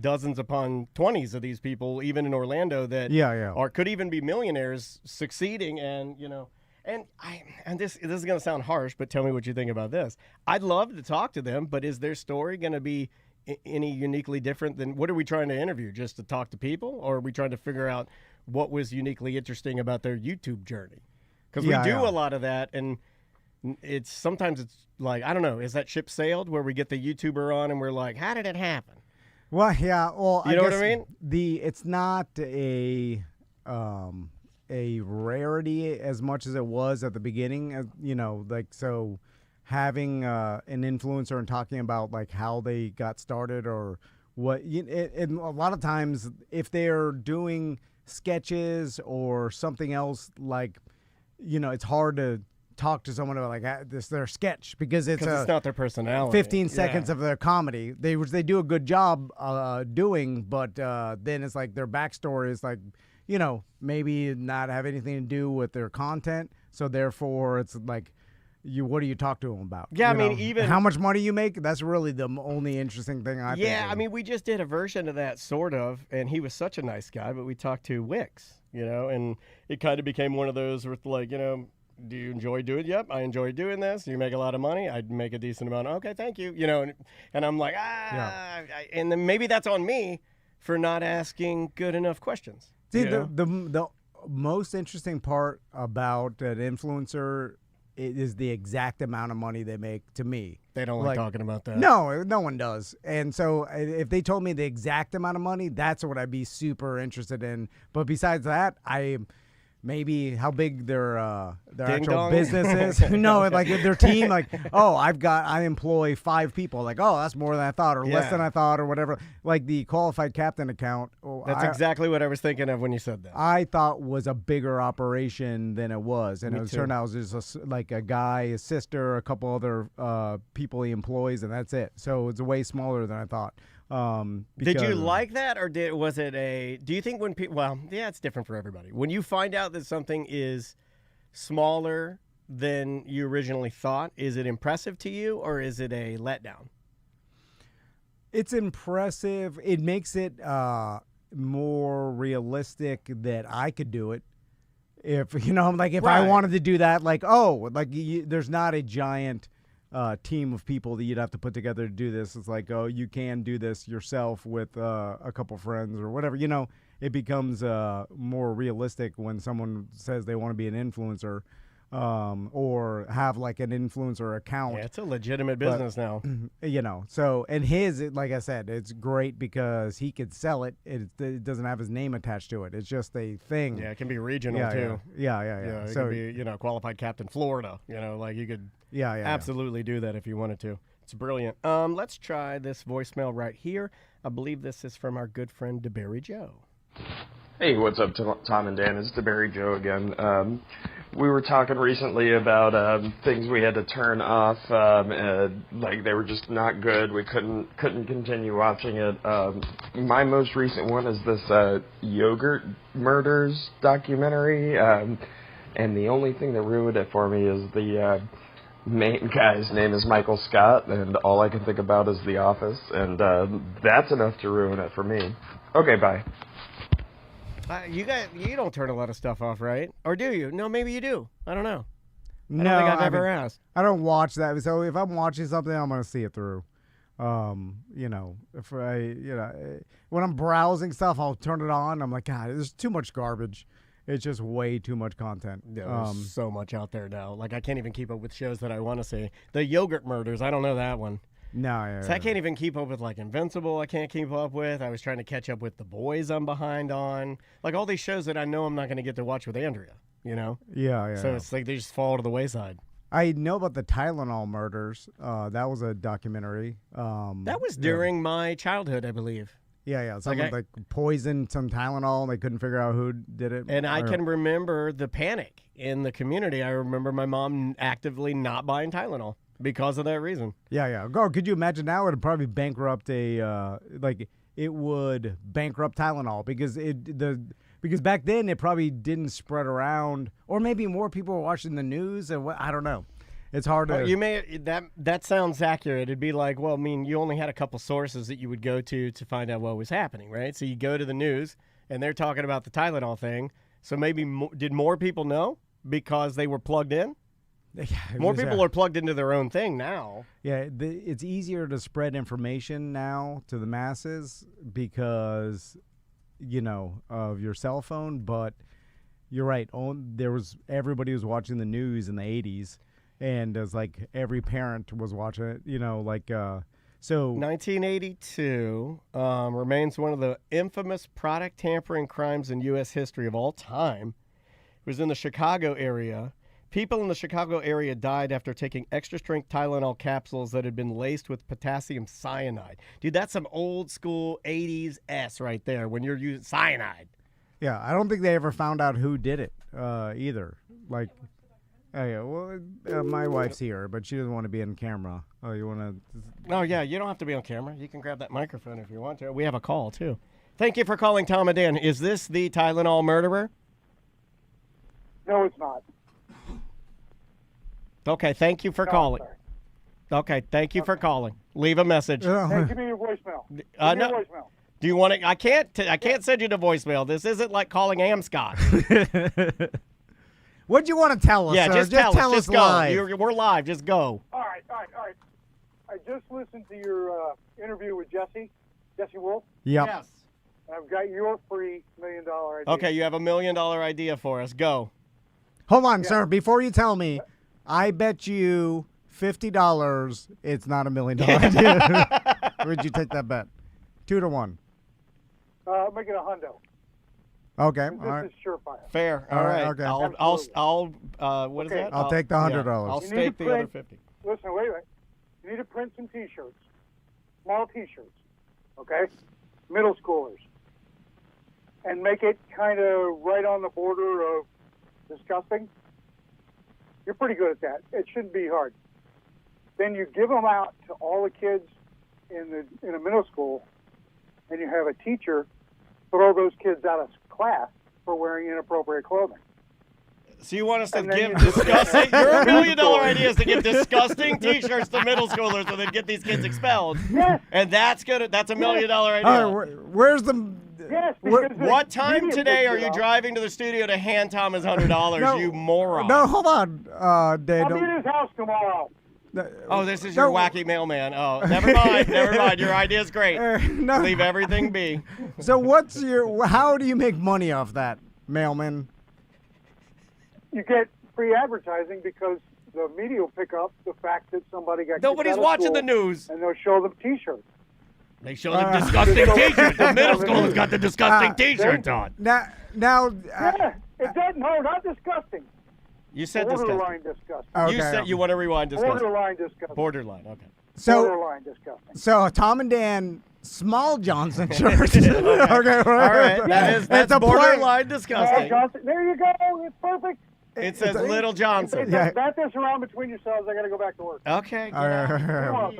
dozens upon 20s of these people, even in Orlando, that or could even be millionaires succeeding, and this is going to sound harsh, but tell me what you think about this. I'd love to talk to them, but is their story going to be any uniquely different than what are we trying to interview? Just to talk to people, or are we trying to figure out what was uniquely interesting about their YouTube journey? Because we do a lot of that, and sometimes it's like, I don't know, is that ship sailed where we get the YouTuber on and we're like, how did it happen? Well, yeah. Well, you know what I mean? It's not a rarity as much as it was at the beginning. So having an influencer and talking about like how they got started or what. And a lot of times, if they're doing sketches or something else, like it's hard to talk to someone about like their sketch because it's not their personality. 15 seconds of their comedy. They do a good job doing, but then it's like their backstory is like, maybe not have anything to do with their content. So therefore, it's like, what do you talk to them about? Yeah, even how much money you make. That's really the only interesting thing I think. Yeah, we just did a version of that sort of, and he was such a nice guy. But we talked to Wix, and it kind of became one of those with like, do you enjoy doing it? Yep, I enjoy doing this. Do you make a lot of money? I'd make a decent amount. Okay, thank you. And I'm like, and then maybe that's on me for not asking good enough questions. See, the most interesting part about an influencer is the exact amount of money they make to me. They don't like talking about that. No, no one does. And so if they told me the exact amount of money, that's what I'd be super interested in. But besides that, maybe how big their actual business is. No, like their team, like, I employ 5 people. Like, that's more than I thought, or less than I thought, or whatever. Like the qualified captain account. That's exactly what I was thinking of when you said that. I thought was a bigger operation than it was, and it turned out it was just like a guy, his sister, a couple other people he employs, and that's it. So it's way smaller than I thought. Did you like that, or was it do you think when people, well, yeah, it's different for everybody. When you find out that something is smaller than you originally thought, is it impressive to you, or is it a letdown? It's impressive. It makes it more realistic that I could do it. If, I wanted to do that, there's not a giant team of people that you'd have to put together to do this. It's like, you can do this yourself with a couple friends or whatever. It becomes more realistic when someone says they want to be an influencer or have like an influencer account. Yeah, it's a legitimate business now. So, and his, like I said, it's great because he could sell it. It doesn't have his name attached to it. It's just a thing. Yeah, it can be regional too. Yeah. It could be, qualified captain Florida. Like you could absolutely do that if you wanted to. It's brilliant. Let's try this voicemail right here. I believe this is from our good friend DeBerry Joe. Hey, what's up, Tom and Dan? It's DeBerry Joe again. we were talking recently about things we had to turn off, like they were just not good. We couldn't continue watching it. My most recent one is this yogurt murders documentary, and the only thing that ruined it for me is the main guy's name is Michael Scott, and all I can think about is The Office, and that's enough to ruin it for me. Okay, bye. You don't turn a lot of stuff off, right? Or do you? No, maybe you do. I don't know. No, I don't think I've ever asked. I don't watch that. So if I'm watching something, I'm going to see it through. You know, when I'm browsing stuff, I'll turn it on. I'm like, God, there's too much garbage. It's just way too much content. There's so much out there now. Like, I can't even keep up with shows that I want to see. The Yogurt Murders, I don't know that one. No, So I can't even keep up with, like, Invincible I can't keep up with. I was trying to catch up with The Boys I'm behind on. Like, all these shows that I know I'm not going to get to watch with Andrea, you know? Yeah. So it's like they just fall to the wayside. I know about the Tylenol murders. That was a documentary. That was during my childhood, I believe. Yeah. Someone like poisoned some Tylenol, and they couldn't figure out who did it. And I can remember the panic in the community. I remember my mom actively not buying Tylenol because of that reason. Yeah. Oh, could you imagine now? It would probably bankrupt it would bankrupt Tylenol because back then it probably didn't spread around, or maybe more people were watching the news and I don't know. It's hard to. That sounds accurate. It'd be like, well, I mean, you only had a couple sources that you would go to find out what was happening, right? So you go to the news, and they're talking about the Tylenol thing. So maybe did more people know because they were plugged in? More people are plugged into their own thing now. Yeah, it's easier to spread information now to the masses because, of your cell phone. But you're right. Everybody was watching the news in the 80s. And it's like every parent was watching it, so 1982 remains one of the infamous product tampering crimes in U.S. history of all time. It was in the Chicago area. People in the Chicago area died after taking extra-strength Tylenol capsules that had been laced with potassium cyanide. Dude, that's some old-school 80s S right there when you're using cyanide. Yeah, I don't think they ever found out who did it either. Like... Oh, yeah. Well, my wife's here, but she doesn't want to be on camera. Oh, you want to? Oh, yeah. You don't have to be on camera. You can grab that microphone if you want to. We have a call, too. Thank you for calling Tom and Dan. Is this the Tylenol murderer? No, it's not. Okay. Thank you for calling. Okay. Thank you for calling. Leave a message. Hey, give me your voicemail. No. Voicemail. Do you want to? I can't send you to voicemail. This isn't like calling Amscott. What do you want to tell us? Yeah, sir? just tell us. Just go. Live. We're live. Just go. All right. I just listened to your interview with Jesse Wolf. Yep. Yes. And I've got your free $1 million idea. Okay, you have $1 million idea for us. Go. Hold on, sir. Before you tell me, I bet you $50 it's not $1 million idea. Would you take that bet? 2 to 1. Make it a hundo. Okay. This all right. is surefire. Fair. All right. Okay. I'll what is that? I'll take the $100. Yeah, I'll stake the other 50. Listen, wait. You need to print some T-shirts, small T-shirts, okay? Middle schoolers, and make it kind of right on the border of disgusting. You're pretty good at that. It shouldn't be hard. Then you give them out to all the kids in a middle school, and you have a teacher throw those kids out of class for wearing inappropriate clothing. So you want us to give disgusting? Your $1 million idea is to give disgusting T-shirts to middle schoolers so they get these kids expelled. Yes. And that's good. That's $1 million idea. Where's the? Yes. What time today are you driving to the studio to hand Tom his $100? You moron. No, hold on, Dave. I'll be at his house tomorrow. Oh, this is your wacky mailman. Oh, never mind. Your idea's great. No. Leave everything be. So how do you make money off that, mailman? You get free advertising because the media will pick up the fact that somebody got Nobody's kicked out of watching school, the news. and they'll show them T-shirts. They show them disgusting T-shirts. The middle school has got the disgusting T-shirts on. Now. Yeah, it doesn't. No, not disgusting. You said borderline disgusting. disgusting. You said you want to rewind disgusting. Borderline disgusting. Borderline. Okay. Borderline disgusting. So Tom and Dan Small Johnson shirt. Okay. All right. That's borderline disgusting. Johnson. There you go. It's perfect. It says Little Johnson. Bat this around between yourselves. I got to go back to work. Okay. All right.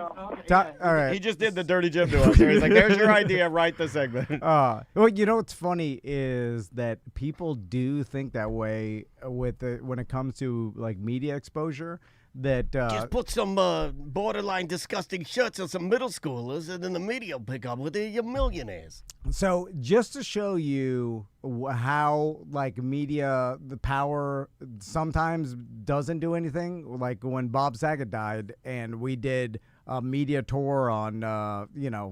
All right. He just did the dirty Jim to us. He's like, there's your idea. Write the segment. Well, you know what's funny is that people do think that way when it comes to like media exposure. That just put some borderline disgusting shirts on some middle schoolers, and then the media will pick up with the millionaires. So just to show you how like media, the power sometimes doesn't do anything. Like when Bob Saget died, and we did a media tour on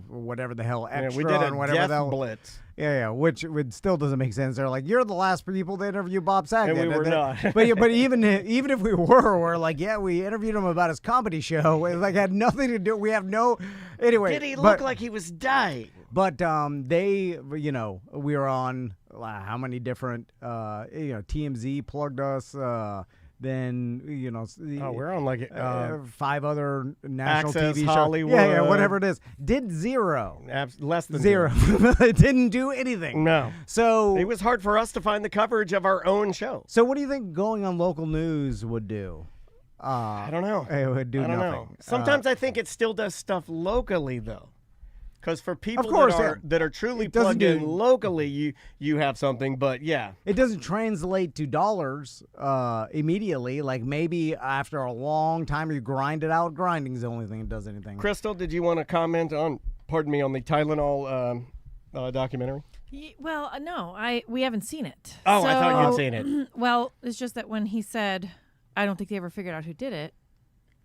whatever the hell extra we did a and whatever Death the hell. Blitz. Yeah, which still doesn't make sense. They're like, you're the last people to interview Bob Saget. And we were not. but even if we were, we're like, yeah, we interviewed him about his comedy show. It like had nothing to do. We have no. Anyway, Did he look like he was dying? But we were on how many different TMZ plugged us. Then we're on like 5 other national Access, TV shows. Hollywood. Yeah, whatever it is. Did 0. Less than 0. It didn't do anything. No. So it was hard for us to find the coverage of our own show. So what do you think going on local news would do? I don't know. It would do nothing. Know. Sometimes I think it still does stuff locally though. Because for people that are truly plugged in locally, you have something, but yeah. It doesn't translate to dollars immediately. Like maybe after a long time you grind it out. Grinding is the only thing that does anything. Crystal, did you want to comment on the Tylenol documentary? Well, no, we haven't seen it. Oh, I thought you'd seen it. Well, it's just that when he said, I don't think they ever figured out who did it,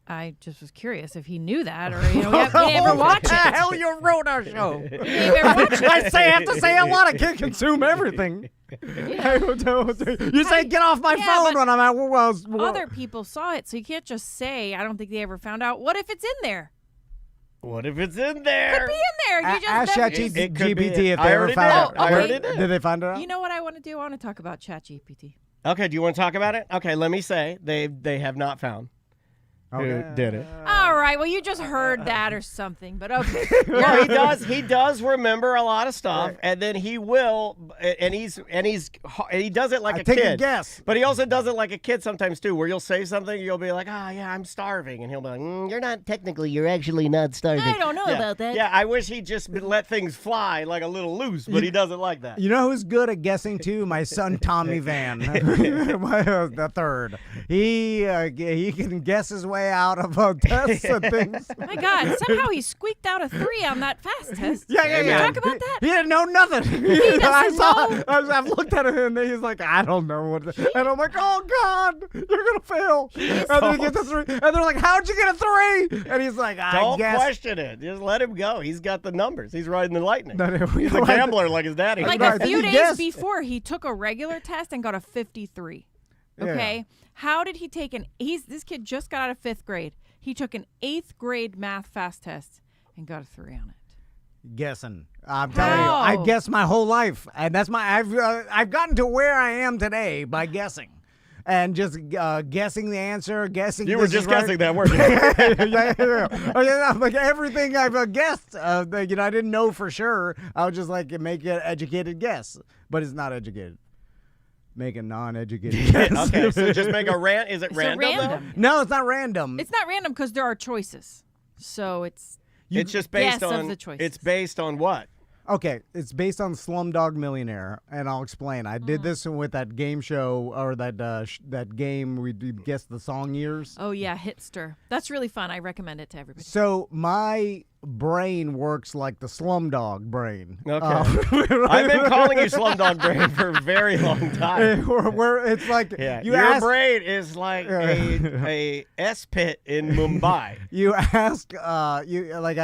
I just was curious if he knew that, or we never watched it. The hell you wrote our show? I have to say a lot. I can't consume everything. You say get off my phone when I'm at Other people saw it, so you can't just say I don't think they ever found out. What if it's in there? What if it's in there? Could be in there. You just ask never... ChatGPT if they ever found out. I already did. Did they find it out? You know what I want to do? I want to talk about ChatGPT. Okay, do you want to talk about it? Okay, let me say they have not found who did it. All right. Well, you just heard that or something, but okay. Well, he does remember a lot of stuff, and then he will, and he does it like a kid. Take a guess. But he also does it like a kid sometimes too, where you'll say something, you'll be like, yeah, I'm starving, and he'll be like, you're not technically, you're actually not starving. I don't know about that. Yeah, I wish he'd just let things fly like a little loose, but he doesn't like that. You know who's good at guessing too? My son Tommy Van, the third. He can guess his way out of tests and things. My God, somehow he squeaked out a 3 on that fast test. Yeah. Can we talk about that? He didn't know nothing. He doesn't know. I've looked at him and he's like, I don't know what. And I'm like, oh God, you're gonna fail. And then he gets a 3, and they're like, how'd you get a 3? And he's like, Don't guess. question it. Just let him go. He's got the numbers. He's riding the lightning. No, He's a gambler like his daddy. Like a few days before, he took a regular test and got a 53. Okay, Yeah. How did he take this kid just got out of 5th grade. He took an 8th grade math fast test and got a 3 on it. Guessing. I'm telling you, I guess my whole life, and that's I've gotten to where I am today by guessing. And just guessing the answer, guessing. You were just guessing that, weren't you? Yeah. Like everything I've guessed, I didn't know for sure. I would just like make an educated guess, but it's not educated. Make a non-educated guess. Okay, so just make a Is it random? No, it's not random. It's not random because there are choices. So it's just based on the choices. It's based on what? Okay, it's based on Slumdog Millionaire, and I'll explain. I did this with that game show, or that game we guessed the song years. Oh yeah, Hitster. That's really fun. I recommend it to everybody. So my brain works like the Slumdog brain. Okay. I've been calling you Slumdog brain for a very long time. Where it's like your brain is like a S-pit in Mumbai. You ask, I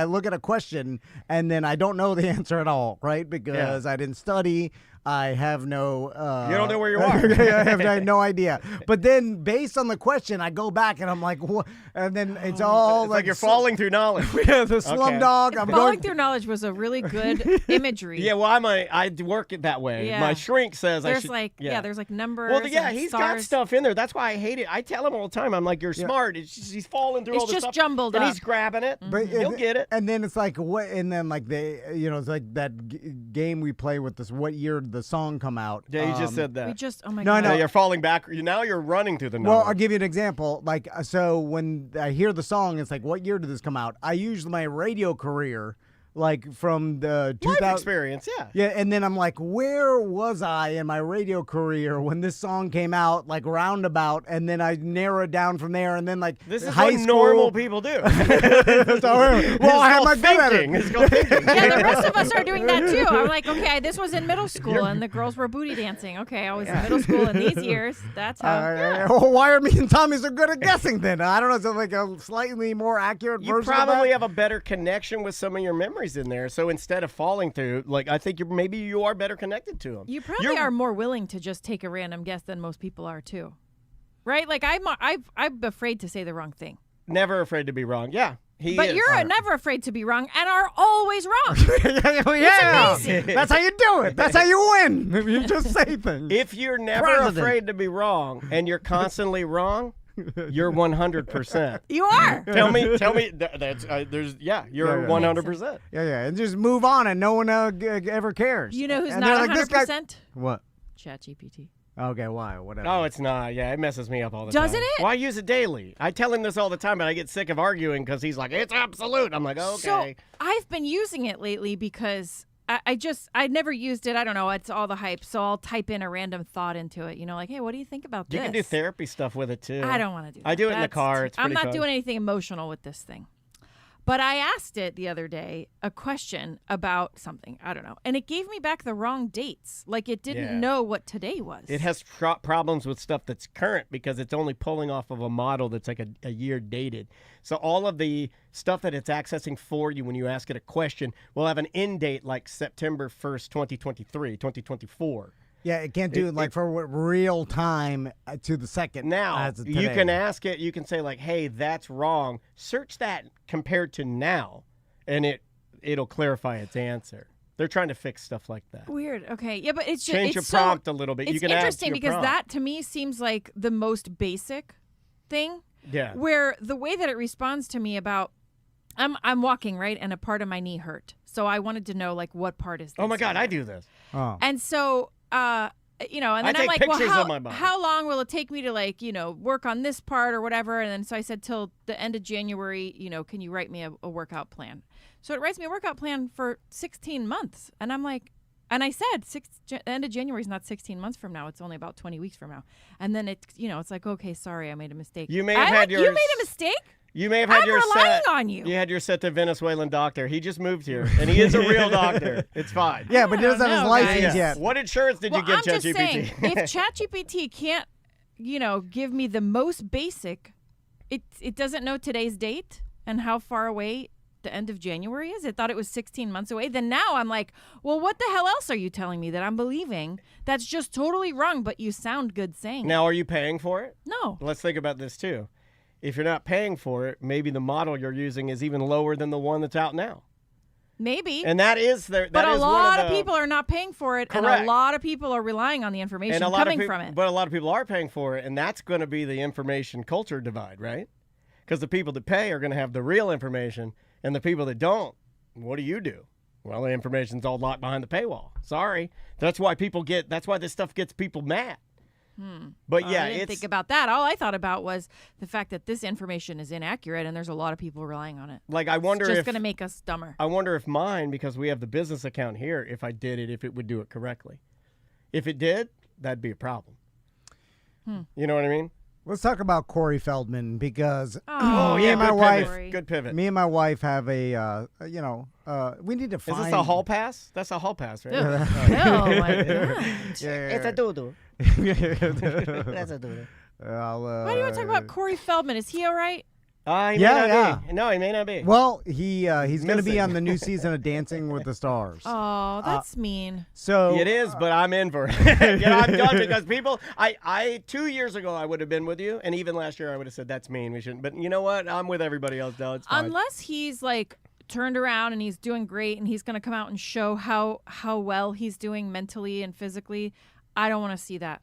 look at a question and then I don't know the answer at all, right? Because I didn't study. I have no... you don't know where you are. I have no idea. But then, based on the question, I go back and I'm like, what? And then it's all it's like you're falling through knowledge. Yeah, the Slumdog. I'm falling through knowledge was a really good imagery. Yeah, well, I work it that way. Yeah. My shrink says there's I should... there's like numbers. Well, yeah, and he's stars. got stuff in there. That's why I hate it. I tell him all the time, I'm like, you're smart. He's falling through all this stuff. It's just jumbled and up. he's grabbing it. But he'll get it. And then it's like, what? And then like it's like that game we play with this, what year the song come out. Yeah, you just said that. We just, oh my No, God. no. Yeah, you're falling back. Now you're running through the Well, knowledge. I'll give you an example. Like, so when I hear the song, it's like, what year did this come out? I usually my radio career, like from the 2000 Life experience, yeah. Yeah, and then I'm like, where was I in my radio career when this song came out, like roundabout, and then I narrow it down from there, and then like This is high what school. normal people do. Well, I have my good at it. It's called thinking. Yeah, the rest of us are doing that too. I'm like, okay, this was in middle school, and the girls were booty dancing. Okay, I was in middle school in these years. That's how. Well, why are me and Tommy so good at guessing then? I don't know. So like a slightly more accurate You version probably of have a better connection with some of your memories in there. So instead of falling through, like I think maybe you are better connected to them. You probably are more willing to just take a random guess than most people are too, right? Like I'm afraid to say the wrong thing. Never afraid to be wrong. Yeah, But you're never afraid to be wrong and are always wrong. Yeah, It's amazing. that's how you do it. That's how you win. You just say things. If you're never President. afraid to be wrong and you're constantly wrong, you're 100%. You are. Tell me. That's you're 100%. Yeah, and just move on, and no one ever cares. You know who's And not they're like, this guy- 100%? What? ChatGPT. Okay, why? Whatever. No, it's not. Yeah, it messes me up all the time. Doesn't it? Well, I use it daily. I tell him this all the time, but I get sick of arguing because he's like, it's absolute. I'm like, okay. So I've been using it lately because I never used it. I don't know. It's all the hype. So I'll type in a random thought into it. You know, like, hey, what do you think about You this? can do therapy stuff with it too. I don't want to do that. I do it in the car. It's I'm pretty not fun. doing anything emotional with this thing. But I asked it the other day a question about something. I don't know. And it gave me back the wrong dates. Like it didn't know what today was. It has problems with stuff that's current because it's only pulling off of a model that's like a year dated. So all of the stuff that it's accessing for you when you ask it a question will have an end date like September 1st, 2023, 2024. Yeah, it can't do it like for real time to the second. Now, as of you today. can ask it, you can say like, hey, that's wrong. Search that compared to now, and it'll clarify its answer. They're trying to fix stuff like that. Weird. Okay. Yeah, but it's just Change your it's prompt a little bit. It's You can add to interesting your because prompt. that to me seems like the most basic thing. Yeah. Where the way that it responds to me about I'm walking, right, and a part of my knee hurt. So I wanted to know like what part is this? Oh my God, I do this. Oh. And so you know, and I then I'm take like, well, pictures of my body. how long will it take me to like, you know, work on this part or whatever? And then so I said till the end of January, you know, can you write me a workout plan? So it writes me a workout plan for 16 months. And I'm like, and I said the end of January is not 16 months from now. It's only about 20 weeks from now. And then it's, you know, it's like, okay, sorry, I made a mistake. You may have had You yours- made a mistake? You may have had I'm your relying set. on you. You had your set to Venezuelan doctor. He just moved here, and he is a real doctor. It's fine. Yeah, but he doesn't have his license Yeah. yet. What insurance did you give I'm just ChatGPT? saying, if ChatGPT can't, you know, give me the most basic, it doesn't know today's date and how far away the end of January is. It thought it was 16 months away. Then now I'm like, well, what the hell else are you telling me that I'm believing? That's just totally wrong, but you sound good saying it. Now, are you paying for it? No. Let's think about this too. If you're not paying for it, maybe the model you're using is even lower than the one that's out now. Maybe. And that is there. But that a is one lot of of the, people are not paying for it, and Correct. a lot of people are relying on the information and a lot coming of from it. But a lot of people are paying for it, and that's going to be the information culture divide, right? Because the people that pay are going to have the real information, and the people that don't, what do? Well, the information's all locked behind the paywall. Sorry. That's why this stuff gets people mad. But yeah, I didn't think about that. All I thought about was the fact that this information is inaccurate, and there's a lot of people relying on it. like I wonder It's just if going to make us dumber. I wonder if mine, because we have the business account here, if I did it, if it would do it correctly. If it did, that'd be a problem. You know what I mean? Let's talk about Corey Feldman because Oh, me and my good wife, pivot. Good pivot. me and my wife have a, we need to Is find. this a hall pass? That's a hall pass, right? Oh, my God. It's a doodle. That's a doodle. Why do you want to talk about Corey Feldman? Is he all right? He may Yeah, not be. No, he may not be. Well, he's going to be Missing. on the new season of Dancing with the Stars. Oh, that's mean. So It is, but I'm in for it. I'm done because people. I 2 years ago I would have been with you, and even last year I would have said that's mean. We shouldn't. But you know what? I'm with everybody else now. It's fine. Unless he's like turned around and he's doing great and he's going to come out and show how well he's doing mentally and physically, I don't want to see that.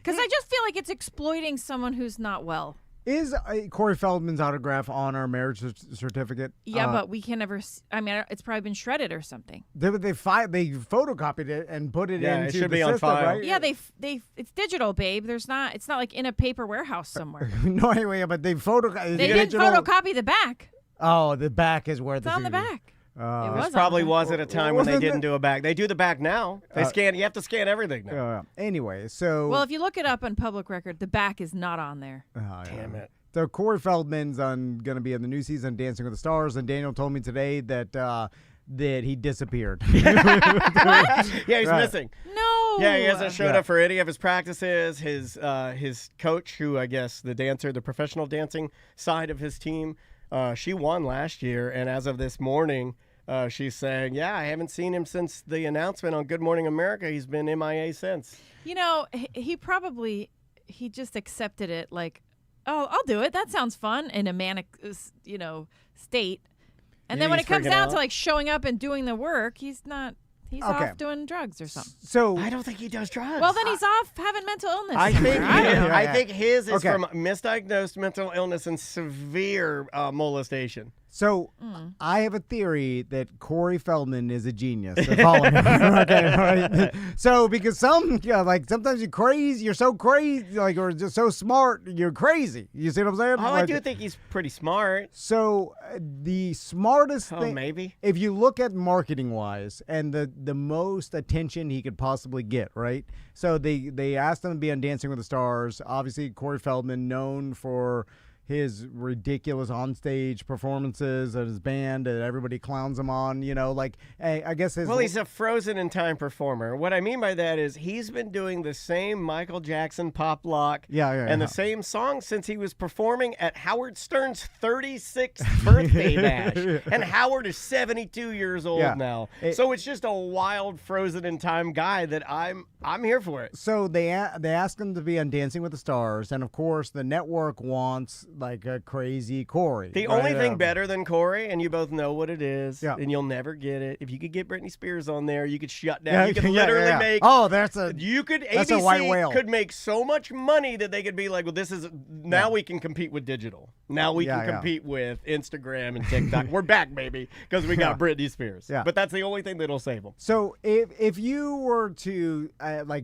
Because I just feel like it's exploiting someone who's not well. Is Corey Feldman's autograph on our marriage certificate? Yeah, but we can never. I mean, it's probably been shredded or something. They photocopied it and put it into it should the be on system, file. right? Yeah, it's digital, babe. It's not like in a paper warehouse somewhere. No, anyway, but they photocopied. They didn't photocopy the back. Oh, the back is where it's on the back. This probably was at a time when they didn't do a back. They do the back now. They scan. You have to scan everything now. Anyway, so well, if you look it up on public record, the back is not on there. Damn it. So Corey Feldman's going to be in the new season of Dancing with the Stars, and Daniel told me today that he disappeared. Yeah, he's missing. No. Yeah, he hasn't showed up for any of his practices. His coach, who I guess the professional dancing side of his team, she won last year, and as of this morning, she's saying, yeah, I haven't seen him since the announcement on Good Morning America. He's been MIA since. You know, he just accepted it like, oh, I'll do it. That sounds fun in a manic, state. And then when it comes down to like showing up and doing the work, he's off doing drugs or something. So I don't think he does drugs. Well, then he's off having mental illness. I think his is from misdiagnosed mental illness and severe molestation. So I have a theory that Corey Feldman is a genius. So follow me. Okay, all right. So because sometimes you're so crazy, or just so smart, you're crazy. You see what I'm saying? Oh, I do think he's pretty smart. So the smartest thing, maybe, if you look at marketing wise, and the most attention he could possibly get, right? So they asked him to be on Dancing with the Stars. Obviously, Corey Feldman, known for his ridiculous onstage performances of his band that everybody clowns him on, I guess his... Well, he's a frozen in time performer. What I mean by that is he's been doing the same Michael Jackson pop lock and the same song since he was performing at Howard Stern's 36th birthday bash. And Howard is 72 years old now. So it's just a wild frozen in time guy that I'm here for it. So they asked him to be on Dancing with the Stars, and of course the network wants like a crazy Corey. The only thing better than Corey, and you both know what it is, and you'll never get it. If you could get Britney Spears on there, you could shut down. You could literally make. Oh, that's a white whale. Could make so much money that they could be like, well, this is now we can compete with digital. Now we can compete with Instagram and TikTok. We're back, baby, because we got Britney Spears. Yeah. But that's the only thing that'll save them. So if you were to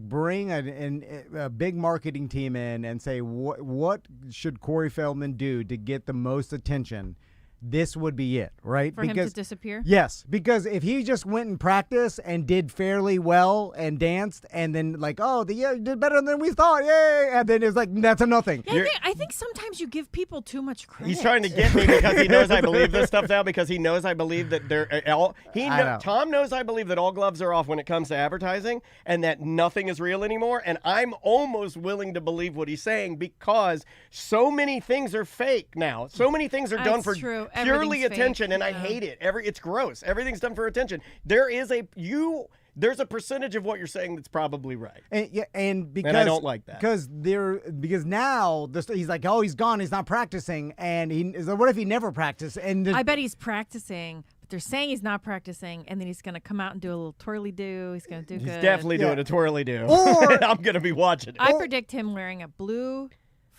bring a big marketing team in and say what should Corey Feldman do to get the most attention, this would be it, right? For him to disappear? Yes, because if he just went and practiced and did fairly well and danced and then you did better than we thought, yay, and then it's like, that's a nothing. Yeah, I think sometimes you give people too much credit. He's trying to get me because he knows I believe this stuff now, because he knows I believe that Tom knows I believe that all gloves are off when it comes to advertising and that nothing is real anymore, and I'm almost willing to believe what he's saying because so many things are fake now. So many things are done for purely attention, and I hate it. It's gross. Everything's done for attention. There's a percentage of what you're saying that's probably right. And I don't like that. Because now he's like, oh, he's gone, he's not practicing, and what if he never practiced? And I bet he's practicing. But they're saying he's not practicing, and then he's going to come out and do a little twirly-do. He's going to do good. He's definitely doing a twirly-do. Or I'm going to be watching it. I predict him wearing a blue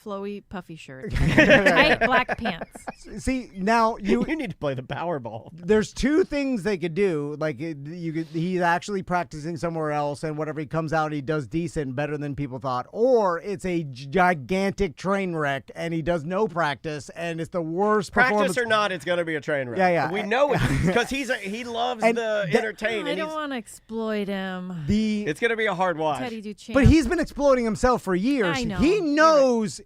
flowy puffy shirt, tight black pants. See, now you need to play the Powerball. There's two things they could do. Like he's actually practicing somewhere else, and whatever he comes out, he does decent, better than people thought. Or it's a gigantic train wreck, and he does no practice, and it's the worst. Practice or not, it's going to be a train wreck. Yeah. We know it because he loves the entertain. I don't want to exploit him. It's going to be a hard watch. Teddy Duchamp. But he's been exploiting himself for years. I know. He knows.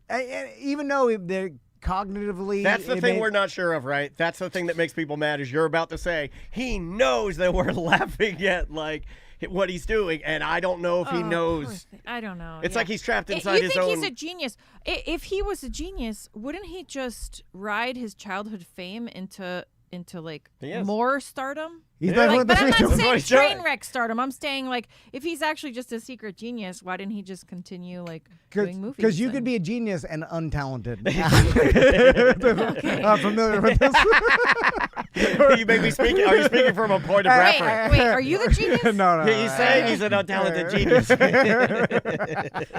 Even though they're cognitively... That's the thing we're not sure of, right? That's the thing that makes people mad is you're about to say, he knows that we're laughing at, what he's doing, and I don't know if he knows. I don't know. It's like he's trapped inside his own... You think he's a genius. If he was a genius, wouldn't he just ride his childhood fame into into like He is. more stardom. He's Yeah. like, Like, but I'm not That's saying what he's train doing. wreck stardom. I'm saying like if he's actually just a secret genius, why didn't he just continue like doing movies? Because you and- could be a genius and untalented. Okay. Familiar with this? You make me speak. Are you speaking from a point of Wait, reference? wait, are you the genius? no. He's saying he's an untalented genius.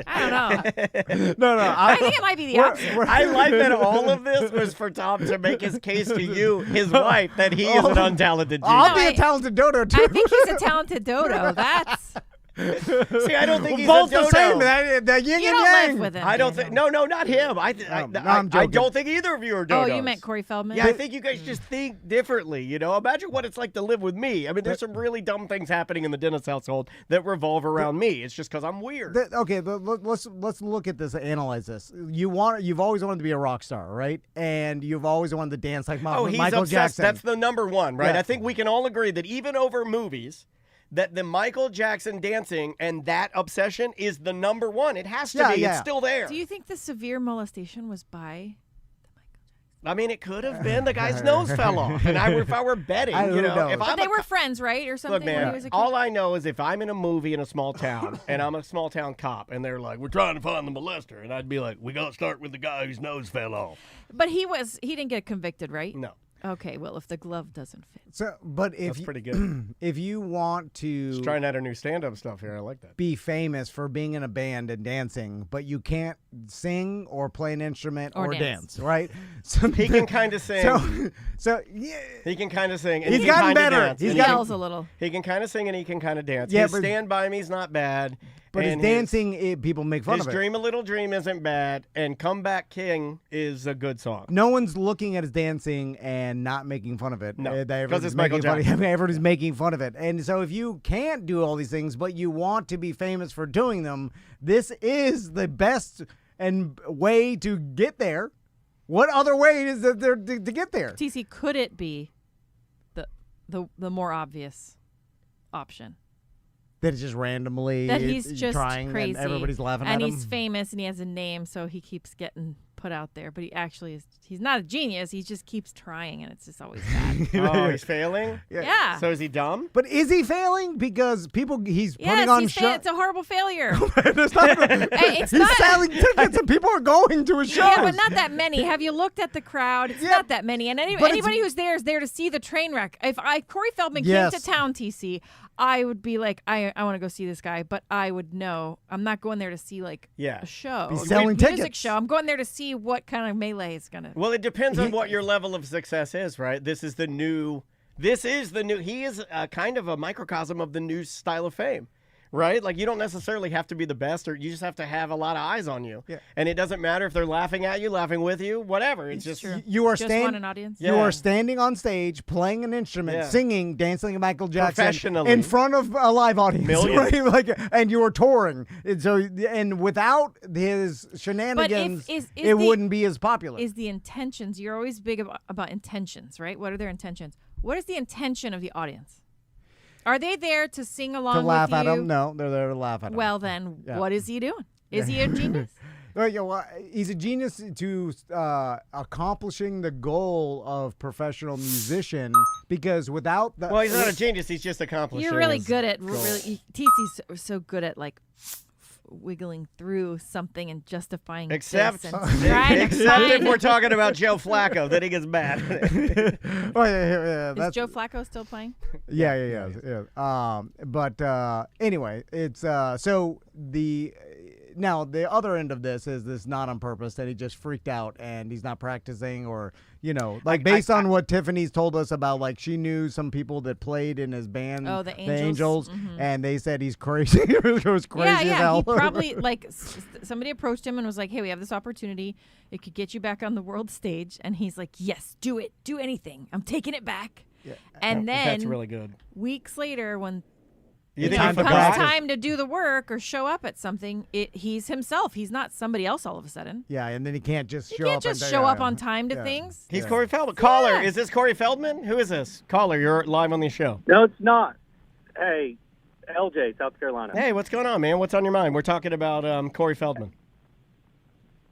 I don't know. No. I think it might be the opposite. I like that all of this was for Tom to make his case to you, his wife, that he is an untalented genius. I'll be No, a talented dodo too. I think he's a talented dodo. That's See, I don't think he's both a dodo. the same. That yin you and don't yang. live with him. I don't Daniel. think. No, not him. I I'm joking. don't think either of you are Oh, dodos. you meant Corey Feldman? Yeah, I think you guys just think differently. You know, imagine what it's like to live with me. I mean, there's some really dumb things happening in the Dennis household that revolve around me. It's just because I'm weird. Okay, let's look at this, analyze this. You've always wanted to be a rock star, right? And you've always wanted to dance like Oh, he's Michael obsessed. Jackson. That's the number one, right? Yeah. I think we can all agree that even over movies, that the Michael Jackson dancing and that obsession is the number one. It has to be. Yeah. It's still there. Do you think the severe molestation was by? I mean, it could have been the guy's nose fell off, and if I were betting, I you know, don't know. if But I'm they were friends, right, or something? Look, when he man, was a kid? all I know is if I'm in a movie in a small town and I'm a small town cop and they're like, we're trying to find the molester, and I'd be like, we got to start with the guy whose nose fell off. But he didn't get convicted, right? No. Okay, well, if the glove doesn't fit. So, but if That's pretty good. if you want Just to trying out our new stand-up stuff here. I like that. be famous for being in a band and dancing, but you can't sing or play an instrument Or or dance. dance, right? So He can kind of sing. So yeah, He can kind of sing. And He's he can gotten kinda better. Dance. He's And He gotten- yells a little. He can kind of sing and he can kind of dance. Yeah, His but- Stand By Me's not bad. but his and dancing, people make fun His of it. Dream a Little Dream isn't bad, and Comeback King is a good song. No one's looking at his dancing and not making fun of it. No, Everybody's 'cause it's Michael making fun of- Jackson. Everybody's making fun of it. And so if you can't do all these things, but you want to be famous for doing them, this is the best and way to get there. What other way is there to get there? TC, could it be the more obvious option? That it's just randomly That he's just trying crazy. and everybody's laughing and at him. he's famous and he has a name, so he keeps getting put out there. But he actually is. He's not a genius. He just keeps trying, and it's just always bad. Oh, he's failing? Yeah. So is he dumb? But is he failing? Because he's putting Yes, on he's shows. it's a horrible failure. It's not It's he's not. selling tickets and people are going to his shows. Yeah, but not that many. Have you looked at the crowd? It's not that many. And but anybody who's there is there to see the train wreck. If Corey Feldman Yes. came to town, TC, I would be like, I want to go see this guy, but I would know I'm not going there to see like Yeah. a show, He's a selling music tickets. show. I'm going there to see what kind of melee is gonna. Well, it depends on what your level of success is, right? This is the new. He is kind of a microcosm of the new style of fame, right? Like you don't necessarily have to be the best, or you just have to have a lot of eyes on you. Yeah. And it doesn't matter if they're laughing at you, laughing with you, whatever. It's just You are Just want an audience? You Yeah. are standing on stage, playing an instrument, Yeah. singing, dancing like Michael Jackson, Professionally. in front of a live audience, Millions. right? Like, and you are touring. And without his shenanigans, is it the- wouldn't be as popular. Is the intentions? You're always big about intentions, right? What are their intentions? What is the intention of the audience? Are they there to sing along to laugh with at you? him? No, they're there to laugh at him. Well, then, Yeah. what is he doing? Is he a genius? Well, yeah, well, he's a genius to accomplishing the goal of professional musician because without the well, he's not a genius. He's just accomplishing. You're really his good at goal. TC's so good at like wiggling through something and justifying Except, this and trying to except if find- we're talking about Joe Flacco, then he gets mad. Oh, yeah, Is that's, Joe Flacco still playing? yeah. But anyway, it's so the now the other end of this is this not on purpose that he just freaked out and he's not practicing or like based on what Tiffany's told us about like she knew some people that played in his band, Oh, the Angels. Mhm. and they said he's crazy. It was crazy Yeah, as yeah. hell. He probably somebody approached him and was like, "Hey, we have this opportunity. It could get you back on the world stage." And he's like, "Yes, do it. Do anything. I'm taking it back." And then That's really good. weeks later, when You think Time he to comes forgot? time to do the work or show up at something, he's himself. He's not somebody else all of a sudden. Yeah, and then he can't just You show can't up. just and, show yeah, up yeah. on time to Yeah. things. He's Yeah. Corey Feldman. Caller, Yeah. is this Corey Feldman? Who is this? Caller, you're live on the show. No, it's not. Hey, LJ, South Carolina. Hey, what's going on, man? What's on your mind? We're talking about Corey Feldman.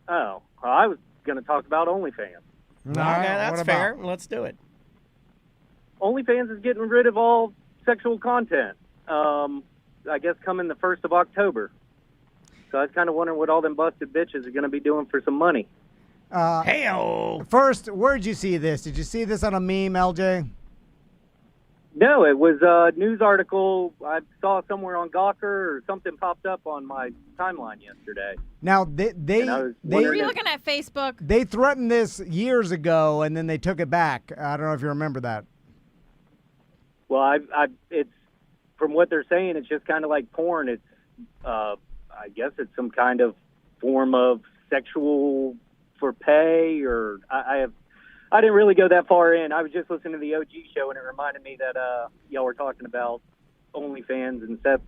Oh, well, I was going to talk about OnlyFans. No, Okay, that's what about? fair. Let's do it. OnlyFans is getting rid of all sexual content. I guess coming the 1st of October. So I was kind of wondering what all them busted bitches are going to be doing for some money. Hey-o. First, where'd you see this? Did you see this on a meme, LJ? No, it was a news article I saw somewhere on Gawker or something popped up on my timeline yesterday. Now, they Were you looking at Facebook? They threatened this years ago, and then they took it back. I don't know if you remember that. Well, it's from what they're saying, it's just kind of like porn. It's, I guess it's some kind of form of sexual for pay, or I didn't really go that far in. I was just listening to the OG show, and it reminded me that y'all were talking about OnlyFans and Seth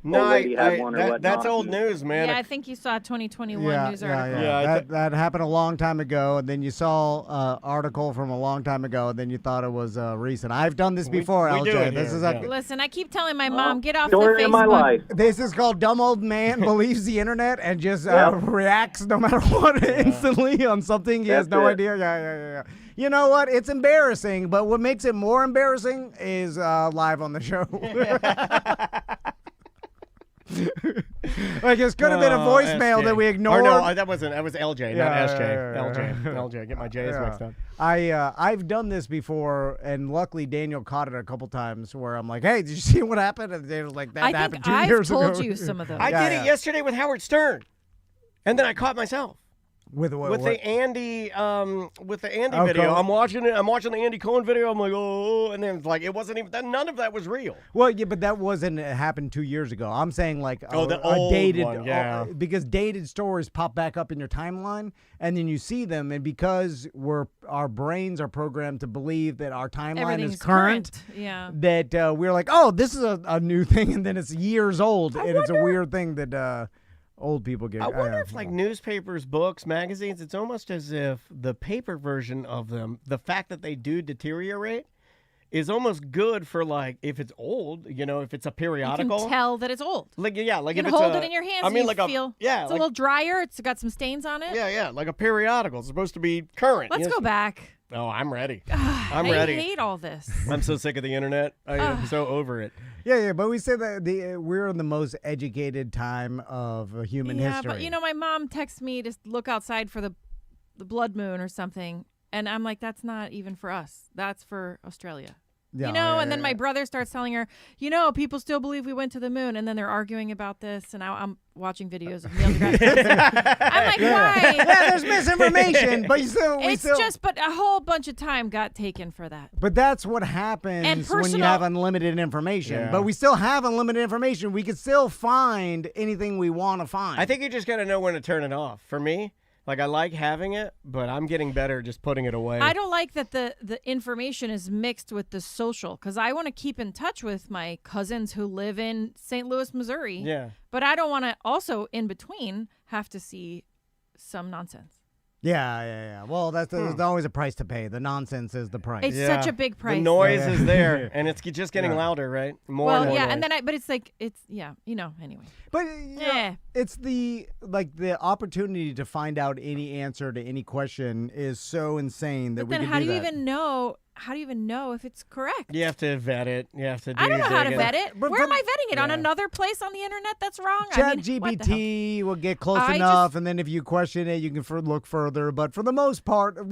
already had one or whatnot. That's old news, man. Yeah, I think you saw a 2021 news article. That happened a long time ago, and then you saw an article from a long time ago, and then you thought it was recent. I've done this before, we LJ. do it This here, is yeah. Listen, I keep telling my mom, get off the Story Facebook. of my life. This is called Dumb Old Man Believes the Internet and just reacts no matter what instantly on something he has That's no it. idea. Yeah. You know what? It's embarrassing, but what makes it more embarrassing is live on the show. Like, it could have been a voicemail SJ. that we ignored. Or no, that was LJ, not SJ. Yeah. LJ, get my J's mixed up. I've done this before, and luckily Daniel caught it a couple times where I'm like, hey, did you see what happened? And Daniel's like, that happened 2 years ago. I told you some of those. I did it yesterday with Howard Stern, and then I caught myself. With the Andy Oh, video. Cohen. I'm watching the Andy Cohen video. I'm like, oh, and then it's like it wasn't even that. None of that was real. Well, yeah, but that wasn't. It happened 2 years ago. I'm saying like the a old dated one, yeah. because dated stories pop back up in your timeline, and then you see them, and because our brains are programmed to believe that our timeline Everything's is current. Yeah. That we're like, oh, this is a new thing, and then it's years old, and it's a weird thing that old people get. I wonder if like newspapers, books, magazines, it's almost as if the paper version of them, the fact that they do deteriorate, is almost good for like if it's old, if it's a periodical. You can tell that it's old. Like You if can it's hold it in your hands. I mean, and like you feel it's a little drier. It's got some stains on it. Yeah, like a periodical. It's supposed to be current. Let's go back. Oh, I'm ready. I'm ready. I hate all this. I'm so sick of the internet. I am so over it. Yeah, but we say that we're in the most educated time of human history. Yeah, but my mom texts me to look outside for the blood moon or something, and I'm like, that's not even for us. That's for Australia. Yeah, and then my brother starts telling her, people still believe we went to the moon, and then they're arguing about this, and now I'm watching videos of Neil deGrasse Tyson. I'm like, why? Yeah, there's misinformation, but but a whole bunch of time got taken for that. But that's what happens when you have unlimited information. Yeah. But we still have unlimited information. We can still find anything we want to find. I think you just got to know when to turn it off. For me, like I like having it, but I'm getting better just putting it away. I don't like that the information is mixed with the social, because I want to keep in touch with my cousins who live in St. Louis, Missouri. Yeah. But I don't want to also, in between, have to see some nonsense. Yeah. Well, there's always a price to pay. The nonsense is the price. It's such a big price. The noise is there, and it's just getting louder, right? More and more noise. and then but it's like anyway. But it's the opportunity to find out any answer to any question is so insane that but then how do you even know? How do you even know if it's correct? You have to vet it. You have to. I don't know how to vet it. But Where am I vetting it? On another place on the internet that's wrong? ChatGPT will get close enough, and then if you question it, you can look further. But for the most part, if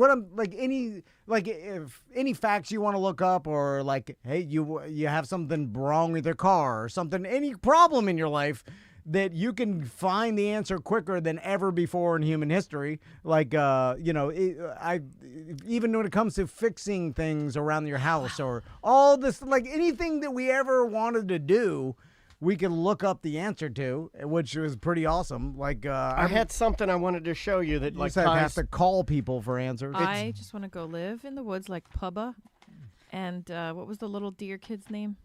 any facts you want to look up, or like, hey, you have something wrong with your car or something, any problem in your life, that you can find the answer quicker than ever before in human history. Like, even when it comes to fixing things around your house or all this, like anything that we ever wanted to do, we can look up the answer to, which was pretty awesome. Like, I had something I wanted to show you that you like said I have to call people for answers. I just want to go live in the woods like Pubba. And what was the little deer kid's name?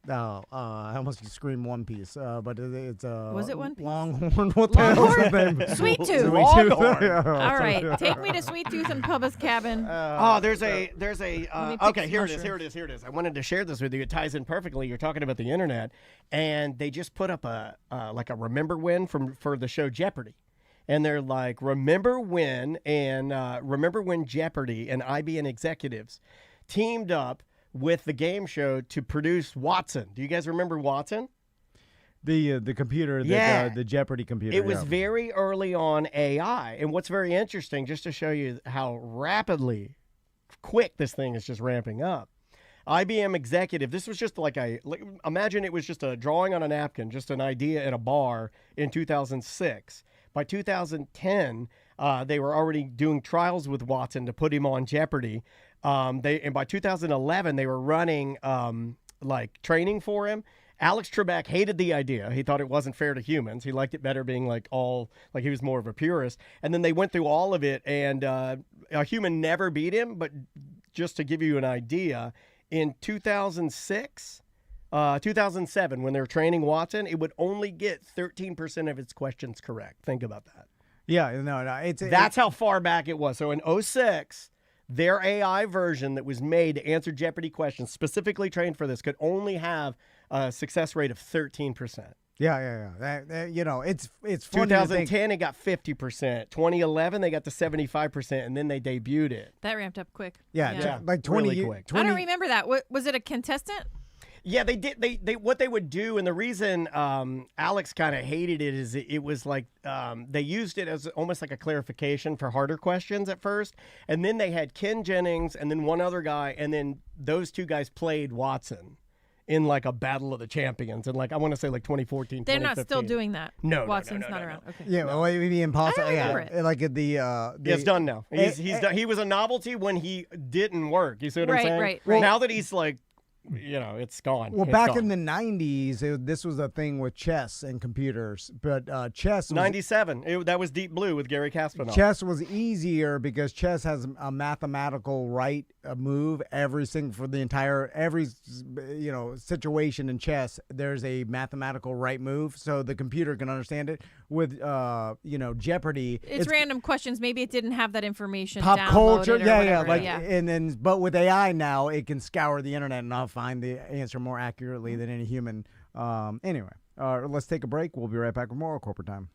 No, I almost screamed One Piece, but it's was it One Piece? Longhorn. What the hell is his name? Sweet Tooth. Longhorn. All right, take me to Sweet Tooth and Pubba's cabin. There's a. Okay, here it is. I wanted to share this with you. It ties in perfectly. You're talking about the internet, and they just put up a remember when for the show Jeopardy. And they're like, remember when Jeopardy and IBM executives teamed up with the game show to produce Watson. Do you guys remember Watson? The computer, the Jeopardy computer. It was very early on AI. And what's very interesting, just to show you how rapidly quick this thing is just ramping up. IBM executive, this was just imagine it was just a drawing on a napkin, just an idea in a bar in 2006. By 2010, they were already doing trials with Watson to put him on Jeopardy. And by 2011, they were running training for him. Alex Trebek hated the idea. He thought it wasn't fair to humans. He liked it better being he was more of a purist. And then they went through all of it, and a human never beat him. But just to give you an idea, in 2007, when they were training Watson, it would only get 13% of its questions correct. Think about that. Yeah, no, that's how far back it was. So in 2006, their AI version that was made to answer Jeopardy questions, specifically trained for this, could only have a success rate of 13%. Yeah. It's funny. 2010, it got 50%. 2011, they got to 75%, and then they debuted it. That ramped up quick. Yeah. Like 20 really quick. I don't remember that. Was it a contestant? Yeah, they did. They what they would do, and the reason Alex kind of hated it is it was like they used it as almost like a clarification for harder questions at first, and then they had Ken Jennings and then one other guy, and then those two guys played Watson in like a battle of the champions, and I want to say 2014. They're not still doing that. No, Watson's not around. Okay. Yeah, well, it would be impossible. It. Like it's done now. He's done. He was a novelty when he didn't work. You see what I'm saying? Right. Well, now that he's it's gone. Well, back in the 90s, this was a thing with chess and computers, but chess was... 97. That was Deep Blue with Gary Kasparov. Chess was easier because chess has a mathematical right move every situation in chess. There's a mathematical right move, so the computer can understand it. With Jeopardy, it's random questions. Maybe it didn't have that information. Pop culture, yeah. But with AI now, it can scour the internet and I'll find the answer more accurately than any human. Anyway, let's take a break. We'll be right back with more Corporate Time.